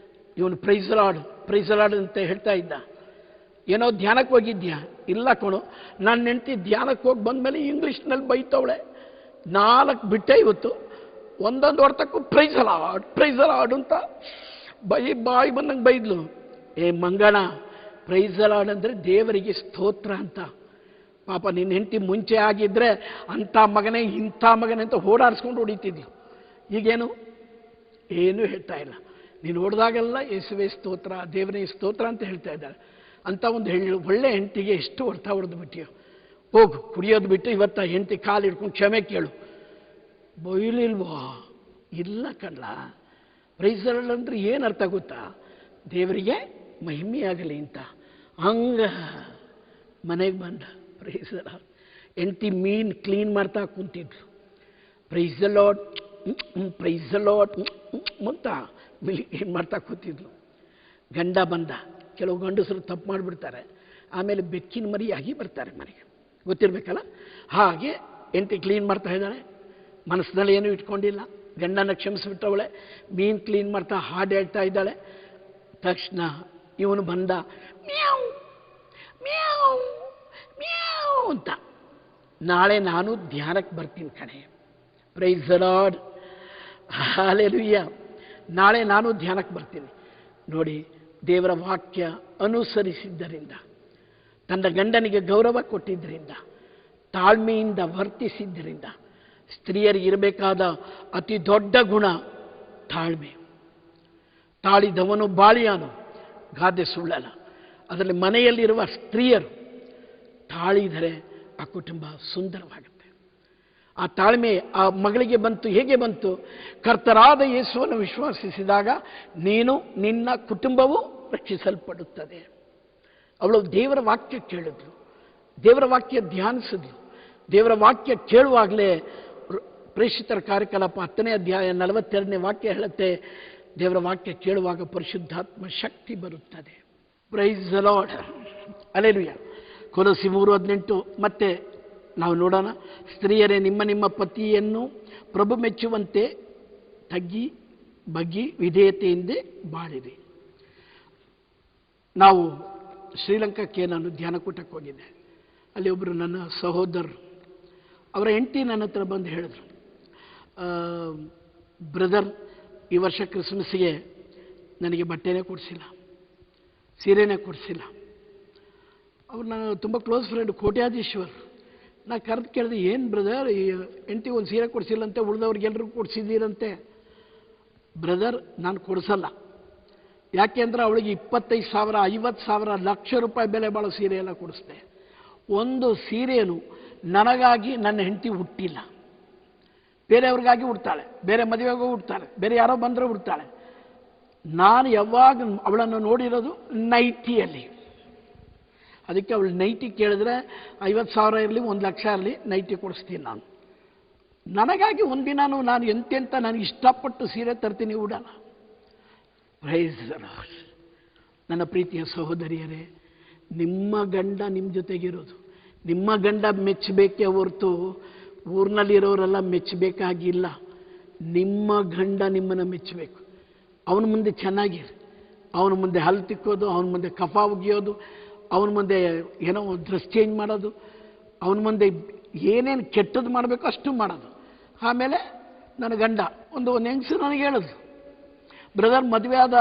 [SPEAKER 1] ಇವನು praise the lord, praise the lord ಅಂತ ಹೇಳ್ತಾ ಇದ್ದ. ಏನೋ ಧ್ಯಾನಕ್ಕೆ ಹೋಗಿದ್ಯಾ? ಇಲ್ಲ ಕಣೋ, ನನ್ನ ಹೆಂಡತಿ ಧ್ಯಾನಕ್ಕೆ ಹೋಗಿ ಬಂದಮೇಲೆ ಇಂಗ್ಲೀಷ್ನಲ್ಲಿ ಬೈತವಳೆ. 4 ಬಿಟ್ಟೆ ಇವತ್ತು. ಒಂದೊಂದು ಹೊರ್ತಕ್ಕೂ praise the lord, praise the lord ಅಂತ ಬಾಯಿ ಬಂದಂಗೆ ಬೈದ್ಲು. ಏ ಮಂಗಣ, ಪ್ರೈಸ್ ದಿ ಲಾರ್ಡ್ ಅಂದರೆ ದೇವರಿಗೆ ಸ್ತೋತ್ರ ಅಂತ. ಪಾಪ ನಿನ್ನ ಹೆಂಡತಿ ಮುಂಚೆ ಆಗಿದ್ದರೆ ಅಂಥ ಮಗನೇ ಇಂಥ ಮಗನೇ ಅಂತ ಓಡಾಡಿಸ್ಕೊಂಡು ಹೊಡಿತಿದ್ಲು. ಈಗೇನು ಏನೂ ಹೇಳ್ತಾ ಇಲ್ಲ. ನೀನು ಹೊಡೆದಾಗೆಲ್ಲ ಯೇಸುವೇ ಸ್ತೋತ್ರ, ದೇವರೇ ಸ್ತೋತ್ರ ಅಂತ ಹೇಳ್ತಾ ಇದ್ದಾಳೆ. ಅಂತ ಒಂದು ಒಳ್ಳೆ ಹೆಂಡತಿಗೆ ಎಷ್ಟು ಹೊಡೆದು ಬಿಟ್ಟಿಯೋ. ಹೋಗು, ಕುಡಿಯೋದು ಬಿಟ್ಟು ಇವತ್ತು ಹೆಂಡತಿ ಕಾಲು ಹಿಡ್ಕೊಂಡು ಕ್ಷಮೆ ಕೇಳು. ಬೈಲಿಲ್ವಾ? ಇಲ್ಲ ಕಣ್ಣ. ಪ್ರೈಸ್ ದಿ ಲಾರ್ಡ್ ಅಂದ್ರೆ ಏನು ಅರ್ಥ ಗೊತ್ತಾ? ದೇವರಿಗೆ ಮಹಿಮೆಯಾಗಲಿ ಅಂತ. ಹಂಗ ಮನೆಗೆ ಬಂದ. Praise the Lord. ಹೆಂಡತಿ ಮೀನು ಕ್ಲೀನ್ ಮಾಡ್ತಾ ಕುಂತಿದ್ಲು. Praise the lord, praise the lord ಅಂತ ಏನು ಮಾಡ್ತಾ ಕೂತಿದ್ಲು. ಗಂಡ ಬಂದ. ಕೆಲವು ಗಂಡಸರು ತಪ್ಪು ಮಾಡಿಬಿಡ್ತಾರೆ, ಆಮೇಲೆ ಬೆಕ್ಕಿನ ಮರಿಯಾಗಿ ಬರ್ತಾರೆ ಮನೆಗೆ, ಗೊತ್ತಿರಬೇಕಲ್ಲ. ಹಾಗೆ ಹೆಂಡತಿ ಕ್ಲೀನ್ ಮಾಡ್ತಾ ಇದ್ದಾಳೆ, ಮನಸ್ಸಿನಲ್ಲಿ ಏನೂ ಇಟ್ಕೊಂಡಿಲ್ಲ. ಗಂಡನ ಕ್ಷಮಿಸಿಬಿಟ್ಟವಳೆ. ಮೀನು ಕ್ಲೀನ್ ಮಾಡ್ತಾ ಹಾಡು ಹೇಳ್ತಾ ಇದ್ದಾಳೆ. ತಕ್ಷಣ ಇವನು ಬಂದ. ಮ್ಯಾವ್ ಮ್ಯಾವ್ ಮ್ಯಾವ್ ಅಂತ. ನಾಳೆ ನಾನು ಧ್ಯಾನಕ್ಕೆ ಬರ್ತೀನಿ ಕಣೆ. Praise the lord, hallelujah. ನಾಳೆ ನಾನು ಧ್ಯಾನಕ್ಕೆ ಬರ್ತೀನಿ. ನೋಡಿ, ದೇವರ ವಾಕ್ಯ ಅನುಸರಿಸಿದ್ದರಿಂದ, ತನ್ನ ಗಂಡನಿಗೆ ಗೌರವ ಕೊಟ್ಟಿದ್ದರಿಂದ, ತಾಳ್ಮೆಯಿಂದ ವರ್ತಿಸಿದ್ದರಿಂದ, ಸ್ತ್ರೀಯರಿಗೆ ಇರಬೇಕಾದ ಅತಿ ದೊಡ್ಡ ಗುಣ ತಾಳ್ಮೆ. ತಾಳಿದವನು ಬಾಳಿಯಾನು, ಗಾದೆ ಸುಳ್ಳಲ್ಲ. ಅದರಲ್ಲಿ ಮನೆಯಲ್ಲಿರುವ ಸ್ತ್ರೀಯರು ತಾಳಿದರೆ ಆ ಕುಟುಂಬ ಸುಂದರವಾಗುತ್ತೆ. ಆ ತಾಳ್ಮೆ ಆ ಮಗಳಿಗೆ ಬಂತು. ಹೇಗೆ ಬಂತು? ಕರ್ತರಾದ ಯೇಸುವನ್ನು ವಿಶ್ವಾಸಿಸಿದಾಗ ನೀನು ನಿನ್ನ ಕುಟುಂಬವು ರಕ್ಷಿಸಲ್ಪಡುತ್ತದೆ. ಅವಳು ದೇವರ ವಾಕ್ಯ ಕೇಳಿದ್ಲು, ದೇವರ ವಾಕ್ಯ ಧ್ಯಾನಿಸಿದ್ಲು. ದೇವರ ವಾಕ್ಯ ಕೇಳುವಾಗಲೇ ಪ್ರೇಷಿತರ ಕಾರ್ಯಕಲಾಪ 10ನೇ ಅಧ್ಯಾಯ 42ನೇ ವಾಕ್ಯ ಹೇಳುತ್ತೆ, ದೇವರ ವಾಕ್ಯ ಕೇಳುವಾಗ ಪರಿಶುದ್ಧಾತ್ಮ ಶಕ್ತಿ ಬರುತ್ತದೆ. Praise the Lord, hallelujah. ಕೊಲೋಸಿ 3:18 ಮತ್ತೆ ನಾವು ನೋಡೋಣ. ಸ್ತ್ರೀಯರೇ, ನಿಮ್ಮ ನಿಮ್ಮ ಪತಿಯನ್ನು ಪ್ರಭು ಮೆಚ್ಚುವಂತೆ ತಗ್ಗಿ ಬಗ್ಗಿ ವಿಧೇಯತೆಯಿಂದ ಬಾಳಿರಿ. ನಾವು ಶ್ರೀಲಂಕಾಕ್ಕೆ ನಾನು ಧ್ಯಾನಕೂಟಕ್ಕೆ ಹೋಗಿದ್ದೆ. ಅಲ್ಲಿ ಒಬ್ಬರು ನನ್ನ ಸಹೋದರರು, ಅವರ ಹೆಂಡತಿ ನನ್ನ ಹತ್ರ ಬಂದು ಹೇಳಿದ್ರು, ಬ್ರದರ್, ಈ ವರ್ಷ ಕ್ರಿಸ್ಮಸ್ಸಿಗೆ ನನಗೆ ಬಟ್ಟೆನೇ ಕೊಡಿಸಿಲ್ಲ, ಸೀರೆನೇ ಕೊಡಿಸಿಲ್ಲ. ಅವ್ರು ನಾನು ತುಂಬ ಕ್ಲೋಸ್ ಫ್ರೆಂಡ್, ಕೋಟ್ಯಾಧೀಶ್ವರ್. ನಾ ಕರೆದು ಕೇಳಿದೆ, ಏನು ಬ್ರದರ್, ಈ ಹೆಂಡತಿಗೆ ಒಂದು ಸೀರೆ ಕೊಡಿಸಿಲ್ಲಂತೆ, ಉಳಿದವ್ರಿಗೆಲ್ರಿಗೂ ಕೊಡಿಸಿದ್ದೀರಂತೆ. ಬ್ರದರ್, ನಾನು ಕೊಡಿಸಲ್ಲ. ಯಾಕೆ ಅಂದರೆ ಅವಳಿಗೆ 25,000, 50,000, ಲಕ್ಷ ರೂಪಾಯಿ ಬೆಲೆ ಬಾಳೋ ಸೀರೆ ಎಲ್ಲ ಕೊಡಿಸ್ದೆ. ಒಂದು ಸೀರೆಯನ್ನು ನನಗಾಗಿ ನನ್ನ ಹೆಂಡತಿ ಹುಟ್ಟಿಲ್ಲ, ಬೇರೆಯವ್ರಿಗಾಗಿ ಹುಡ್ತಾಳೆ, ಬೇರೆ ಮದುವೆಗೂ ಹುಡ್ತಾಳೆ, ಬೇರೆ ಯಾರೋ ಬಂದರೂ ಹುಡ್ತಾಳೆ. ನಾನು ಯಾವಾಗ ಅವಳನ್ನು ನೋಡಿರೋದು ನೈಟಿಯಲ್ಲಿ. ಅದಕ್ಕೆ ಅವಳು ನೈಟಿ ಕೇಳಿದ್ರೆ 50,000 ಇರಲಿ 1,00,000 ಇರಲಿ ನೈಟಿ ಕೊಡಿಸ್ತೀನಿ ನಾನು. ನನಗಾಗಿ ಒಂದಿನಾನು ನಾನು ಎಂತೆಂತ ನನಗೆ ಇಷ್ಟಪಟ್ಟು ಸೀರೆ ತರ್ತೀನಿ, ಉಡಲ್ಲ. Price the lord. ನನ್ನ ಪ್ರೀತಿಯ ಸಹೋದರಿಯರೇ, ನಿಮ್ಮ ಗಂಡ ನಿಮ್ಮ ಜೊತೆಗಿರೋದು, ನಿಮ್ಮ ಗಂಡ ಮೆಚ್ಚಬೇಕೇ ಹೊರತು ಊರಿನಲ್ಲಿರೋರೆಲ್ಲ ಮೆಚ್ಚಬೇಕಾಗಿಲ್ಲ. ನಿಮ್ಮ ಗಂಡ ನಿಮ್ಮನ್ನು ಮೆಚ್ಚಬೇಕು. ಅವನ ಮುಂದೆ ಚೆನ್ನಾಗಿರಿ. ಅವನ ಮುಂದೆ ಹಲ್ಲು ತಿಕ್ಕೋದು, ಅವನ ಮುಂದೆ ಕಫ ಉಗಿಯೋದು, ಅವನ ಮುಂದೆ ಏನೋ ಡ್ರೆಸ್ ಚೇಂಜ್ ಮಾಡೋದು, ಅವನ ಮುಂದೆ ಏನೇನು ಕೆಟ್ಟದ್ದು ಮಾಡಬೇಕು ಅಷ್ಟು ಮಾಡೋದು. ಆಮೇಲೆ ನನ್ನ ಗಂಡ ಒಂದು ಹೆಂಗಸು ನನಗೆ ಹೇಳಿದ್ರು, ಬ್ರದರ್, ಮದುವೆ ಆದ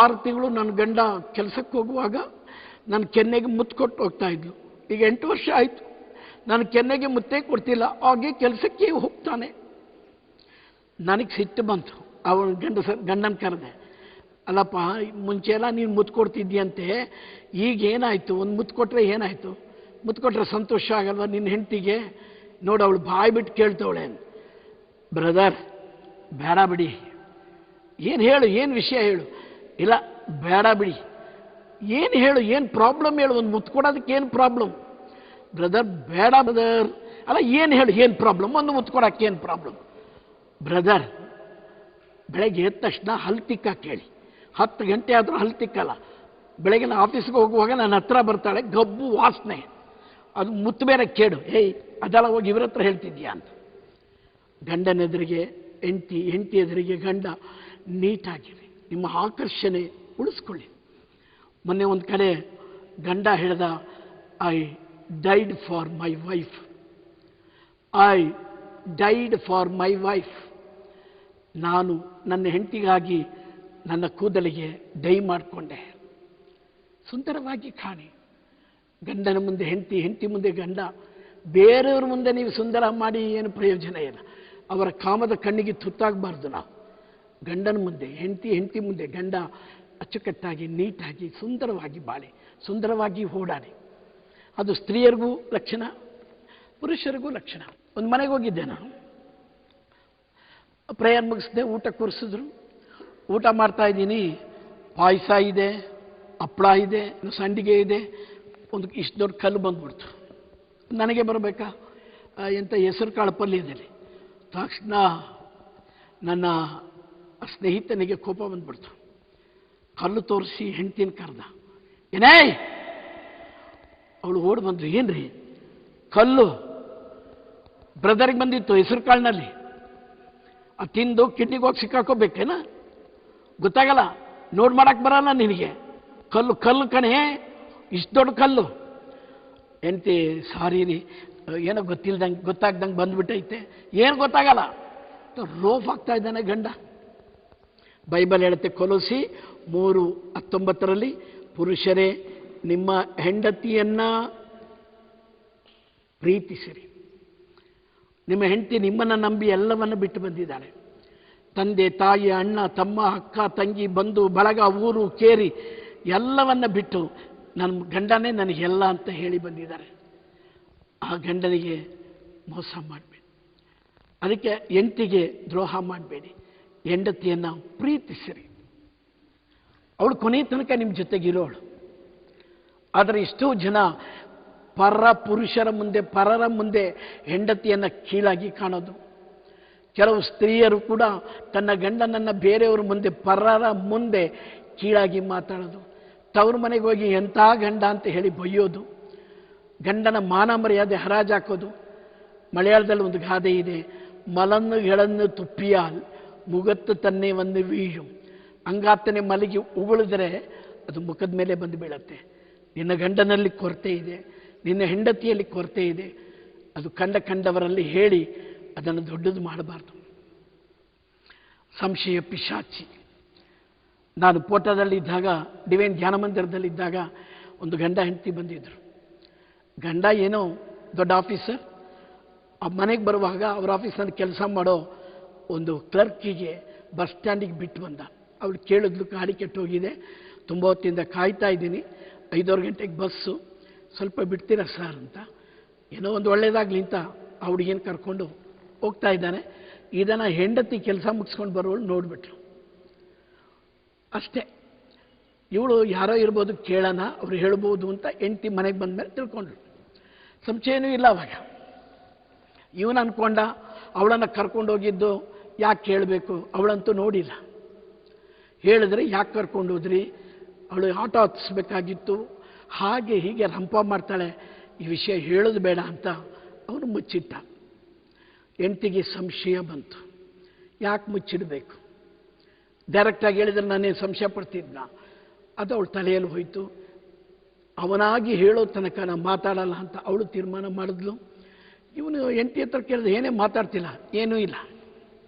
[SPEAKER 1] 6 ತಿಂಗಳು ನನ್ನ ಗಂಡ ಕೆಲಸಕ್ಕೆ ಹೋಗುವಾಗ ನನ್ನ ಕೆನ್ನೆಗೆ ಮುತ್ತು ಕೊಟ್ಟು ಹೋಗ್ತಾ ಇದ್ಲು. ಈಗ 8 ವರ್ಷ ಆಯಿತು, ನಾನು ಕೆನ್ನೆಗೆ ಮುತ್ತೇ ಕೊಡ್ತಿಲ್ಲ, ಹಾಗೆ ಕೆಲಸಕ್ಕೆ ಹೋಗ್ತಾನೆ. ನನಗೆ ಸಿಟ್ಟು ಬಂತು. ಅವಳ ಗಂಡನ ಕರೆದೆ, ಅಲ್ಲಪ್ಪ, ಮುಂಚೆ ಎಲ್ಲ ನೀನು ಮುತ್ತು ಕೊಡ್ತಿದ್ದೀಯಂತೆ, ಈಗ ಏನಾಯಿತು? ಒಂದು ಮುತ್ತು ಕೊಟ್ಟರೆ ಏನಾಯಿತು? ಮುತ್ತು ಕೊಟ್ಟರೆ ಸಂತೋಷ ಆಗಲ್ವ ನಿನ್ನ ಹೆಂಡತಿಗೆ? ನೋಡು, ಅವಳು ಬಾಯಿ ಬಿಟ್ಟು ಕೇಳ್ತವಳೆ. ಬ್ರದರ್, ಬೇಡ ಬಿಡಿ. ಏನು ಹೇಳು, ಏನು ವಿಷಯ ಹೇಳು? ಇಲ್ಲ, ಬೇಡ ಬಿಡಿ. ಏನು ಹೇಳು, ಏನು ಪ್ರಾಬ್ಲಮ್ ಹೇಳು? ಒಂದು ಮುತ್ತು ಕೊಡೋದಕ್ಕೆ ಏನು ಪ್ರಾಬ್ಲಮ್? ಬ್ರದರ್, ಬೇಡ ಬ್ರದರ್. ಅಲ್ಲ, ಏನು ಹೇಳು, ಏನು ಪ್ರಾಬ್ಲಮ್? ಒಂದು ಮುತ್ತು ಕೊಡೋಕ್ಕೆ ಏನು ಪ್ರಾಬ್ಲಮ್? ಬ್ರದರ್, ಬೆಳಗ್ಗೆ ಎದ್ದ ತಕ್ಷಣ ಹಲ್ಲು ತಿಕ್ಕಕ್ಕೆ ಹೇಳಿ. 10 ಗಂಟೆ ಆದರೂ ಹಲ್ಲು ತಿಕ್ಕಲ್ಲ. ಬೆಳಗ್ಗೆ ನಾನು ಆಫೀಸ್ಗೆ ಹೋಗುವಾಗ ನನ್ನ ಹತ್ರ ಬರ್ತಾಳೆ, ಗಬ್ಬು ವಾಸನೆ, ಅದು ಮುತ್ತು ಬೇರೆ ಕೇಳು. ಏಯ್, ಅದೆಲ್ಲ ಹೋಗಿ ಇವ್ರ ಹತ್ರ ಹೇಳ್ತಿದ್ಯಾ ಅಂತ. ಗಂಡನ ಎದುರಿಗೆ ಹೆಂಡತಿ, ಹೆಂಡತಿ ಎದುರಿಗೆ ಗಂಡ, ನೀಟಾಗಿರಿ. ನಿಮ್ಮ ಆಕರ್ಷಣೆ ಉಳಿಸ್ಕೊಳ್ಳಿ. ಮೊನ್ನೆ ಒಂದು ಕಡೆ ಗಂಡ ಹೇಳ್ದ, I died for my wife, I died for my wife. ನಾನು ನನ್ನ ಹೆಂಡತಿಗಾಗಿ ನನ್ನ ಕೂದಲಿಗೆ ಡೈ ಮಾಡಿಕೊಂಡೆ. ಸುಂದರವಾಗಿ ಕಾಣಿ. ಗಂಡನ ಮುಂದೆ ಹೆಂಡತಿ, ಹೆಂಡತಿ ಮುಂದೆ ಗಂಡ. ಬೇರೆಯವ್ರ ಮುಂದೆ ನೀವು ಸುಂದರ ಮಾಡಿ ಏನು ಪ್ರಯೋಜನ ಇಲ್ಲ. ಅವರ ಕಾಮದ ಕಣ್ಣಿಗೆ ತುತ್ತಾಗಬಾರ್ದು. ನಾವು ಗಂಡನ ಮುಂದೆ ಹೆಂಡತಿ, ಹೆಂಡತಿ ಮುಂದೆ ಗಂಡ ಅಚ್ಚುಕಟ್ಟಾಗಿ, ನೀಟಾಗಿ, ಸುಂದರವಾಗಿ ಬಾಳಿ, ಸುಂದರವಾಗಿ ಓಡಾಡಿ. ಅದು ಸ್ತ್ರೀಯರಿಗೂ ಲಕ್ಷಣ, ಪುರುಷರಿಗೂ ಲಕ್ಷಣ. ಒಂದು ಮನೆಗೆ ಹೋಗಿದ್ದೆ ನಾನು, ಪ್ರೇಯರ್ ಮುಗಿಸಿದೆ, ಊಟ ಕೂರಿಸಿದ್ರು. ಊಟ ಮಾಡ್ತಾ ಇದ್ದೀನಿ, ಪಾಯಸ ಇದೆ, ಹಪ್ಪಳ ಇದೆ, ಸಂಡಿಗೆ ಇದೆ. ಒಂದು ಇಷ್ಟು ದೊಡ್ಡ ಕಲ್ಲು ಬಂದ್ಬಿಡ್ತು. ನನಗೆ ಬರಬೇಕಾ? ಎಂಥ ಹೆಸರು ಕಾಳು ಪಲ್ಯದಲ್ಲಿ. ತಕ್ಷಣ ನನ್ನ ಸ್ನೇಹಿತನಿಗೆ ಕೋಪ ಬಂದ್ಬಿಡ್ತು. ಕಲ್ಲು ತೋರಿಸಿ ಹೆಂಡ್ತಿನ ಕರೆದ. ಏನೇ? ಅವಳು ಓಡಿ ಬಂದ್ರು. ಏನ್ರಿ? ಕಲ್ಲು ಬ್ರದರ್ಗೆ ಬಂದಿತ್ತು ಹೆಸರು ಕಾಳಿನಲ್ಲಿ. ಅದು ತಿಂದು ಕಿಡ್ನಿಗೆ ಹೋಗಿ ಸಿಕ್ಕಾಕೋಬೇಕೇನ? ಗೊತ್ತಾಗಲ್ಲ, ನೋಡ್ ಮಾಡಕ್ಕೆ ಬರಲ್ಲ ನಿನಗೆ. ಕಲ್ಲು ಕಲ್ಲು ಕಣೆ, ಇಷ್ಟು ದೊಡ್ಡ ಕಲ್ಲು. ಹೆಂಡ್ತಿ, ಸಾರಿ ರೀ, ಏನೋ ಗೊತ್ತಾಗ್ದಂಗೆ ಬಂದ್ಬಿಟ್ಟೈತೆ. ಏನು ಗೊತ್ತಾಗಲ್ಲ, ರೋಫ್ ಆಗ್ತಾ ಇದ್ದಾನೆ ಗಂಡ. ಬೈಬಲ್ ಹೇಳುತ್ತೆ, ಕೊಲೋಸಿ 3:19 ಪುರುಷರೇ, ನಿಮ್ಮ ಹೆಂಡತಿಯನ್ನ ಪ್ರೀತಿಸಿರಿ, ನಿಮ್ಮ ಹೆಂಡತಿ ನಿಮ್ಮನ್ನು ನಂಬಿ ಎಲ್ಲವನ್ನು ಬಿಟ್ಟು ಬಂದಿದ್ದಾಳೆ. ತಂದೆ, ತಾಯಿ, ಅಣ್ಣ, ತಮ್ಮ, ಅಕ್ಕ, ತಂಗಿ, ಬಂಧು, ಬಳಗ, ಊರು, ಕೇರಿ ಎಲ್ಲವನ್ನ ಬಿಟ್ಟು ನನ್ನ ಗಂಡನೇ ನನಗೆಲ್ಲ ಅಂತ ಹೇಳಿ ಬಂದಿದ್ದಾರೆ. ಆ ಗಂಡನಿಗೆ ಮೋಸ ಮಾಡಬೇಡಿ. ಅದಕ್ಕೆ ಹೆಂಡತಿಗೆ ದ್ರೋಹ ಮಾಡಬೇಡಿ. ಹೆಂಡತಿಯನ್ನು ಪ್ರೀತಿಸಿರಿ. ಅವಳು ಕೊನೆಯ ತನಕ ನಿಮ್ಮ ಜೊತೆಗಿರೋಳು. ಆದರೆ ಎಷ್ಟೋ ಜನ ಪರ ಪುರುಷರ ಮುಂದೆ, ಪರರ ಮುಂದೆ ಹೆಂಡತಿಯನ್ನು ಕೀಳಾಗಿ ಕಾಣೋದು. ಕೆಲವು ಸ್ತ್ರೀಯರು ಕೂಡ ತನ್ನ ಗಂಡನನ್ನು ಬೇರೆಯವ್ರ ಮುಂದೆ, ಪರರ ಮುಂದೆ ಕೀಳಾಗಿ ಮಾತಾಡೋದು. ತವ್ರ ಮನೆಗೆ ಹೋಗಿ ಎಂಥ ಗಂಡ ಅಂತ ಹೇಳಿ ಬೈಯೋದು. ಗಂಡನ ಮಾನ ಮರ್ಯಾದೆ ಹರಾಜಾಕೋದು. ಮಲಯಾಳದಲ್ಲಿ ಒಂದು ಗಾದೆ ಇದೆ, ಮಲನ್ನುಗಳನ್ನು ತುಪ್ಪಿಯಾಲ್ ಮುಗತ್ತು ತನ್ನೇ ಒಂದು ವೀಜು. ಅಂಗಾತನೆ ಮಲಗಿ ಉಗುಳಿದ್ರೆ ಅದು ಮುಖದ ಮೇಲೆ ಬಂದು ಬೀಳತ್ತೆ. ನಿನ್ನ ಗಂಡನಲ್ಲಿ ಕೊರತೆ ಇದೆ, ನಿನ್ನ ಹೆಂಡತಿಯಲ್ಲಿ ಕೊರತೆ ಇದೆ, ಅದು ಕಂಡವರಲ್ಲಿ ಹೇಳಿ ಅದನ್ನು ದೊಡ್ಡದು ಮಾಡಬಾರ್ದು. ಸಂಶಯ ಪಿಶಾಚಿ. ನಾನು ಪೋಟದಲ್ಲಿದ್ದಾಗ, ಡಿವೈನ್ ಧ್ಯಾನ ಮಂದಿರದಲ್ಲಿದ್ದಾಗ ಒಂದು ಗಂಡ ಹೆಂಡತಿ ಬಂದಿದ್ದರು. ಗಂಡ ಏನೋ ದೊಡ್ಡ ಆಫೀಸರ್. ಆ ಮನೆಗೆ ಬರುವಾಗ ಅವ್ರ ಆಫೀಸ್ನಲ್ಲಿ ಕೆಲಸ ಮಾಡೋ ಒಂದು ಕ್ಲರ್ಕಿಗೆ ಬಸ್ ಸ್ಟ್ಯಾಂಡಿಗೆ ಬಿಟ್ಟು ಬಂದ. ಅವಳು ಕೇಳಿದ್ಲು, ಗಾಡಿ ಕೆಟ್ಟೋಗಿದೆ, ತುಂಬ ಹೊತ್ತಿಂದ ಕಾಯ್ತಾ ಇದ್ದೀನಿ, 5:15 ಗಂಟೆಗೆ ಬಸ್ಸು, ಸ್ವಲ್ಪ ಬಿಡ್ತೀರಾ ಸರ್ ಅಂತ. ಏನೋ ಒಂದು ಒಳ್ಳೇದಾಗಲಿ ಅಂತ ಆ ಹುಡುಗಿನ ಕರ್ಕೊಂಡು ಹೋಗ್ತಾ ಇದ್ದಾನೆ. ಇದನ್ನು ಹೆಂಡತಿ ಕೆಲಸ ಮುಗಿಸ್ಕೊಂಡು ಬರೋಳು ನೋಡಿಬಿಟ್ರು. ಅಷ್ಟೇ, ಇವಳು ಯಾರೋ ಇರ್ಬೋದು, ಕೇಳೋಣ ಅವ್ರು ಹೇಳ್ಬೋದು ಅಂತ ಹೆಂಡತಿ ಮನೆಗೆ ಬಂದ ಮೇಲೆ ತಿಳ್ಕೊಂಡ್ರು. ಸಂಶಯನೂ ಇಲ್ಲ ಅವಾಗ. ಇವನು ಅಂದ್ಕೊಂಡ ಅವಳನ್ನು ಕರ್ಕೊಂಡೋಗಿದ್ದು ಯಾಕೆ ಕೇಳಬೇಕು, ಅವಳಂತೂ ನೋಡಿಲ್ಲ. ಹೇಳಿದ್ರೆ ಯಾಕೆ ಕರ್ಕೊಂಡು ಹೋದ್ರಿ, ಅವಳು ಆಟೋ ಹತ್ತಿಸ್ಬೇಕಾಗಿತ್ತು, ಹಾಗೆ ಹೀಗೆ ರಂಪ ಮಾಡ್ತಾಳೆ, ಈ ವಿಷಯ ಹೇಳೋದು ಬೇಡ ಅಂತ ಅವನು ಮುಚ್ಚಿಟ್ಟ. ಹೆಂಡತಿಗೆ ಸಂಶಯ ಬಂತು, ಯಾಕೆ ಮುಚ್ಚಿಡಬೇಕು, ಡೈರೆಕ್ಟಾಗಿ ಹೇಳಿದ್ರೆ ನಾನೇನು ಸಂಶಯ ಪಡ್ತಿದ್ನ. ಅದು ಅವಳ ತಲೆಯಲ್ಲಿ ಹೋಯಿತು. ಅವನಾಗಿ ಹೇಳೋ ತನಕ ನಾನು ಮಾತಾಡಲ್ಲ ಅಂತ ಅವಳು ತೀರ್ಮಾನ ಮಾಡಿದ್ಲು. ಇವನು ಹೆಂಡತಿ ಹತ್ರ ಕೇಳಿದ್ರೆ ಏನೇ ಮಾತಾಡ್ತಿಲ್ಲ, ಏನೂ ಇಲ್ಲ.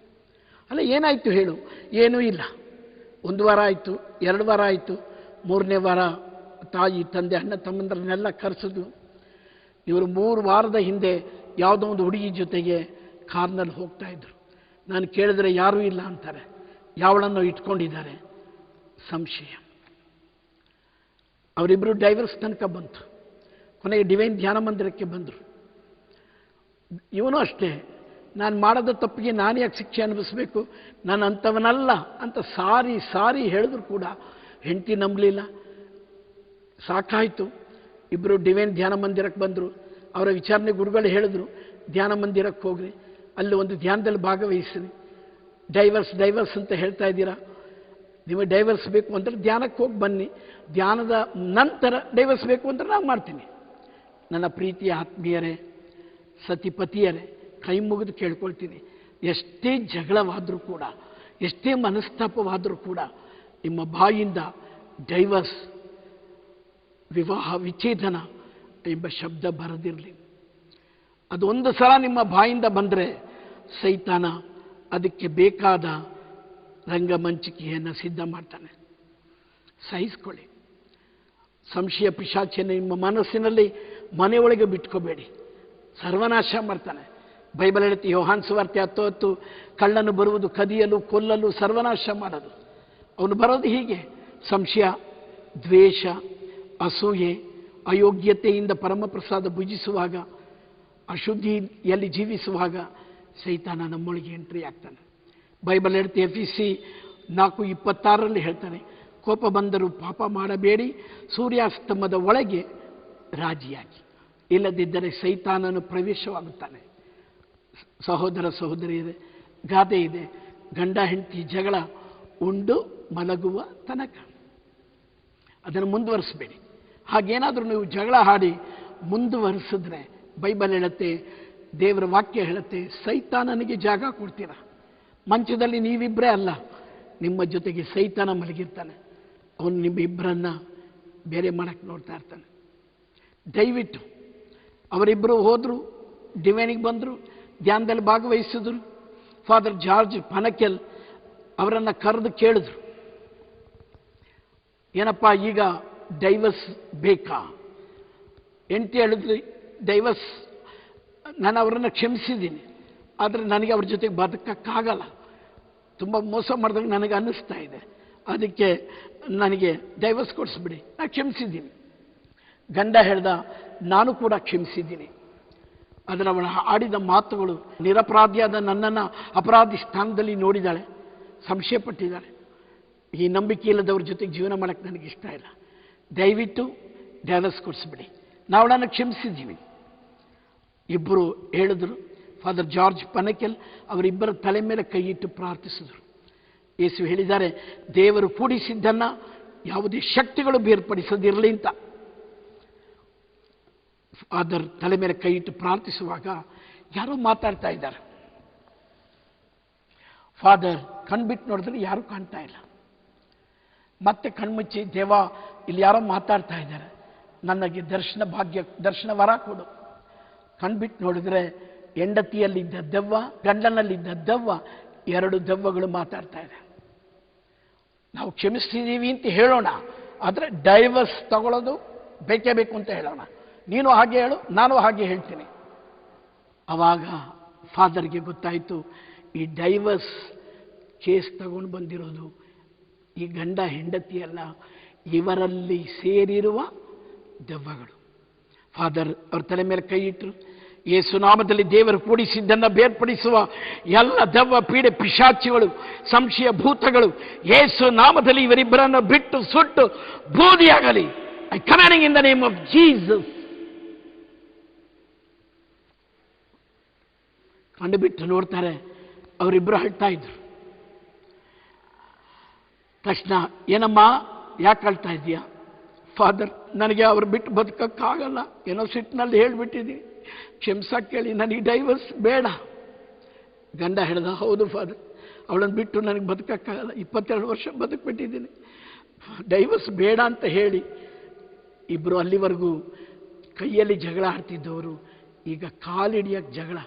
[SPEAKER 1] ಅಲ್ಲ, ಏನಾಯಿತು ಹೇಳು, ಏನೂ ಇಲ್ಲ. 1 ವಾರ ಆಯಿತು, 2 ವಾರ ಆಯಿತು, 3ನೇ ವಾರ ತಾಯಿ, ತಂದೆ, ಅಣ್ಣ, ತಮ್ಮಂದ್ರನ್ನೆಲ್ಲ ಕರೆಸಿದ್ರು. ಇವರು 3 ವಾರದ ಹಿಂದೆ ಯಾವುದೋ ಒಂದು ಹುಡುಗಿ ಜೊತೆಗೆ ಕಾರ್ನಲ್ಲಿ ಹೋಗ್ತಾ ಇದ್ರು. ನಾನು ಕೇಳಿದ್ರೆ ಯಾರೂ ಇಲ್ಲ ಅಂತಾರೆ, ಯಾವಳನ್ನು ಇಟ್ಕೊಂಡಿದ್ದಾರೆ. ಸಂಶಯ. ಅವರಿಬ್ಬರು ಡೈವರ್ಸ್ ತನಕ ಬಂತು. ಕೊನೆಗೆ ಡಿವೈನ್ ಧ್ಯಾನ ಮಂದಿರಕ್ಕೆ ಬಂದರು. ಇವನು ಅಷ್ಟೇ, ನಾನು ಮಾಡದ ತಪ್ಪಿಗೆ ನಾನು ಯಾಕೆ ಶಿಕ್ಷೆ ಅನುಭವಿಸ್ಬೇಕು, ನಾನು ಅಂಥವನಲ್ಲ ಅಂತ ಸಾರಿ ಹೇಳಿದ್ರು ಕೂಡ ಹೆಂಡತಿ ನಂಬಲಿಲ್ಲ. ಸಾಕಾಯಿತು. ಇಬ್ಬರು ಡಿವೈನ್ ಧ್ಯಾನ ಮಂದಿರಕ್ಕೆ ಬಂದರು. ಅವರ ವಿಚಾರಣೆ ಗುರುಗಳು ಹೇಳಿದ್ರು, ಧ್ಯಾನ ಮಂದಿರಕ್ಕೆ ಹೋಗ್ರಿ, ಅಲ್ಲಿ ಒಂದು ಧ್ಯಾನದಲ್ಲಿ ಭಾಗವಹಿಸ್ರಿ. ಡೈವರ್ಸ್ ಅಂತ ಹೇಳ್ತಾ ಇದ್ದೀರಾ, ನಿಮಗೆ ಡೈವರ್ಸ್ ಬೇಕು ಅಂದರೆ ಧ್ಯಾನಕ್ಕೆ ಹೋಗಿ ಬನ್ನಿ, ಧ್ಯಾನದ ನಂತರ ಡೈವರ್ಸ್ ಬೇಕು ಅಂದರೆ ನಾನು ಮಾಡ್ತೀನಿ. ನನ್ನ ಪ್ರೀತಿಯ ಆತ್ಮೀಯರೇ, ಸತಿಪತಿಯರೇ, ಕೈ ಮುಗಿದು ಕೇಳ್ಕೊಳ್ತೀನಿ, ಎಷ್ಟೇ ಜಗಳವಾದರೂ ಕೂಡ, ಎಷ್ಟೇ ಮನಸ್ತಾಪವಾದರೂ ಕೂಡ ನಿಮ್ಮ ಬಾಯಿಂದ ಡೈವರ್ಸ್, ವಿವಾಹ ವಿಚ್ಛೇದನ ಎಂಬ ಶಬ್ದ ಬರದಿರಲಿ. ಅದೊಂದು ಸಲ ನಿಮ್ಮ ಬಾಯಿಂದ ಬಂದರೆ ಸೈತಾನ ಅದಕ್ಕೆ ಬೇಕಾದ ರಂಗಮಂಚಿಕೆಯನ್ನು ಸಿದ್ಧ ಮಾಡ್ತಾನೆ. ಸಹಿಸ್ಕೊಳ್ಳಿ. ಸಂಶಯ ಪಿಶಾಚಿಯನ್ನು ನಿಮ್ಮ ಮನಸ್ಸಿನಲ್ಲಿ ಮನೆಯೊಳಗೆ ಬಿಟ್ಕೋಬೇಡಿ, ಸರ್ವನಾಶ ಮಾಡ್ತಾನೆ. ಬೈಬಲ್ ಹೇಳುತ್ತೆ, ಯೋಹಾನ್ ಸುವಾರ್ತೆ 10:10, ಕಳ್ಳನು ಬರುವುದು ಕದಿಯಲು, ಕೊಲ್ಲಲು, ಸರ್ವನಾಶ ಮಾಡೋದು. ಅವನು ಬರೋದು ಹೀಗೆ: ಸಂಶಯ, ದ್ವೇಷ, ಅಸೂಯೆ, ಅಯೋಗ್ಯತೆಯಿಂದ ಪರಮಪ್ರಸಾದ ಭುಜಿಸುವಾಗ, ಅಶುದ್ಧಿಯಲ್ಲಿ ಜೀವಿಸುವಾಗ ಸೈತಾನ ನಮ್ಮೊಳಗೆ ಎಂಟ್ರಿ ಆಗ್ತಾನೆ. ಬೈಬಲ್ ಹೇಳುತ್ತೆ, ಎಫೆಸಿ 4:26 ಹೇಳ್ತಾನೆ, ಕೋಪ ಬಂದರೂ ಪಾಪ ಮಾಡಬೇಡಿ, ಸೂರ್ಯಾಸ್ತಮದ ಒಳಗೆ ರಾಜಿಯಾಗಿ, ಇಲ್ಲದಿದ್ದರೆ ಸೈತಾನನು ಪ್ರವೇಶವಾಗುತ್ತಾನೆ. ಸಹೋದರ ಸಹೋದರಿಯರೇ, ಗಾದೆ ಇದೆ, ಗಂಡ ಹೆಂಡತಿ ಜಗಳ ಉಂಡು ಮಲಗುವ ತನಕ. ಅದನ್ನು ಮುಂದುವರಿಸಬೇಡಿ. ಹಾಗೇನಾದರೂ ನೀವು ಜಗಳ ಹಾಡಿ ಮುಂದುವರಿಸಿದ್ರೆ, ಬೈಬಲ್ ಹೇಳುತ್ತೆ, ದೇವರ ವಾಕ್ಯ ಹೇಳುತ್ತೆ, ಸೈತಾನನಿಗೆ ಜಾಗ ಕೊಡ್ತೀರಾ. ಮಂಚದಲ್ಲಿ ನೀವಿಬ್ಬರೇ ಅಲ್ಲ, ನಿಮ್ಮ ಜೊತೆಗೆ ಸೈತಾನ ಮಲಗಿರ್ತಾನೆ. ಅವನು ನಿಮ್ಮಿಬ್ಬರನ್ನ ಬೇರೆ ಮಾಡಕ್ಕೆ ನೋಡ್ತಾ ಇರ್ತಾನೆ. ದಯವಿಟ್ಟು ಅವರಿಬ್ಬರು ಹೋದರು, ಡಿವೈನಿಗೆ ಬಂದರು, ಧ್ಯಾನದಲ್ಲಿ ಭಾಗವಹಿಸಿದ್ರು. ಫಾದರ್ ಜಾರ್ಜ್ ಪನಕೆಲ್ ಅವರನ್ನು ಕರೆದು ಕೇಳಿದ್ರು, ಏನಪ್ಪ ಈಗ ಡೈವರ್ಸ್ ಬೇಕಾ? ಹೆಂಡತಿ ಹೇಳಿದ್ರಿ, ಡೈವರ್ಸ್, ನಾನು ಅವರನ್ನು ಕ್ಷಮಿಸಿದ್ದೀನಿ, ಆದರೆ ನನಗೆ ಅವ್ರ ಜೊತೆಗೆ ಬದುಕಕ್ಕಾಗಲ್ಲ, ತುಂಬ ಮೋಸ ಮಾಡಿದಾಗ ನನಗೆ ಅನ್ನಿಸ್ತಾ ಇದೆ, ಅದಕ್ಕೆ ನನಗೆ ಡೈವರ್ಸ್ ಕೊಡಿಸ್ಬಿಡಿ. ನಾನು ಕ್ಷಮಿಸಿದ್ದೀನಿ. ಗಂಡ ಹೇಳ್ದ, ನಾನು ಕೂಡ ಕ್ಷಮಿಸಿದ್ದೀನಿ. ಆದರೆ ಅವಳು ಆಡಿದ ಮಾತುಗಳು, ನಿರಪರಾಧಿಯಾದ ನನ್ನನ್ನು ಅಪರಾಧಿ ಸ್ಥಾನದಲ್ಲಿ ನೋಡಿದಾಳೆ, ಸಂಶಯ ಪಟ್ಟಿದ್ದಾಳೆ. ಈ ನಂಬಿಕೆ ಇಲ್ಲದವ್ರ ಜೊತೆಗೆ ಜೀವನ ಮಾಡೋಕ್ಕೆ ನನಗೆ ಇಷ್ಟ ಇಲ್ಲ, ದಯವಿಟ್ಟು ಡೈವರ್ಸ್ ಕೊಡಿಸ್ಬಿಡಿ. ನಾವು ಅವಳನ್ನು ಕ್ಷಮಿಸಿದ್ದೀವಿ. ಇಬ್ಬರು ಹೇಳಿದ್ರು. ಫಾದರ್ ಜಾರ್ಜ್ ಪನಕೆಲ್ ಅವರಿಬ್ಬರ ತಲೆ ಮೇಲೆ ಕೈ ಇಟ್ಟು ಪ್ರಾರ್ಥಿಸಿದರು. ಯೇಸು ಹೇಳಿದ್ದಾರೆ, ದೇವರು ಕೂಡಿಸಿದ್ದನ್ನು ಯಾವುದೇ ಶಕ್ತಿಗಳು ಬೇರ್ಪಡಿಸದಿರಲಿ ಅಂತ. ಫಾದರ್ ತಲೆ ಮೇಲೆ ಕೈ ಇಟ್ಟು ಪ್ರಾರ್ಥಿಸುವಾಗ ಯಾರೋ ಮಾತಾಡ್ತಾ ಇದ್ದಾರೆ. ಫಾದರ್ ಕಣ್ಬಿಟ್ಟು ನೋಡಿದ್ರೆ ಯಾರೂ ಕಾಣ್ತಾ ಇಲ್ಲ. ಮತ್ತೆ ಕಣ್ಮುಚ್ಚಿ, ದೇವ ಇಲ್ಲಿ ಯಾರೋ ಮಾತಾಡ್ತಾ ಇದ್ದಾರೆ, ನನಗೆ ದರ್ಶನ ವರ ಕೊಡು. ಕಣ್ಬಿಟ್ಟು ನೋಡಿದ್ರೆ ಹೆಂಡತಿಯಲ್ಲಿದ್ದ ದೆವ್ವ, ಗಂಡನಲ್ಲಿದ್ದ ದೆವ್ವ, ಎರಡು ದೆವ್ವಗಳು ಮಾತಾಡ್ತಾ ಇದೆ. ನಾವು ಕ್ಷಮಿಸ್ತಿದ್ದೀವಿ ಅಂತ ಹೇಳೋಣ, ಆದರೆ ಡೈವರ್ಸ್ ತಗೊಳ್ಳೋದು ಬೇಕೇ ಬೇಕು ಅಂತ ಹೇಳೋಣ. ನೀನು ಹಾಗೆ ಹೇಳು, ನಾನು ಹಾಗೆ ಹೇಳ್ತೀನಿ. ಆವಾಗ ಫಾದರ್ಗೆ ಗೊತ್ತಾಯಿತು, ಈ ಡೈವರ್ಸ್ ಕೇಸ್ ತಗೊಂಡು ಬಂದಿರೋದು ಈ ಗಂಡ ಹೆಂಡತಿಯಲ್ಲ, ಇವರಲ್ಲಿ ಸೇರಿರುವ ದೆವ್ವಗಳು. ಫಾದರ್ ಅವ್ರ ತಲೆ ಮೇಲೆ ಕೈ ಇಟ್ಟರು. ಯೇಸು ನಾಮದಲ್ಲಿ ದೇವರು ಕೂಡಿಸಿದ್ದನ್ನು ಬೇರ್ಪಡಿಸುವ ಎಲ್ಲ ದೆವ್ವ, ಪೀಡೆ, ಪಿಶಾಚಿಗಳು, ಸಂಶಯ ಭೂತಗಳು ಯೇಸು ನಾಮದಲ್ಲಿ ಇವರಿಬ್ಬರನ್ನು ಬಿಟ್ಟು ಸುಟ್ಟು ಬೂದಿಯಾಗಲಿ. I commanding in the name of Jesus. ಕಂಡು ಬಿಟ್ಟು ನೋಡ್ತಾರೆ, ಅವರಿಬ್ಬರು ಅಳ್ತಾ ಇದ್ರು. ತಕ್ಷಣ, ಏನಮ್ಮ ಯಾಕೆ ಅಳ್ತಾ ಇದೆಯಾ? ಫಾದರ್, ನನಗೆ ಅವ್ರು ಬಿಟ್ಟು ಬದುಕಕ್ಕಾಗಲ್ಲ, ಏನೋ ಸಿಟ್ಟಿನಲ್ಲಿ ಹೇಳಿಬಿಟ್ಟಿದ್ದೀನಿ, ಕ್ಷಮಿಸಕ್ಕೆ ಕೇಳಿ, ನನಗೆ ಡೈವರ್ಸ್ ಬೇಡ. ಗಂಡ ಹೇಳ್ದ, ಹೌದು ಫಾದರ್, ಅವಳನ್ನು ಬಿಟ್ಟು ನನಗೆ ಬದುಕಕ್ಕಾಗಲ್ಲ, 22 ವರ್ಷ ಬದುಕ್ಬಿಟ್ಟಿದ್ದೀನಿ, ಡೈವರ್ಸ್ ಬೇಡ ಅಂತ ಹೇಳಿ. ಇಬ್ಬರು ಅಲ್ಲಿವರೆಗೂ ಕೈಯಲ್ಲಿ ಜಗಳ ಆಡ್ತಿದ್ದವರು ಈಗ ಕಾಲಿಡಿಯಕ್ಕೆ ಜಗಳ,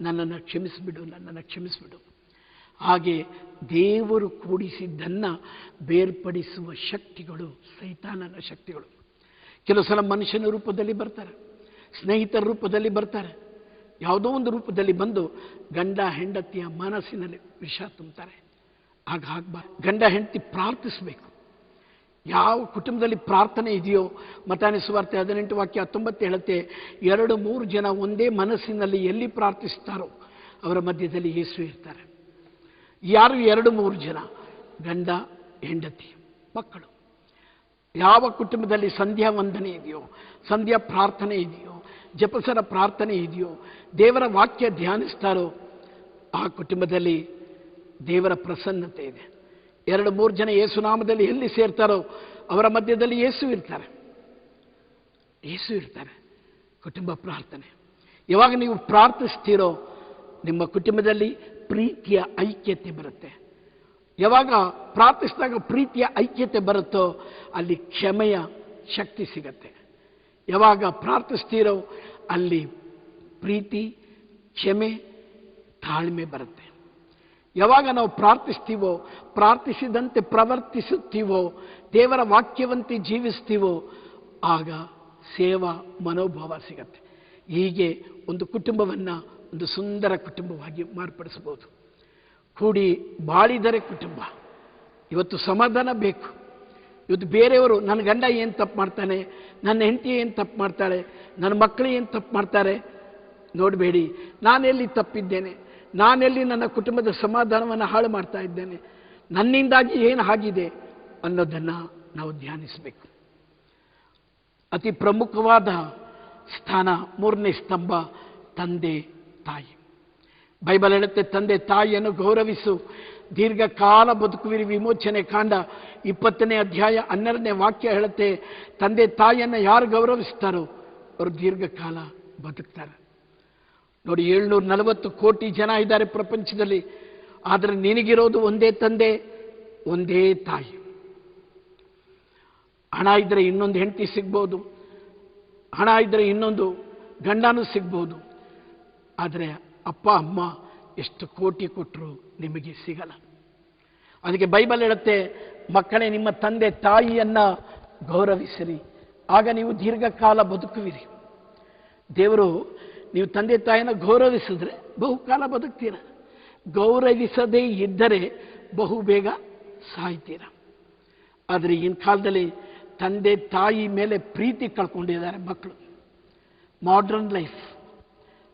[SPEAKER 1] ನನ್ನನ್ನು ಕ್ಷಮಿಸಿಬಿಡು, ನನ್ನನ್ನು ಕ್ಷಮಿಸಿಬಿಡು. ಹಾಗೆ ದೇವರು ಕೂಡಿಸಿದ್ದನ್ನು ಬೇರ್ಪಡಿಸುವ ಶಕ್ತಿಗಳು ಸೈತಾನನ ಶಕ್ತಿಗಳು. ಕೆಲವು ಸಲ ಮನುಷ್ಯನ ರೂಪದಲ್ಲಿ ಬರ್ತಾರೆ, ಸ್ನೇಹಿತರ ರೂಪದಲ್ಲಿ ಬರ್ತಾರೆ, ಯಾವುದೋ ಒಂದು ರೂಪದಲ್ಲಿ ಬಂದು ಗಂಡ ಹೆಂಡತಿಯ ಮನಸ್ಸಿನಲ್ಲಿ ವಿಷ ತುಂಬ್ತಾರೆ. ಆಗ ಆಗ್ಬಾರ್ದು. ಗಂಡ ಹೆಂಡತಿ ಪ್ರಾರ್ಥಿಸಬೇಕು. ಯಾವ ಕುಟುಂಬದಲ್ಲಿ ಪ್ರಾರ್ಥನೆ ಇದೆಯೋ, ಮತ್ತಾಯನ ಸುವಾರ್ತೆ 18:19 ಹೇಳುತ್ತೆ, 2-3 ಜನ ಒಂದೇ ಮನಸ್ಸಿನಲ್ಲಿ ಎಲ್ಲಿ ಪ್ರಾರ್ಥಿಸ್ತಾರೋ ಅವರ ಮಧ್ಯದಲ್ಲಿ ಯೇಸು ಇರ್ತಾರೆ. ಯಾರು 2-3 ಜನ? ಗಂಡ ಹೆಂಡತಿ ಮಕ್ಕಳು. ಯಾವ ಕುಟುಂಬದಲ್ಲಿ ಸಂಧ್ಯಾ ವಂದನೆ ಇದೆಯೋ, ಸಂಧ್ಯಾ ಪ್ರಾರ್ಥನೆ ಇದೆಯೋ, ಜಪಸರ ಪ್ರಾರ್ಥನೆ ಇದೆಯೋ, ದೇವರ ವಾಕ್ಯ ಧ್ಯಾನಿಸ್ತಾರೋ ಆ ಕುಟುಂಬದಲ್ಲಿ ದೇವರ ಪ್ರಸನ್ನತೆ ಇದೆ. 2-3 ಜನ ಯೇಸುನಾಮದಲ್ಲಿ ಎಲ್ಲಿ ಸೇರ್ತಾರೋ ಅವರ ಮಧ್ಯದಲ್ಲಿ ಯೇಸು ಇರ್ತಾರೆ. ಯೇಸು ಇರ್ತಾರೆ. ಕುಟುಂಬ ಪ್ರಾರ್ಥನೆ. ಯಾವಾಗ ನೀವು ಪ್ರಾರ್ಥಿಸ್ತೀರೋ ನಿಮ್ಮ ಕುಟುಂಬದಲ್ಲಿ ಪ್ರೀತಿಯ ಐಕ್ಯತೆ ಬರುತ್ತೆ. ಯಾವಾಗ ಪ್ರಾರ್ಥಿಸಿದಾಗ ಪ್ರೀತಿಯ ಐಕ್ಯತೆ ಬರುತ್ತೋ ಅಲ್ಲಿ ಕ್ಷಮೆಯ ಶಕ್ತಿ ಸಿಗತ್ತೆ. ಯಾವಾಗ ಪ್ರಾರ್ಥಿಸ್ತೀರೋ ಅಲ್ಲಿ ಪ್ರೀತಿ, ಕ್ಷಮೆ, ತಾಳ್ಮೆ ಬರುತ್ತೆ. ಯಾವಾಗ ನಾವು ಪ್ರಾರ್ಥಿಸ್ತೀವೋ, ಪ್ರಾರ್ಥಿಸಿದಂತೆ ಪ್ರವರ್ತಿಸುತ್ತೀವೋ, ದೇವರ ವಾಕ್ಯವಂತೆ ಜೀವಿಸ್ತೀವೋ ಆಗ ಸೇವಾ ಮನೋಭಾವ ಸಿಗತ್ತೆ. ಹೀಗೆ ಒಂದು ಕುಟುಂಬವನ್ನು ಒಂದು ಸುಂದರ ಕುಟುಂಬವಾಗಿ ಮಾರ್ಪಡಿಸಬಹುದು. ಕೂಡಿ ಬಾಳಿದರೆ ಕುಟುಂಬ. ಇವತ್ತು ಸಮಾಧಾನ ಬೇಕು. ಇವತ್ತು ಬೇರೆಯವರು ನನ್ನ ಗಂಡ ಏನು ತಪ್ಪು ಮಾಡ್ತಾನೆ, ನನ್ನ ಹೆಂಡತಿ ಏನು ತಪ್ಪು ಮಾಡ್ತಾಳೆ, ನನ್ನ ಮಕ್ಕಳು ಏನು ತಪ್ಪು ಮಾಡ್ತಾರೆ ನೋಡಬೇಡಿ. ನಾನೆಲ್ಲಿ ತಪ್ಪಿದ್ದೇನೆ, ನಾನೆಲ್ಲಿ ನನ್ನ ಕುಟುಂಬದ ಸಮಾಧಾನವನ್ನು ಹಾಳು ಮಾಡ್ತಾ ಇದ್ದೇನೆ, ನನ್ನಿಂದಾಗಿ ಏನು ಆಗಿದೆ ಅನ್ನೋದನ್ನು ನಾವು ಧ್ಯಾನಿಸಬೇಕು. ಅತಿ ಪ್ರಮುಖವಾದ ಸ್ಥಾನ, 3ನೇ ಸ್ತಂಭ ತಂದೆ ತಾಯಿ. ಬೈಬಲ್ ಹೇಳುತ್ತೆ, ತಂದೆ ತಾಯಿಯನ್ನು ಗೌರವಿಸು, ದೀರ್ಘಕಾಲ ಬದುಕುವಿರಿ. ವಿಮೋಚನೆ ಕಾಂಡ 20ನೇ ಅಧ್ಯಾಯ 12ನೇ ವಾಕ್ಯ ಹೇಳುತ್ತೆ, ತಂದೆ ತಾಯಿಯನ್ನು ಯಾರು ಗೌರವಿಸ್ತಾರೋ ಅವರು ದೀರ್ಘಕಾಲ ಬದುಕ್ತಾರೆ. ನೋಡಿ, 740 ಕೋಟಿ ಜನ ಇದ್ದಾರೆ ಪ್ರಪಂಚದಲ್ಲಿ, ಆದರೆ ನಿನಗಿರೋದು ಒಂದೇ ತಂದೆ, ಒಂದೇ ತಾಯಿ. ಹಣ ಇದ್ದರೆ ಇನ್ನೊಂದು ಹೆಂಡತಿ ಸಿಗ್ಬೋದು, ಹಣ ಇದ್ದರೆ ಇನ್ನೊಂದು ಗಂಡನೂ ಸಿಗ್ಬೋದು, ಆದರೆ ಅಪ್ಪ ಅಮ್ಮ ಎಷ್ಟು ಕೋಟಿ ಕೊಟ್ಟರು ನಿಮಗೆ ಸಿಗಲ್ಲ. ಅದಕ್ಕೆ ಬೈಬಲ್ ಹೇಳುತ್ತೆ, ಮಕ್ಕಳೇ ನಿಮ್ಮ ತಂದೆ ತಾಯಿಯನ್ನು ಗೌರವಿಸಿರಿ, ಆಗ ನೀವು ದೀರ್ಘಕಾಲ ಬದುಕುವಿರಿ. ದೇವರು ನೀವು ತಂದೆ ತಾಯಿನ ಗೌರವಿಸಿದ್ರೆ ಬಹುಕಾಲ ಬದುಕ್ತೀರ, ಗೌರವಿಸದೇ ಇದ್ದರೆ ಬಹು ಬೇಗ ಸಾಯ್ತೀರ. ಆದರೆ ಈಗಿನ ಕಾಲದಲ್ಲಿ ತಂದೆ ತಾಯಿ ಮೇಲೆ ಪ್ರೀತಿ ಕಳ್ಕೊಂಡಿದ್ದಾರೆ ಮಕ್ಕಳು. ಮಾಡರ್ನ್ ಲೈಫ್,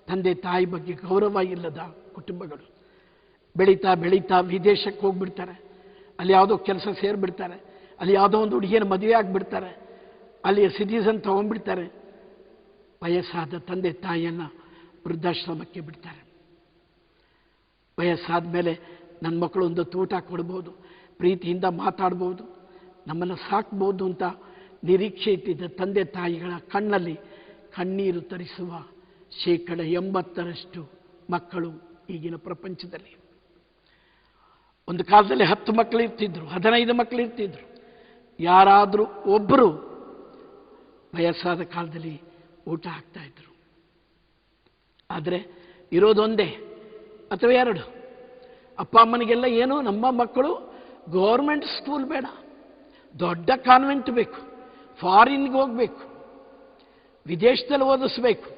[SPEAKER 1] ತಂದೆ ತಾಯಿ ಬಗ್ಗೆ ಗೌರವ ಇಲ್ಲದ ಕುಟುಂಬಗಳು. ಬೆಳೀತಾ ಬೆಳೀತಾ ವಿದೇಶಕ್ಕೆ ಹೋಗ್ಬಿಡ್ತಾರೆ, ಅಲ್ಲಿ ಯಾವುದೋ ಕೆಲಸ ಸೇರಿಬಿಡ್ತಾರೆ, ಅಲ್ಲಿ ಯಾವುದೋ ಒಂದು ಹುಡುಗಿಯನ್ನು ಮದುವೆ ಆಗಿಬಿಡ್ತಾರೆ, ಅಲ್ಲಿಯ ಸಿಟಿಸನ್ ತೊಗೊಂಡ್ಬಿಡ್ತಾರೆ. ವಯಸ್ಸಾದ ತಂದೆ ತಾಯಿಯನ್ನು ವೃದ್ಧಾಶ್ರಮಕ್ಕೆ ಬಿಡ್ತಾರೆ. ವಯಸ್ಸಾದ ಮೇಲೆ ನನ್ನ ಮಕ್ಕಳು ಒಂದು ಊಟ ಕೊಡ್ಬೋದು, ಪ್ರೀತಿಯಿಂದ ಮಾತಾಡ್ಬೋದು, ನಮ್ಮನ್ನು ಸಾಕ್ಬೋದು ಅಂತ ನಿರೀಕ್ಷೆ ಇಟ್ಟಿದ್ದ ತಂದೆ ತಾಯಿಗಳ ಕಣ್ಣಲ್ಲಿ ಕಣ್ಣೀರು ತರಿಸುವ 80% ಮಕ್ಕಳು ಈಗಿನ ಪ್ರಪಂಚದಲ್ಲಿ. ಒಂದು ಕಾಲದಲ್ಲಿ 10 ಮಕ್ಕಳು ಇರ್ತಿದ್ರು, 15 ಮಕ್ಕಳು ಇರ್ತಿದ್ರು. ಯಾರಾದರೂ ಒಬ್ಬರು ವಯಸ್ಸಾದ ಕಾಲದಲ್ಲಿ ಊಟ ಹಾಕ್ತಾ ಇದ್ರು. ಆದರೆ ಇರೋದೊಂದೇ ಅಥವಾ 2. ಅಪ್ಪ ಅಮ್ಮನಿಗೆಲ್ಲ ಏನು, ನಮ್ಮ ಮಕ್ಕಳು ಗೌರ್ಮೆಂಟ್ ಸ್ಕೂಲ್ ಬೇಡ, ದೊಡ್ಡ ಕಾನ್ವೆಂಟ್ ಬೇಕು, ಫಾರಿನ್ಗೆ ಹೋಗಬೇಕು, ವಿದೇಶದಲ್ಲಿ ಓದಿಸ್ಬೇಕು,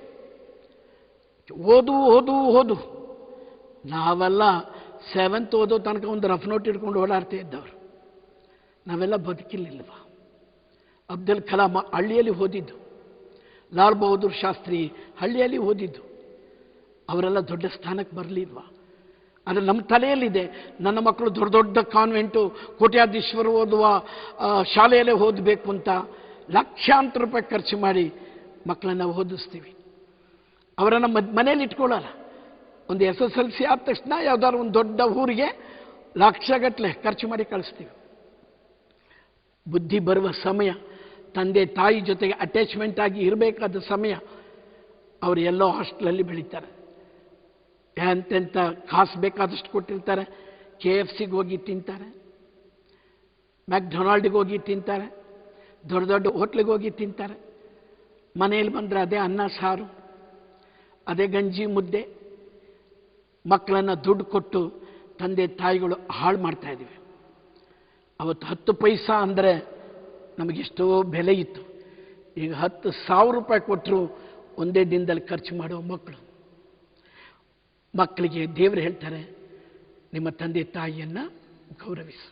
[SPEAKER 1] ಓದು ಓದು ಓದು. ನಾವೆಲ್ಲ 7th ಓದೋ ತನಕ ಒಂದು ರಫ್ ನೋಟ್ ಇಟ್ಕೊಂಡು ಓಡಾಡ್ತಾ ಇದ್ದವರು. ನಾವೆಲ್ಲ ಬದುಕಿರ್ಲಿಲ್ವ? ಅಬ್ದುಲ್ ಕಲಾಂ ಹಳ್ಳಿಯಲ್ಲಿ ಓದಿದ್ದು, ಲಾಲ್ ಬಹದ್ದೂರ್ ಶಾಸ್ತ್ರಿ ಹಳ್ಳಿಯಲ್ಲಿ ಓದಿದ್ದು. ಅವರೆಲ್ಲ ದೊಡ್ಡ ಸ್ಥಾನಕ್ಕೆ ಬರಲಿಲ್ವಾ? ಆದರೆ ನಮ್ಮ ತಲೆಯಲ್ಲಿದೆ, ನನ್ನ ಮಕ್ಕಳು ದೊಡ್ಡ ದೊಡ್ಡ ಕಾನ್ವೆಂಟು, ಕೋಟ್ಯಾಧೀಶ್ವರು ಓದುವ ಶಾಲೆಯಲ್ಲೇ ಓದಬೇಕು ಅಂತ ಲಕ್ಷಾಂತರ ರೂಪಾಯಿ ಖರ್ಚು ಮಾಡಿ ಮಕ್ಕಳನ್ನು ಓದಿಸ್ತೀವಿ. ಅವರನ್ನು ಮನೇಲಿ ಇಟ್ಕೊಳ್ಳಲ್ಲ. ಒಂದು SSLC ಆದ ತಕ್ಷಣ ಯಾವುದಾದ್ರು ಒಂದು ದೊಡ್ಡ ಊರಿಗೆ ಲಕ್ಷಗಟ್ಟಲೆ ಖರ್ಚು ಮಾಡಿ ಕಳಿಸ್ತೀವಿ. ಬುದ್ಧಿ ಬರುವ ಸಮಯ, ತಂದೆ ತಾಯಿ ಜೊತೆಗೆ ಅಟ್ಯಾಚ್ಮೆಂಟ್ ಆಗಿ ಇರಬೇಕಾದ ಸಮಯ, ಅವರು ಎಲ್ಲೋ ಹಾಸ್ಟೆಲಲ್ಲಿ ಬೆಳೀತಾರೆ. ಎಂತೆಂಥ ಕಾಸು ಬೇಕಾದಷ್ಟು ಕೊಟ್ಟಿರ್ತಾರೆ. KFCಗೆ ಹೋಗಿ ತಿಂತಾರೆ, ಮ್ಯಾಕ್ಡೊನಾಲ್ಡ್ಗೆ ಹೋಗಿ ತಿಂತಾರೆ, ದೊಡ್ಡ ದೊಡ್ಡ ಹೋಟ್ಲಿಗೆ ಹೋಗಿ ತಿಂತಾರೆ. ಮನೆಯಲ್ಲಿ ಬಂದರೆ ಅದೇ ಅನ್ನ ಸಾರು, ಅದೇ ಗಂಜಿ ಮುದ್ದೆ. ಮಕ್ಕಳನ್ನು ದುಡ್ಡು ಕೊಟ್ಟು ತಂದೆ ತಾಯಿಗಳು ಹಾಳು ಮಾಡ್ತಾ ಇದ್ದೀವಿ. ಅವತ್ತು 10 ಪೈಸಾ ಅಂದರೆ ನಮಗೆಷ್ಟೋ ಬೆಲೆ ಇತ್ತು. ಈಗ 10,000 ರೂಪಾಯಿ ಕೊಟ್ಟರು ಒಂದೇ ದಿನದಲ್ಲಿ ಖರ್ಚು ಮಾಡುವ ಮಕ್ಕಳು. ಮಕ್ಕಳಿಗೆ ದೇವರು ಹೇಳ್ತಾರೆ, ನಿಮ್ಮ ತಂದೆ ತಾಯಿಯನ್ನು ಗೌರವಿಸು.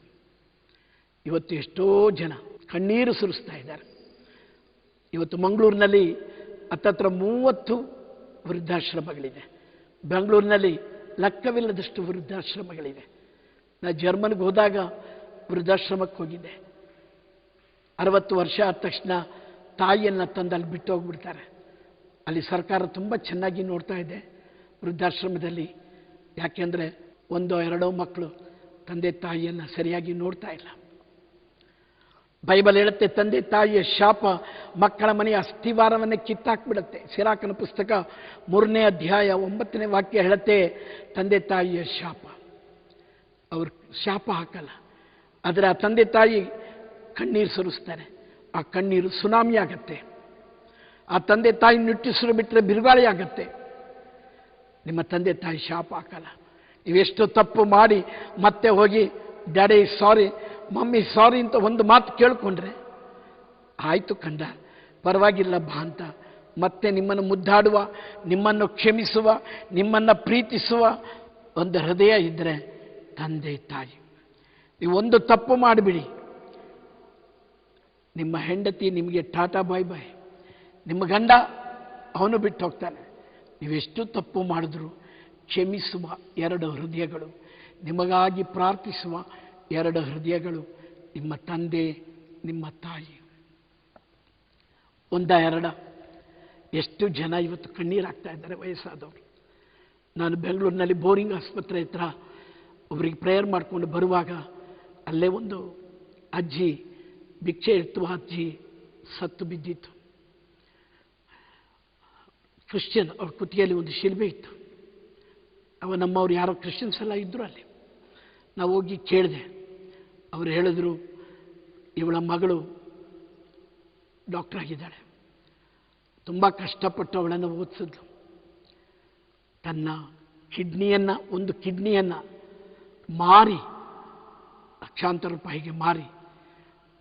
[SPEAKER 1] ಇವತ್ತು ಎಷ್ಟೋ ಜನ ಕಣ್ಣೀರು ಸುರಿಸ್ತಾ ಇದ್ದಾರೆ. ಇವತ್ತು ಮಂಗಳೂರಿನಲ್ಲಿ ಹತ್ತತ್ರ 30 ವೃದ್ಧಾಶ್ರಮಗಳಿದೆ. ಬೆಂಗಳೂರಿನಲ್ಲಿ ಲೆಕ್ಕವಿಲ್ಲದಷ್ಟು ವೃದ್ಧಾಶ್ರಮಗಳಿದೆ. ನಾನು ಜರ್ಮನ್ಗೆ ಹೋದಾಗ ವೃದ್ಧಾಶ್ರಮಕ್ಕೆ ಹೋಗಿದ್ದೆ. 60 ವರ್ಷ ಆದ ತಕ್ಷಣ ತಾಯಿಯನ್ನು ತಂದಲ್ಲಿ ಬಿಟ್ಟು ಹೋಗ್ಬಿಡ್ತಾರೆ. ಅಲ್ಲಿ ಸರ್ಕಾರ ತುಂಬ ಚೆನ್ನಾಗಿ ನೋಡ್ತಾ ಇದೆ ವೃದ್ಧಾಶ್ರಮದಲ್ಲಿ. ಯಾಕೆಂದರೆ 1-2 ಮಕ್ಕಳು ತಂದೆ ತಾಯಿಯನ್ನು ಸರಿಯಾಗಿ ನೋಡ್ತಾ ಇಲ್ಲ. ಬೈಬಲ್ ಹೇಳುತ್ತೆ, ತಂದೆ ತಾಯಿಯ ಶಾಪ ಮಕ್ಕಳ ಮನೆಯ ಅಸ್ಥಿವಾರವನ್ನೇ ಕಿತ್ತಾಕ್ಬಿಡುತ್ತೆ. ಸಿರಾಕನ ಪುಸ್ತಕ 3ನೇ ಅಧ್ಯಾಯ 9ನೇ ವಾಕ್ಯ ಹೇಳುತ್ತೆ, ತಂದೆ ತಾಯಿಯ ಶಾಪ. ಅವರು ಶಾಪ ಹಾಕಲ್ಲ, ಆದರೆ ಆ ತಂದೆ ತಾಯಿ ಕಣ್ಣೀರು ಸುರಿಸ್ತಾರೆ. ಆ ಕಣ್ಣೀರು ಸುನಾಮಿ ಆಗತ್ತೆ. ಆ ತಂದೆ ತಾಯಿ ನಿಟ್ಟುಸಿರು ಬಿಟ್ಟರೆ ಬಿರುಗಾಳಿ ಆಗತ್ತೆ. ನಿಮ್ಮ ತಂದೆ ತಾಯಿ ಶಾಪ ಹಾಕಲ್ಲ. ನೀವೆಷ್ಟು ತಪ್ಪು ಮಾಡಿ ಮತ್ತೆ ಹೋಗಿ ಡ್ಯಾಡಿ ಸಾರಿ, ಮಮ್ಮಿ ಸಾರಿ ಅಂತ ಒಂದು ಮಾತು ಕೇಳಿಕೊಂಡ್ರೆ, ಆಯಿತು ಕಂದ ಪರವಾಗಿಲ್ಲ ಬಾ ಅಂತ ಮತ್ತೆ ನಿಮ್ಮನ್ನು ಮುದ್ದಾಡುವ, ನಿಮ್ಮನ್ನು ಕ್ಷಮಿಸುವ, ನಿಮ್ಮನ್ನು ಪ್ರೀತಿಸುವ ಒಂದು ಹೃದಯ ಇದ್ದರೆ ತಂದೆ ತಾಯಿ. ನೀವು ಒಂದು ತಪ್ಪು ಮಾಡಿಬಿಡಿ, ನಿಮ್ಮ ಹೆಂಡತಿ ನಿಮಗೆ ಟಾಟಾ ಬಾಯ್ ಬಾಯ್, ನಿಮ್ಮ ಗಂಡ ಅವನು ಬಿಟ್ಟು ಹೋಗ್ತಾನೆ. ನೀವೆಷ್ಟು ತಪ್ಪು ಮಾಡಿದ್ರು ಕ್ಷಮಿಸುವ 2 ಹೃದಯಗಳು, ನಿಮಗಾಗಿ ಪ್ರಾರ್ಥಿಸುವ 2 ಹೃದಯಗಳು ನಿಮ್ಮ ತಂದೆ, ನಿಮ್ಮ ತಾಯಿ. 1-2 ಎಷ್ಟು ಜನ ಇವತ್ತು ಕಣ್ಣೀರಾಗ್ತಾ ಇದ್ದಾರೆ ವಯಸ್ಸಾದವರು. ನಾನು ಬೆಂಗಳೂರಿನಲ್ಲಿ ಬೋರಿಂಗ್ ಆಸ್ಪತ್ರೆ ಹತ್ರ ಒಬ್ಬರಿಗೆ ಪ್ರೇಯರ್ ಮಾಡಿಕೊಂಡು ಬರುವಾಗ ಅಲ್ಲೇ ಒಂದು ಅಜ್ಜಿ, ಭಿಕ್ಷೆ ಎತ್ತುವ ಅಜ್ಜಿ ಸತ್ತು ಬಿದ್ದಿತ್ತು. ಕ್ರಿಶ್ಚಿಯನ್, ಅವ್ರ ಕುತ್ತಿಗೆಯಲ್ಲಿ ಒಂದು ಶಿಲ್ಬೆ ಇತ್ತು. ನಮ್ಮವ್ರು ಯಾರೋ ಕ್ರಿಶ್ಚಿಯನ್ಸ್ ಎಲ್ಲ ಇದ್ದರು ಅಲ್ಲಿ. ನಾವು ಹೋಗಿ ಕೇಳಿದೆ. ಅವರು ಹೇಳಿದ್ರು, ಇವಳ ಮಗಳು ಡಾಕ್ಟರ್ ಆಗಿದ್ದಾಳೆ, ತುಂಬ ಕಷ್ಟಪಟ್ಟು ಅವಳನ್ನು ಓದಿಸಿದ್ಲು. ತನ್ನ ಒಂದು ಕಿಡ್ನಿಯನ್ನು ಮಾರಿ, ಲಕ್ಷಾಂತರ ರೂಪಾಯಿಗೆ ಮಾರಿ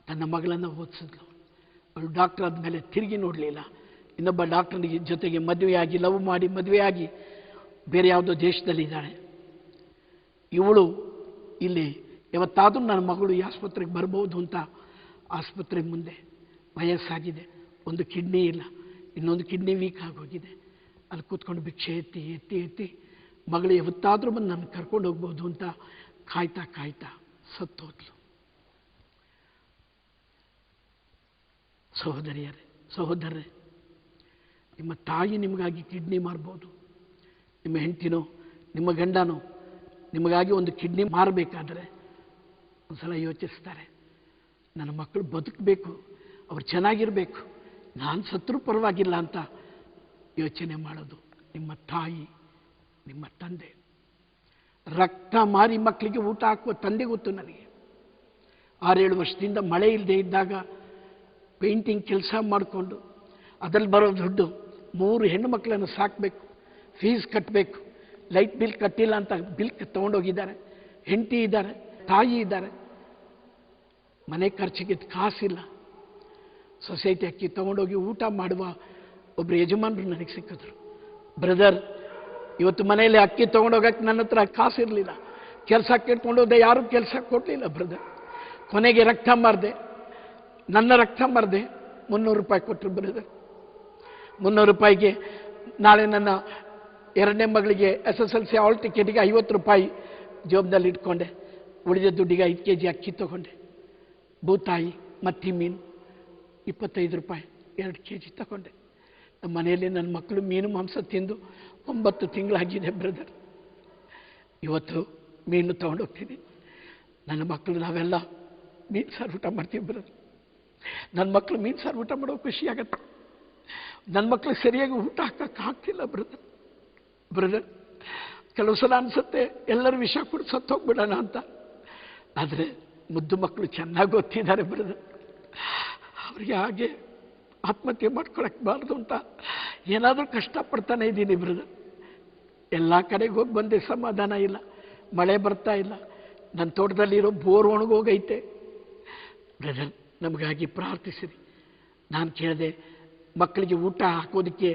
[SPEAKER 1] ತನ್ನ ಮಗಳನ್ನು ಓದಿಸಿದ್ಲು. ಅವಳು ಡಾಕ್ಟರ್ ಆದಮೇಲೆ ತಿರುಗಿ ನೋಡಲಿಲ್ಲ. ಇನ್ನೊಬ್ಬ ಡಾಕ್ಟರ್ನಿಗೆ ಜೊತೆಗೆ ಮದುವೆಯಾಗಿ ಲವ್ ಮಾಡಿ ಮದುವೆಯಾಗಿ ಬೇರೆ ಯಾವುದೋ ದೇಶದಲ್ಲಿದ್ದಾಳೆ. ಇವಳು ಇಲ್ಲಿ ಯಾವತ್ತಾದರೂ ನನ್ನ ಮಗಳು ಈ ಆಸ್ಪತ್ರೆಗೆ ಬರ್ಬೋದು ಅಂತ ಆಸ್ಪತ್ರೆ ಮುಂದೆ ವಯಸ್ಸಾಗಿದೆ, ಒಂದು ಕಿಡ್ನಿ ಇಲ್ಲ, ಇನ್ನೊಂದು ಕಿಡ್ನಿ ವೀಕ್ ಆಗೋಗಿದೆ. ಅಲ್ಲಿ ಕೂತ್ಕೊಂಡು ಭಿಕ್ಷೆ ಎತ್ತಿ ಎತ್ತಿ ಎತ್ತಿ ಮಗಳು ಯಾವತ್ತಾದರೂ ಬಂದು ನನ್ನ ಕರ್ಕೊಂಡು ಹೋಗ್ಬೋದು ಅಂತ ಕಾಯ್ತಾ ಕಾಯ್ತಾ ಸತ್ತೋದ್ಲು. ಸಹೋದರರೇ, ನಿಮ್ಮ ತಾಯಿ ನಿಮಗಾಗಿ ಕಿಡ್ನಿ ಮಾರ್ಬೋದು, ನಿಮ್ಮ ಹೆಂಡತಿನೋ ನಿಮ್ಮ ಗಂಡನೋ ನಿಮಗಾಗಿ ಒಂದು ಕಿಡ್ನಿ ಮಾರಬೇಕಾದ್ರೆ ಒಂದ್ಸಲ ಯೋಚಿಸ್ತಾರೆ, ನನ್ನ ಮಕ್ಕಳು ಬದುಕಬೇಕು, ಅವ್ರು ಚೆನ್ನಾಗಿರಬೇಕು, ನಾನು ಸತ್ರೂ ಪರವಾಗಿಲ್ಲ ಅಂತ ಯೋಚನೆ ಮಾಡೋದು ನಿಮ್ಮ ತಾಯಿ, ನಿಮ್ಮ ತಂದೆ. ರಕ್ತ ಮಾರಿ ಮಕ್ಕಳಿಗೆ ಊಟ ಹಾಕುವ ತಂದೆ ಗೊತ್ತು ನನಗೆ. 6-7 ವರ್ಷದಿಂದ ಮಳೆ ಇಲ್ಲದೆ ಇದ್ದಾಗ ಪೇಂಟಿಂಗ್ ಕೆಲಸ ಮಾಡಿಕೊಂಡು ಅದರಲ್ಲಿ ಬರೋ ದುಡ್ಡು 3 ಹೆಣ್ಣು ಮಕ್ಕಳನ್ನು ಸಾಕಬೇಕು, ಫೀಸ್ ಕಟ್ಟಬೇಕು, ಲೈಟ್ ಬಿಲ್ ಕಟ್ಟಿಲ್ಲ ಅಂತ ಬಿಲ್ ತೊಗೊಂಡೋಗಿದ್ದಾರೆ, ಹೆಂಡತಿ ಇದ್ದಾರೆ, ತಾಯಿ ಇದ್ದಾರೆ, ಮನೆ ಖರ್ಚಿಗೆ ಕಾಸಿಲ್ಲ. ಸೊಸೈಟಿ ಅಕ್ಕಿ ತೊಗೊಂಡೋಗಿ ಊಟ ಮಾಡುವ ಒಬ್ಬರು ಯಜಮಾನರು ನನಗೆ ಸಿಕ್ಕಿದ್ರು. ಬ್ರದರ್, ಇವತ್ತು ಮನೆಯಲ್ಲಿ ಅಕ್ಕಿ ತೊಗೊಂಡೋಗಕ್ಕೆ ನನ್ನ ಹತ್ರ ಕಾಸಿರಲಿಲ್ಲ, ಕೆಲಸ ಕೇಳ್ಕೊಂಡೋದೆ, ಯಾರೂ ಕೆಲಸ ಕೊಡಲಿಲ್ಲ ಬ್ರದರ್. ಕೊನೆಗೆ ರಕ್ತ ಮಾರಿದೆ, ನನ್ನ ರಕ್ತ ಮಾರಿದೆ, 300 ರೂಪಾಯಿ ಕೊಟ್ಟರು ಬ್ರದರ್. 300 ರೂಪಾಯಿಗೆ ನಾಳೆ ನನ್ನ 2ನೇ ಮಗಳಿಗೆ SSLC ಆಲ್ ಟಿಕೆಟಿಗೆ 50 ರೂಪಾಯಿ ಜೋಬ್ದಲ್ಲಿ ಇಟ್ಕೊಂಡೆ, ಉಳಿದ ದುಡ್ಡಿಗೆ 5 kg ಅಕ್ಕಿ ತೊಗೊಂಡೆ, ಬೂತಾಯಿ ಮತ್ತಿ ಮೀನು 25 ರೂಪಾಯಿ 2 kg ತಗೊಂಡೆ. ನಮ್ಮ ಮನೆಯಲ್ಲಿ ನನ್ನ ಮಕ್ಕಳು ಮೀನು ಮಾಂಸ ತಿಂದು 9 ತಿಂಗಳಾಗಿದೆ ಬ್ರದರ್. ಇವತ್ತು ಮೀನು ತೊಗೊಂಡೋಗ್ತೀನಿ, ನನ್ನ ಮಕ್ಕಳು ನಾವೆಲ್ಲ ಮೀನು ಸಾರು ಊಟ ಮಾಡ್ತೀವಿ ಬ್ರದರ್. ನನ್ನ ಮಕ್ಕಳು ಮೀನು ಸಾರು ಊಟ ಮಾಡೋ ಖುಷಿಯಾಗತ್ತೆ. ನನ್ನ ಮಕ್ಕಳು ಸರಿಯಾಗಿ ಊಟ ಹಾಕೋಕ್ಕಾಗ್ತಿಲ್ಲ ಬ್ರದರ್. ಕೆಲವು ಸಲ ಅನಿಸುತ್ತೆ ಎಲ್ಲರೂ ವಿಷ ಕೊಟ್ಟು ಸತ್ತೋಗ್ಬಿಡೋಣ ಅಂತ. ಆದರೆ ಮುದ್ದು ಮಕ್ಕಳು ಚೆನ್ನಾಗಿ ಗೊತ್ತಿದ್ದಾರೆ ಬ್ರದರ್, ಅವರಿಗೆ ಹಾಗೆ ಆತ್ಮಹತ್ಯೆ ಮಾಡ್ಕೊಳಕ್ಕೆ ಬಾರ್ದು ಅಂತ ಏನಾದರೂ ಕಷ್ಟಪಡ್ತಾನೆ ಇದ್ದೀನಿ ಬ್ರದರ್. ಎಲ್ಲ ಕಡೆಗೆ ಹೋಗಿ ಬಂದೆ, ಸಮಾಧಾನ ಇಲ್ಲ, ಮಳೆ ಬರ್ತಾ ಇಲ್ಲ, ನನ್ನ ತೋಟದಲ್ಲಿರೋ ಬೋರ್ ಒಣಗೋಗೈತೆ. ಬ್ರದರ್, ನಮಗಾಗಿ ಪ್ರಾರ್ಥಿಸಿರಿ. ನಾನು ಕೇಳಿದೆ, ಮಕ್ಕಳಿಗೆ ಊಟ ಹಾಕೋದಕ್ಕೆ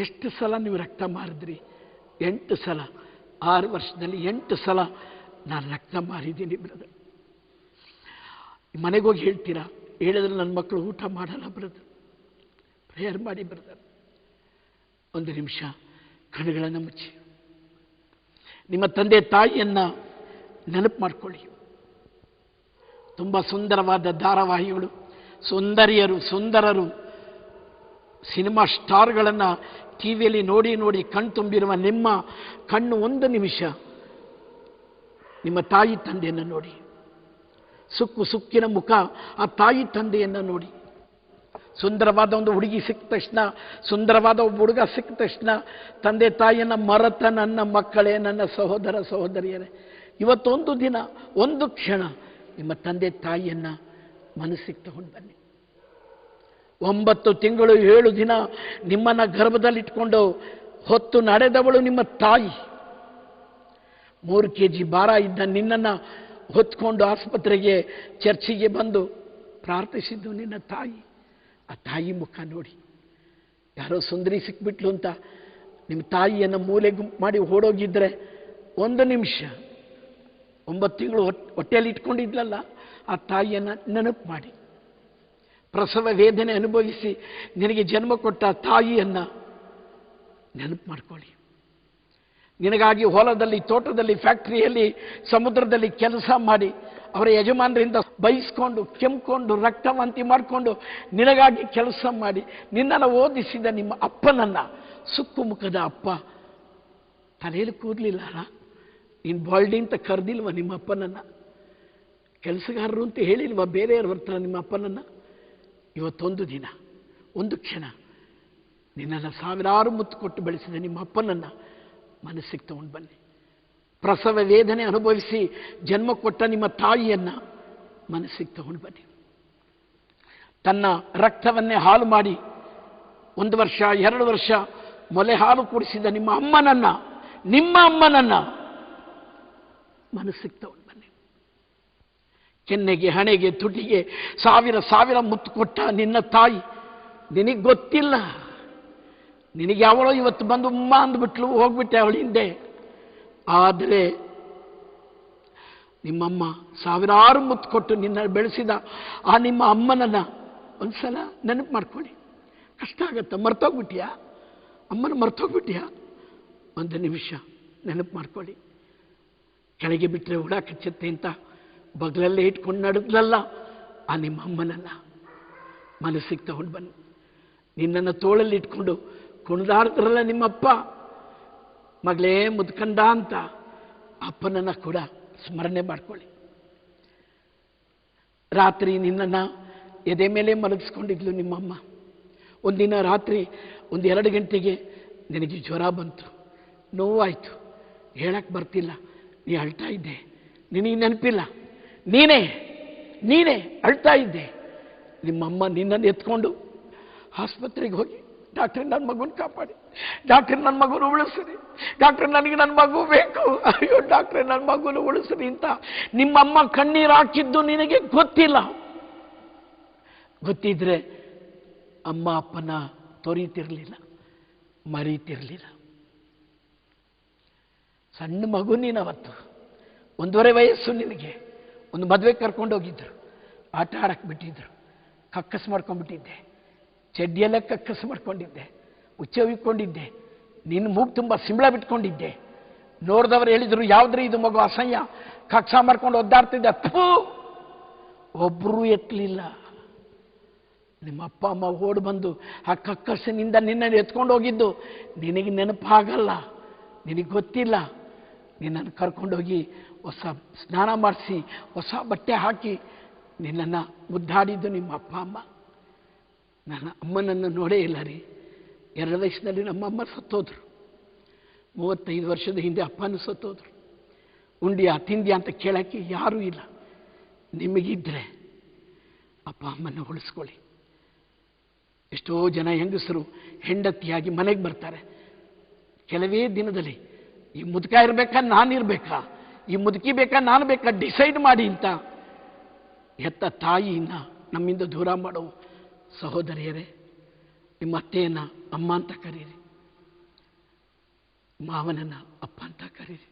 [SPEAKER 1] ಎಷ್ಟು ಸಲ ನೀವು ರಕ್ತ ಮಾರಿದ್ರಿ? 8 ಸಲ. 6 ವರ್ಷದಲ್ಲಿ 8 ಸಲ ನಾನು ರಕ್ತ ಮಾರಿದ್ದೀನಿ ಬ್ರದರ್. ಮನೆಗೆ ಹೋಗಿ ಹೇಳ್ತೀರಾ? ಹೇಳಿದ್ರೆ ನನ್ನ ಮಕ್ಕಳು ಊಟ ಮಾಡಲ್ಲ ಬ್ರದರ್. ಪ್ರೇಯರ್ ಮಾಡಿ ಬ್ರದರ್. 1 ನಿಮಿಷ ಕಣ್ಣುಗಳನ್ನು ಮುಚ್ಚಿ ನಿಮ್ಮ ತಂದೆ ತಾಯಿಯನ್ನು ನೆನಪು ಮಾಡಿಕೊಳ್ಳಿ. ತುಂಬ ಸುಂದರವಾದ ಧಾರಾವಾಹಿಗಳು, ಸುಂದರರು, ಸಿನಿಮಾ ಸ್ಟಾರ್ಗಳನ್ನು ಟಿವಿಯಲ್ಲಿ ನೋಡಿ ನೋಡಿ ಕಣ್ಣು ತುಂಬಿರುವ ನಿಮ್ಮ ಕಣ್ಣು 1 ನಿಮಿಷ ನಿಮ್ಮ ತಾಯಿ ತಂದೆಯನ್ನು ನೋಡಿ. ಸುಕ್ಕಿನ ಮುಖ ಆ ತಾಯಿ ತಂದೆಯನ್ನು ನೋಡಿ. ಸುಂದರವಾದ ಒಂದು ಹುಡುಗಿ ಸಿಕ್ಕ ತಕ್ಷಣ, ಸುಂದರವಾದ ಒಬ್ಬ ಹುಡುಗ ಸಿಕ್ಕ ತಕ್ಷಣ ತಂದೆ ತಾಯಿಯನ್ನು ಮರೆತ ನನ್ನ ಮಕ್ಕಳೇ, ನನ್ನ ಸಹೋದರ ಸಹೋದರಿಯರೇ, ಇವತ್ತೊಂದು ದಿನ, ಒಂದು ಕ್ಷಣ ನಿಮ್ಮ ತಂದೆ ತಾಯಿಯನ್ನು ಮನಸ್ಸಿಗೆ ತಗೊಂಡು ಬನ್ನಿ. 9 ತಿಂಗಳು 7 ದಿನ ನಿಮ್ಮನ್ನು ಗರ್ಭದಲ್ಲಿಟ್ಕೊಂಡು ಹೊತ್ತು ನಡೆದವಳು ನಿಮ್ಮ ತಾಯಿ. 3 kg ಭಾರ ಇದ್ದ ನಿನ್ನನ್ನು ಹೊತ್ಕೊಂಡು ಆಸ್ಪತ್ರೆಗೆ ಚರ್ಚಿಗೆ ಬಂದು ಪ್ರಾರ್ಥಿಸಿದ್ದು ನಿನ್ನ ತಾಯಿ. ಆ ತಾಯಿ ಮುಖ ನೋಡಿ. ಯಾರೋ ಸುಂದರಿ ಸಿಕ್ಬಿಟ್ಲು ಅಂತ ನಿಮ್ಮ ತಾಯಿಯನ್ನು ಮೂಲೆಗೆ ಮಾಡಿ ಓಡೋಗಿದ್ರೆ 1 ನಿಮಿಷ 9 ತಿಂಗಳು ಹೊಟ್ಟೆಯಲ್ಲಿ ಇಟ್ಕೊಂಡಿದ್ಲಲ್ಲ, ಆ ತಾಯಿಯನ್ನು ನೆನಪು ಮಾಡಿ. ಪ್ರಸವ ವೇದನೆ ಅನುಭವಿಸಿ ನಿನಗೆ ಜನ್ಮ ಕೊಟ್ಟ ತಾಯಿಯನ್ನು ನೆನಪು ಮಾಡ್ಕೊಳ್ಳಿ. ನಿನಗಾಗಿ ಹೊಲದಲ್ಲಿ, ತೋಟದಲ್ಲಿ, ಫ್ಯಾಕ್ಟ್ರಿಯಲ್ಲಿ, ಸಮುದ್ರದಲ್ಲಿ ಕೆಲಸ ಮಾಡಿ ಅವರ ಯಜಮಾನರಿಂದ ಬೈಸ್ಕೊಂಡು, ಕೆಮ್ಕೊಂಡು, ರಕ್ತವಾಂತಿ ಮಾಡಿಕೊಂಡು ನಿನಗಾಗಿ ಕೆಲಸ ಮಾಡಿ ನಿನ್ನನ್ನು ಓದಿಸಿದ ನಿಮ್ಮ ಅಪ್ಪನನ್ನು, ಸುಕ್ಕು ಮುಖದ ಅಪ್ಪ, ತಲೆಯಲ್ಲಿ ಕೂದಲಿಲ್ಲ, ನೀನು ಬಾಲ್ಡಿ ಅಂತ ಕರೆದಿಲ್ವ ನಿಮ್ಮ ಅಪ್ಪನನ್ನು? ಕೆಲಸಗಾರರು ಅಂತ ಹೇಳಿಲ್ವ ಬೇರೆಯವ್ರ ಹತ್ರ ನಿಮ್ಮ ಅಪ್ಪನನ್ನು? ಇವತ್ತೊಂದು ದಿನ, ಒಂದು ಕ್ಷಣ ನಿನ್ನನ್ನು ಸಾವಿರಾರು ಮುತ್ತು ಕೊಟ್ಟು ಬೆಳೆಸಿದ ನಿಮ್ಮ ಅಪ್ಪನನ್ನು ಮನಸ್ಸಿಗೆ ತಗೊಂಡು ಬನ್ನಿ. ಪ್ರಸವ ವೇದನೆ ಅನುಭವಿಸಿ ಜನ್ಮ ಕೊಟ್ಟ ನಿಮ್ಮ ತಾಯಿಯನ್ನು ಮನಸ್ಸಿಗೆ ತಗೊಂಡು ಬನ್ನಿ. ತನ್ನ ರಕ್ತವನ್ನೇ ಹಾಲು ಮಾಡಿ 1 ವರ್ಷ 2 ವರ್ಷ ಮೊಲೆ ಹಾಲು ಕುಡಿಸಿದ ನಿಮ್ಮ ಅಮ್ಮನನ್ನು ಮನಸ್ಸಿಗೆ ತಗೊಂಡು ಬನ್ನಿ. ಕೆನ್ನೆಗೆ, ಹಣೆಗೆ, ತುಟಿಗೆ ಸಾವಿರ ಮುತ್ತು ಕೊಟ್ಟ ನಿನ್ನ ತಾಯಿ. ನಿನಗೆ ಗೊತ್ತಿಲ್ಲ, ನಿನಗೆ ಅವಳು ಇವತ್ತು ಬಂದು ಉಮ್ಮ ಅಂದ್ಬಿಟ್ಲು, ಹೋಗ್ಬಿಟ್ಟೆ ಅವಳ ಹಿಂದೆ. ಆದರೆ ನಿಮ್ಮಮ್ಮ ಸಾವಿರಾರು ಮುತ್ತು ಕೊಟ್ಟು ನಿನ್ನ ಬೆಳೆಸಿದ ಆ ನಿಮ್ಮ ಅಮ್ಮನನ್ನು ಒಂದ್ಸಲ ನೆನಪು ಮಾಡ್ಕೊಳ್ಳಿ. ಕಷ್ಟ ಆಗತ್ತ, ಮರ್ತೋಗ್ಬಿಟ್ಟಿಯಾ ಅಮ್ಮನ, ಮರ್ತೋಗ್ಬಿಟ್ಟಿಯಾ? ಒಂದು ನಿಮಿಷ ನೆನಪು ಮಾಡ್ಕೊಳ್ಳಿ. ಕೆಳಗೆ ಬಿಟ್ಟರೆ ಹುಳ ಕಚ್ಚುತ್ತೆ ಅಂತ ಬಗಲಲ್ಲೇ ಇಟ್ಕೊಂಡು ನಡೆದ್ಲಲ್ಲ ಆ ನಿಮ್ಮ ಅಮ್ಮನನ್ನು ಮನಸ್ಸಿಗೆ ತಗೊಂಡು ಬನ್ನಿ. ನಿನ್ನನ್ನು ತೋಳಲ್ಲಿ ಇಟ್ಕೊಂಡು ಕುಣಿದಾಡ್ತಾರಲ್ಲ ನಿಮ್ಮಪ್ಪ, ಮಗಳೇ ಮುದ್ಕಂಡ ಅಂತ ಅಪ್ಪನನ್ನು ಕೂಡ ಸ್ಮರಣೆ ಮಾಡ್ಕೊಳ್ಳಿ. ರಾತ್ರಿ ನಿನ್ನನ್ನು ಎದೆ ಮೇಲೆ ಮಲಗಿಸ್ಕೊಂಡಿದ್ಲು ನಿಮ್ಮಮ್ಮ. ಒಂದಿನ ರಾತ್ರಿ 1-2 ಗಂಟೆಗೆ ನಿನಗೆ ಜ್ವರ ಬಂತು, ನೋವಾಯಿತು, ಹೇಳಕ್ಕೆ ಬರ್ತಿಲ್ಲ, ನೀ ಅಳ್ತಾ ಇದ್ದೆ, ನಿನಗೆ ನೆನಪಿಲ್ಲ, ನೀನೇ ಅಳ್ತಾ ಇದ್ದೆ. ನಿಮ್ಮಮ್ಮ ನಿನ್ನನ್ನು ಎತ್ಕೊಂಡು ಆಸ್ಪತ್ರೆಗೆ ಹೋಗಿ, ಡಾಕ್ಟ್ರ್ ನನ್ನ ಮಗುನ ಕಾಪಾಡಿ, ಡಾಕ್ಟ್ರ್ ನನ್ನ ಮಗುನ ಉಳಿಸ್ರಿ, ಡಾಕ್ಟ್ರ್ ನನಗೆ ನನ್ನ ಮಗು ಬೇಕು, ಅಯ್ಯೋ ಡಾಕ್ಟ್ರೆ ನನ್ನ ಮಗುನ ಉಳಿಸ್ರಿ ಅಂತ ನಿಮ್ಮಮ್ಮ ಕಣ್ಣೀರು ಹಾಕಿದ್ದು ನಿನಗೆ ಗೊತ್ತಿಲ್ಲ. ಗೊತ್ತಿದ್ರೆ ಅಮ್ಮ ಅಪ್ಪನ ತೊರೀತಿರ್ಲಿಲ್ಲ, ಮರೀತಿರ್ಲಿಲ್ಲ. ಸಣ್ಣ ಮಗು ನೀನವತ್ತು, 1.5 ವಯಸ್ಸು ನಿನಗೆ. ಒಂದು ಮದುವೆ ಕರ್ಕೊಂಡೋಗಿದ್ರು, ಆಟ ಆಡಕ್ಕೆ ಬಿಟ್ಟಿದ್ರು, ಕಕ್ಕಸ್ ಮಾಡ್ಕೊಂಡ್ಬಿಟ್ಟಿದ್ದೆ, ಚಡ್ಡಿಯೆಲ್ಲ ಕಕ್ಕಸ್ ಮಾಡ್ಕೊಂಡಿದ್ದೆ, ಉಚ್ಚವಿಕೊಂಡಿದ್ದೆ, ನಿನ್ನ ಮೂಗು ತುಂಬ ಸಿಂಬಳ ಬಿಟ್ಕೊಂಡಿದ್ದೆ. ನೋಡಿದವರು ಹೇಳಿದ್ರು, ಯಾವುದ್ರಿ ಇದು ಮಗು ಅಸಹ್ಯ, ಕಕ್ಸ ಮಾಡ್ಕೊಂಡು ಒದ್ದಾಡ್ತಿದ್ದೆ. ಥೂ, ಒಬ್ಬರೂ ಎತ್ತಲಿಲ್ಲ. ನಿಮ್ಮ ಅಪ್ಪ ಅಮ್ಮ ಓಡಿ ಬಂದು ಆ ಕಕ್ಕಸಿನಿಂದ ನಿನ್ನನ್ನು ಎತ್ಕೊಂಡು ಹೋಗಿದ್ದು ನಿನಗೆ ನೆನಪಾಗಲ್ಲ, ನಿನಗೆ ಗೊತ್ತಿಲ್ಲ. ನಿನ್ನನ್ನು ಕರ್ಕೊಂಡೋಗಿ ಹೊಸ ಸ್ನಾನ ಮಾಡಿಸಿ ಹೊಸ ಬಟ್ಟೆ ಹಾಕಿ ನಿನ್ನನ್ನು ಮುದ್ದಾಡಿದ್ದು ನಿಮ್ಮ ಅಪ್ಪ ಅಮ್ಮ. ನನ್ನ ಅಮ್ಮನನ್ನು ನೋಡೇ ಇಲ್ಲ ರೀ. 2 ವಯಸ್ಸಿನಲ್ಲಿ ನಮ್ಮಮ್ಮ ಸತ್ತೋದ್ರು. 35 ವರ್ಷದ ಹಿಂದೆ ಅಪ್ಪನೂ ಸತ್ತೋದ್ರು. ಉಂಡಿಯಾ ತಿಂದ್ಯಾ ಅಂತ ಕೇಳೋಕ್ಕೆ ಯಾರೂ ಇಲ್ಲ. ನಿಮಗಿದ್ರೆ ಅಪ್ಪ ಅಮ್ಮನ ಉಳಿಸ್ಕೊಳ್ಳಿ. ಎಷ್ಟೋ ಜನ ಹೆಂಗಸರು ಹೆಂಡತಿಯಾಗಿ ಮನೆಗೆ ಬರ್ತಾರೆ, ಕೆಲವೇ ದಿನದಲ್ಲಿ ಈ ಮುದುಕ ಇರಬೇಕಾ ನಾನಿರಬೇಕಾ, ಈ ಮುದುಕಿ ಬೇಕಾ ನಾನು ಬೇಕಾ ಡಿಸೈಡ್ ಮಾಡಿ ಅಂತ ಹೆತ್ತ ತಾಯಿನ ನಮ್ಮಿಂದ ದೂರ ಮಾಡೋ ಸಹೋದರಿಯರೇ, ನಿಮ್ಮ ಅತ್ತೆಯನ್ನು ಅಮ್ಮ ಅಂತ ಕರೀರಿ, ಮಾವನನ್ನು ಅಪ್ಪ ಅಂತ ಕರೀರಿ.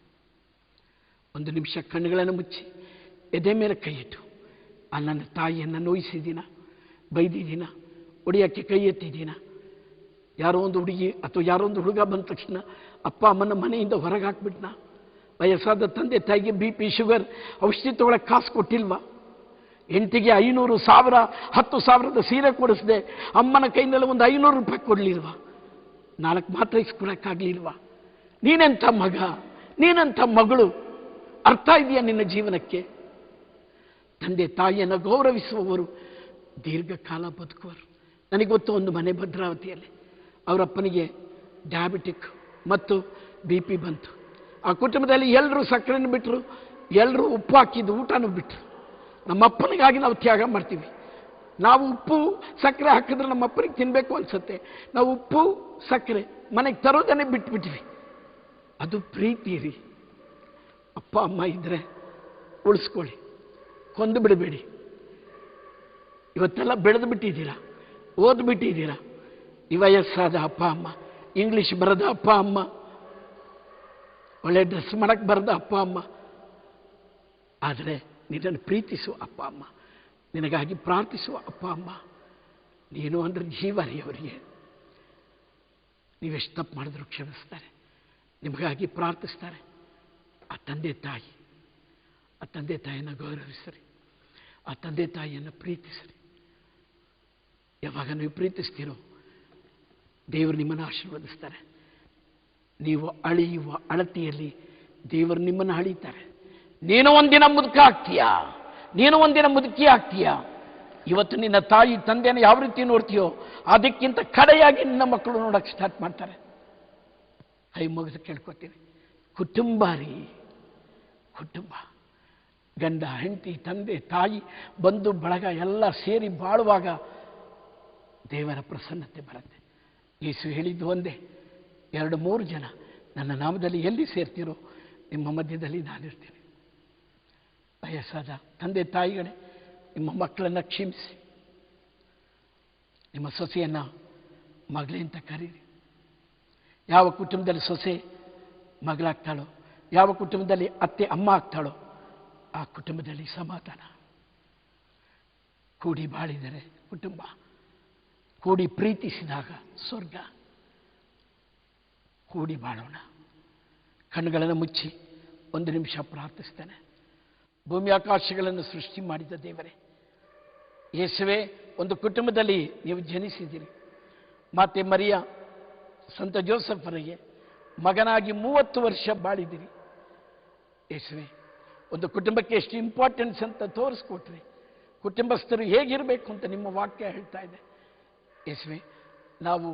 [SPEAKER 1] 1 ನಿಮಿಷ ಕಣ್ಣುಗಳನ್ನು ಮುಚ್ಚಿ ಎದೆ ಮೇಲೆ ಕೈ ಇಟ್ಟು, ಆ ನನ್ನ ತಾಯಿಯನ್ನು ನೋಯಿಸಿದ್ದೀನ, ಬೈದಿದ್ದೀನ, ಹೊಡಿಯೋಕ್ಕೆ ಕೈ ಎತ್ತಿದ್ದೀನ, ಯಾರೋ ಒಂದು ಹುಡುಗಿ ಅಥವಾ ಯಾರೋ ಒಂದು ಹುಡುಗ ಬಂದ ತಕ್ಷಣ ಅಪ್ಪ ಅಮ್ಮನ ಮನೆಯಿಂದ ಹೊರಗೆ ಹಾಕ್ಬಿಟ್ನ, ವಯಸ್ಸಾದ ತಂದೆ ತಾಯಿಗೆ BP ಶುಗರ್ ಔಷಧಿ ತೊಗೊಳಕ್ಕೆ ಕಾಸು ಕೊಟ್ಟಿಲ್ವಾ, ಹೆಂಡತಿಗೆ 500, 1000, 10,000ದ ಸೀರೆ ಕೊಡಿಸ್ದೆ ಅಮ್ಮನ ಕೈನಲ್ಲಿ ಒಂದು 500 ರೂಪಾಯಿ ಕೊಡಲಿಲ್ವಾ, 4 ಮಾತ್ರ ಇಸ್ಕೊಳಕ್ಕಾಗಲಿಲ್ವಾ? ನೀನೆಂಥ ಮಗ, ನೀನಂಥ ಮಗಳು, ಅರ್ಥ ಇದೆಯಾ ನಿನ್ನ ಜೀವನಕ್ಕೆ? ತಂದೆ ತಾಯಿಯನ್ನು ಗೌರವಿಸುವವರು ದೀರ್ಘಕಾಲ ಬದುಕುವರು. ನನಗೆ ಗೊತ್ತು, ಒಂದು ಮನೆ ಭದ್ರಾವತಿಯಲ್ಲಿ ಅವರಪ್ಪನಿಗೆ ಡಯಾಬಿಟಿಕ್ ಮತ್ತು BP ಬಂತು. ಆ ಕುಟುಂಬದಲ್ಲಿ ಎಲ್ಲರೂ ಸಕ್ಕರೆಯನ್ನು ಬಿಟ್ಟರು, ಎಲ್ಲರೂ ಉಪ್ಪು ಹಾಕಿದ್ದು ಊಟನೂ ಬಿಟ್ಟರು. ನಮ್ಮಪ್ಪನಿಗಾಗಿ ನಾವು ತ್ಯಾಗ ಮಾಡ್ತೀವಿ. ನಾವು ಉಪ್ಪು ಸಕ್ಕರೆ ಹಾಕಿದ್ರೆ ನಮ್ಮಪ್ಪನಿಗೆ ತಿನ್ನಬೇಕು ಅನ್ಸುತ್ತೆ, ನಾವು ಉಪ್ಪು ಸಕ್ಕರೆ ಮನೆಗೆ ತರೋದನ್ನೇ ಬಿಟ್ಬಿಟ್ವಿ. ಅದು ಪ್ರೀತಿ ರೀ. ಅಪ್ಪ ಅಮ್ಮ ಇದ್ದರೆ ಉಳಿಸ್ಕೊಳ್ಳಿ, ಕೊಂದು ಬಿಡಬೇಡಿ. ಇವತ್ತೆಲ್ಲ ಬೆಳೆದು ಬಿಟ್ಟಿದ್ದೀರಾ, ಓದ್ಬಿಟ್ಟಿದ್ದೀರಾ. ಈ ವಯಸ್ಸಾದ ಅಪ್ಪ ಅಮ್ಮ, ಇಂಗ್ಲೀಷ್ ಬರದ ಅಪ್ಪ ಅಮ್ಮ, ಒಳ್ಳೆ ಡ್ರೆಸ್ ಮಾಡಕ್ಕೆ ಬರದ ಅಪ್ಪ ಅಮ್ಮ, ಆದರೆ ನಿನ್ನನ್ನು ಪ್ರೀತಿಸುವ ಅಪ್ಪ ಅಮ್ಮ, ನಿನಗಾಗಿ ಪ್ರಾರ್ಥಿಸುವ ಅಪ್ಪ ಅಮ್ಮ, ನೀನು ಅಂದರೆ ಜೀವ ರೀ ಅವರಿಗೆ. ನೀವೆಷ್ಟು ತಪ್ಪು ಮಾಡಿದ್ರು ಕ್ಷಮಿಸ್ತಾರೆ, ನಿಮಗಾಗಿ ಪ್ರಾರ್ಥಿಸ್ತಾರೆ. ಆ ತಂದೆ ತಾಯಿ, ಆ ತಂದೆ ತಾಯಿಯನ್ನು ಗೌರವಿಸ್ರಿ, ಆ ತಂದೆ ತಾಯಿಯನ್ನು ಪ್ರೀತಿಸ್ರಿ. ಯಾವಾಗ ನೀವು ಪ್ರೀತಿಸ್ತೀರೋ ದೇವರು ನಿಮ್ಮನ್ನು ಆಶೀರ್ವದಿಸ್ತಾರೆ. ನೀವು ಅಳೆಯುವ ಅಳತೆಯಲ್ಲಿ ದೇವರು ನಿಮ್ಮನ್ನು ಅಳೀತಾರೆ. ನೀನು ಒಂದಿನ ಮುದುಕ ಆಗ್ತೀಯಾ, ನೀನು ಒಂದಿನ ಮುದುಕಿ ಆಗ್ತೀಯಾ. ಇವತ್ತು ನಿನ್ನ ತಾಯಿ ತಂದೆಯನ್ನು ಯಾವ ರೀತಿ ನೋಡ್ತೀಯೋ ಅದಕ್ಕಿಂತ ಕಡೆಯಾಗಿ ನಿನ್ನ ಮಕ್ಕಳು ನೋಡೋಕ್ಕೆ ಸ್ಟಾರ್ಟ್ ಮಾಡ್ತಾರೆ. ಕೈ ಮುಗಿದು ಕೇಳ್ಕೊತೀನಿ, ಕುಟುಂಬ ರೀ, ಕುಟುಂಬ, ಗಂಡ ಹೆಂಡತಿ ತಂದೆ ತಾಯಿ ಬಂಧು ಬಳಗ ಎಲ್ಲ ಸೇರಿ ಬಾಳುವಾಗ ದೇವರ ಪ್ರಸನ್ನತೆ ಬರುತ್ತೆ. ಯೇಸು ಹೇಳಿದ್ದು ಒಂದೇ, 2-3 ಜನ ನನ್ನ ನಾಮದಲ್ಲಿ ಎಲ್ಲಿ ಸೇರ್ತೀರೋ ನಿಮ್ಮ ಮಧ್ಯದಲ್ಲಿ ನಾನಿರ್ತೀನಿ. ವಯಸ್ಸಾದ ತಂದೆ ತಾಯಿಗಳೇ, ನಿಮ್ಮ ಮಕ್ಕಳನ್ನು ಕ್ಷಮಿಸಿ, ನಿಮ್ಮ ಸೊಸೆಯನ್ನು ಮಗಳೇ ಅಂತ ಕರೀರಿ, ಯಾವ ಕುಟುಂಬದಲ್ಲಿ ಸೊಸೆ ಮಗಳಾಗ್ತಾಳೋ, ಯಾವ ಕುಟುಂಬದಲ್ಲಿ ಅತ್ತೆ ಅಮ್ಮ ಆಗ್ತಾಳೋ ಆ ಕುಟುಂಬದಲ್ಲಿ ಸಮಾಧಾನ. ಕೂಡಿ ಬಾಳಿದರೆ ಕುಟುಂಬ, ಕೂಡಿ ಪ್ರೀತಿಸಿದಾಗ ಸ್ವರ್ಗ. ಕೂಡಿ ಬಾಳೋಣ. ಕಣ್ಣುಗಳನ್ನು ಮುಚ್ಚಿ ಒಂದು ನಿಮಿಷ ಪ್ರಾರ್ಥಿಸ್ತೇನೆ. ಭೂಮಿ ಆಕಾಶಗಳನ್ನು ಸೃಷ್ಟಿ ಮಾಡಿದ ದೇವರೇ, ಯೇಸುವೆ, ಒಂದು ಕುಟುಂಬದಲ್ಲಿ ನೀವು ಜನಿಸಿದ್ದೀರಿ. ಮಾತೆ ಮರಿಯ, ಸಂತ ಜೋಸೆಫರಿಗೆ ಮಗನಾಗಿ 30 ವರ್ಷ ಬಾಳಿದಿರಿ. ಯೇಸುವೆ, ಒಂದು ಕುಟುಂಬಕ್ಕೆ ಎಷ್ಟು ಇಂಪಾರ್ಟೆನ್ಸ್ ಅಂತ ತೋರಿಸ್ಕೊಟ್ರಿ. ಕುಟುಂಬಸ್ಥರು ಹೇಗಿರಬೇಕು ಅಂತ ನಿಮ್ಮ ವಾಕ್ಯ ಹೇಳ್ತಾ ಇದೆ. ಯೇಸುವೆ, ನಾವು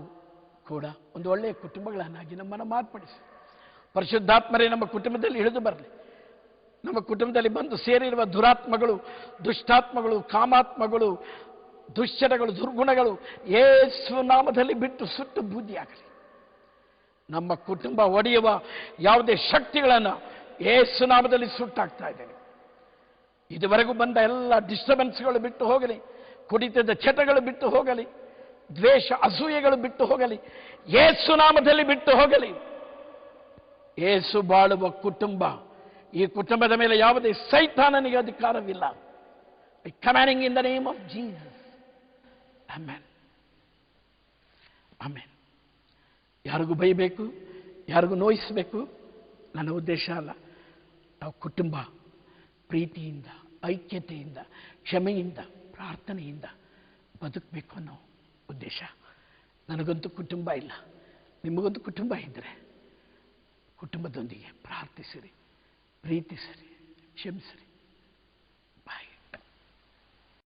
[SPEAKER 1] ಕೂಡ ಒಂದು ಒಳ್ಳೆಯ ಕುಟುಂಬಗಳನ್ನಾಗಿ ನಮ್ಮನ್ನು ಮಾರ್ಪಡಿಸಿ. ಪರಿಶುದ್ಧಾತ್ಮರೇ ನಮ್ಮ ಕುಟುಂಬದಲ್ಲಿ ಇಳಿದು ಬರಲಿ. ನಮ್ಮ ಕುಟುಂಬದಲ್ಲಿ ಬಂದು ಸೇರಿರುವ ದುರಾತ್ಮಗಳು, ದುಷ್ಟಾತ್ಮಗಳು, ಕಾಮಾತ್ಮಗಳು, ದುಶ್ಚರಗಳು, ದುರ್ಗುಣಗಳು ಯೇಸು ನಾಮದಲ್ಲಿ ಬಿಟ್ಟು ಸುಟ್ಟು ಬೂದಿಯಾಗಲಿ. ನಮ್ಮ ಕುಟುಂಬ ಒಡೆಯುವ ಯಾವುದೇ ಶಕ್ತಿಗಳನ್ನು ಯೇಸು ನಾಮದಲ್ಲಿ ಸುಟ್ಟಾಗ್ತಾ ಇದ್ದೇನೆ. ಇದುವರೆಗೂ ಬಂದ ಎಲ್ಲ ಡಿಸ್ಟರ್ಬೆನ್ಸ್ಗಳು ಬಿಟ್ಟು ಹೋಗಲಿ, ಕುಡಿತದ ಚಟಗಳು ಬಿಟ್ಟು ಹೋಗಲಿ, ದ್ವೇಷ ಅಸೂಯೆಗಳು ಬಿಟ್ಟು ಹೋಗಲಿ, ಯೇಸು ನಾಮದಲ್ಲಿ ಬಿಟ್ಟು ಹೋಗಲಿ. ಯೇಸು ಬಾಳುವ ಕುಟುಂಬ, ಈ ಕುಟುಂಬದ ಮೇಲೆ ಯಾವುದೇ ಸೈತಾನನಿಗೆ ಅಧಿಕಾರವಿಲ್ಲ. I commanding in the name of Jesus. Amen, amen. ಯಾರಿಗೂ ಬೈಬೇಕು, ಯಾರಿಗೂ ನೋಯಿಸಬೇಕು ನನ್ನ ಉದ್ದೇಶ ಅಲ್ಲ. ನಾವು ಕುಟುಂಬ ಪ್ರೀತಿಯಿಂದ, ಐಕ್ಯತೆಯಿಂದ, ಕ್ಷಮೆಯಿಂದ, ಪ್ರಾರ್ಥನೆಯಿಂದ ಬದುಕಬೇಕು ಅನ್ನೋ ಉದ್ದೇಶ. ನನಗಂತೂ ಕುಟುಂಬ ಇಲ್ಲ. ನಿಮಗಂತೂ ಕುಟುಂಬ ಇದ್ದರೆ ಕುಟುಂಬದೊಂದಿಗೆ ಪ್ರಾರ್ಥಿಸಿರಿ, ಪ್ರೀತಿಸಿರಿ, ಕ್ಷಮಿಸಿರಿ.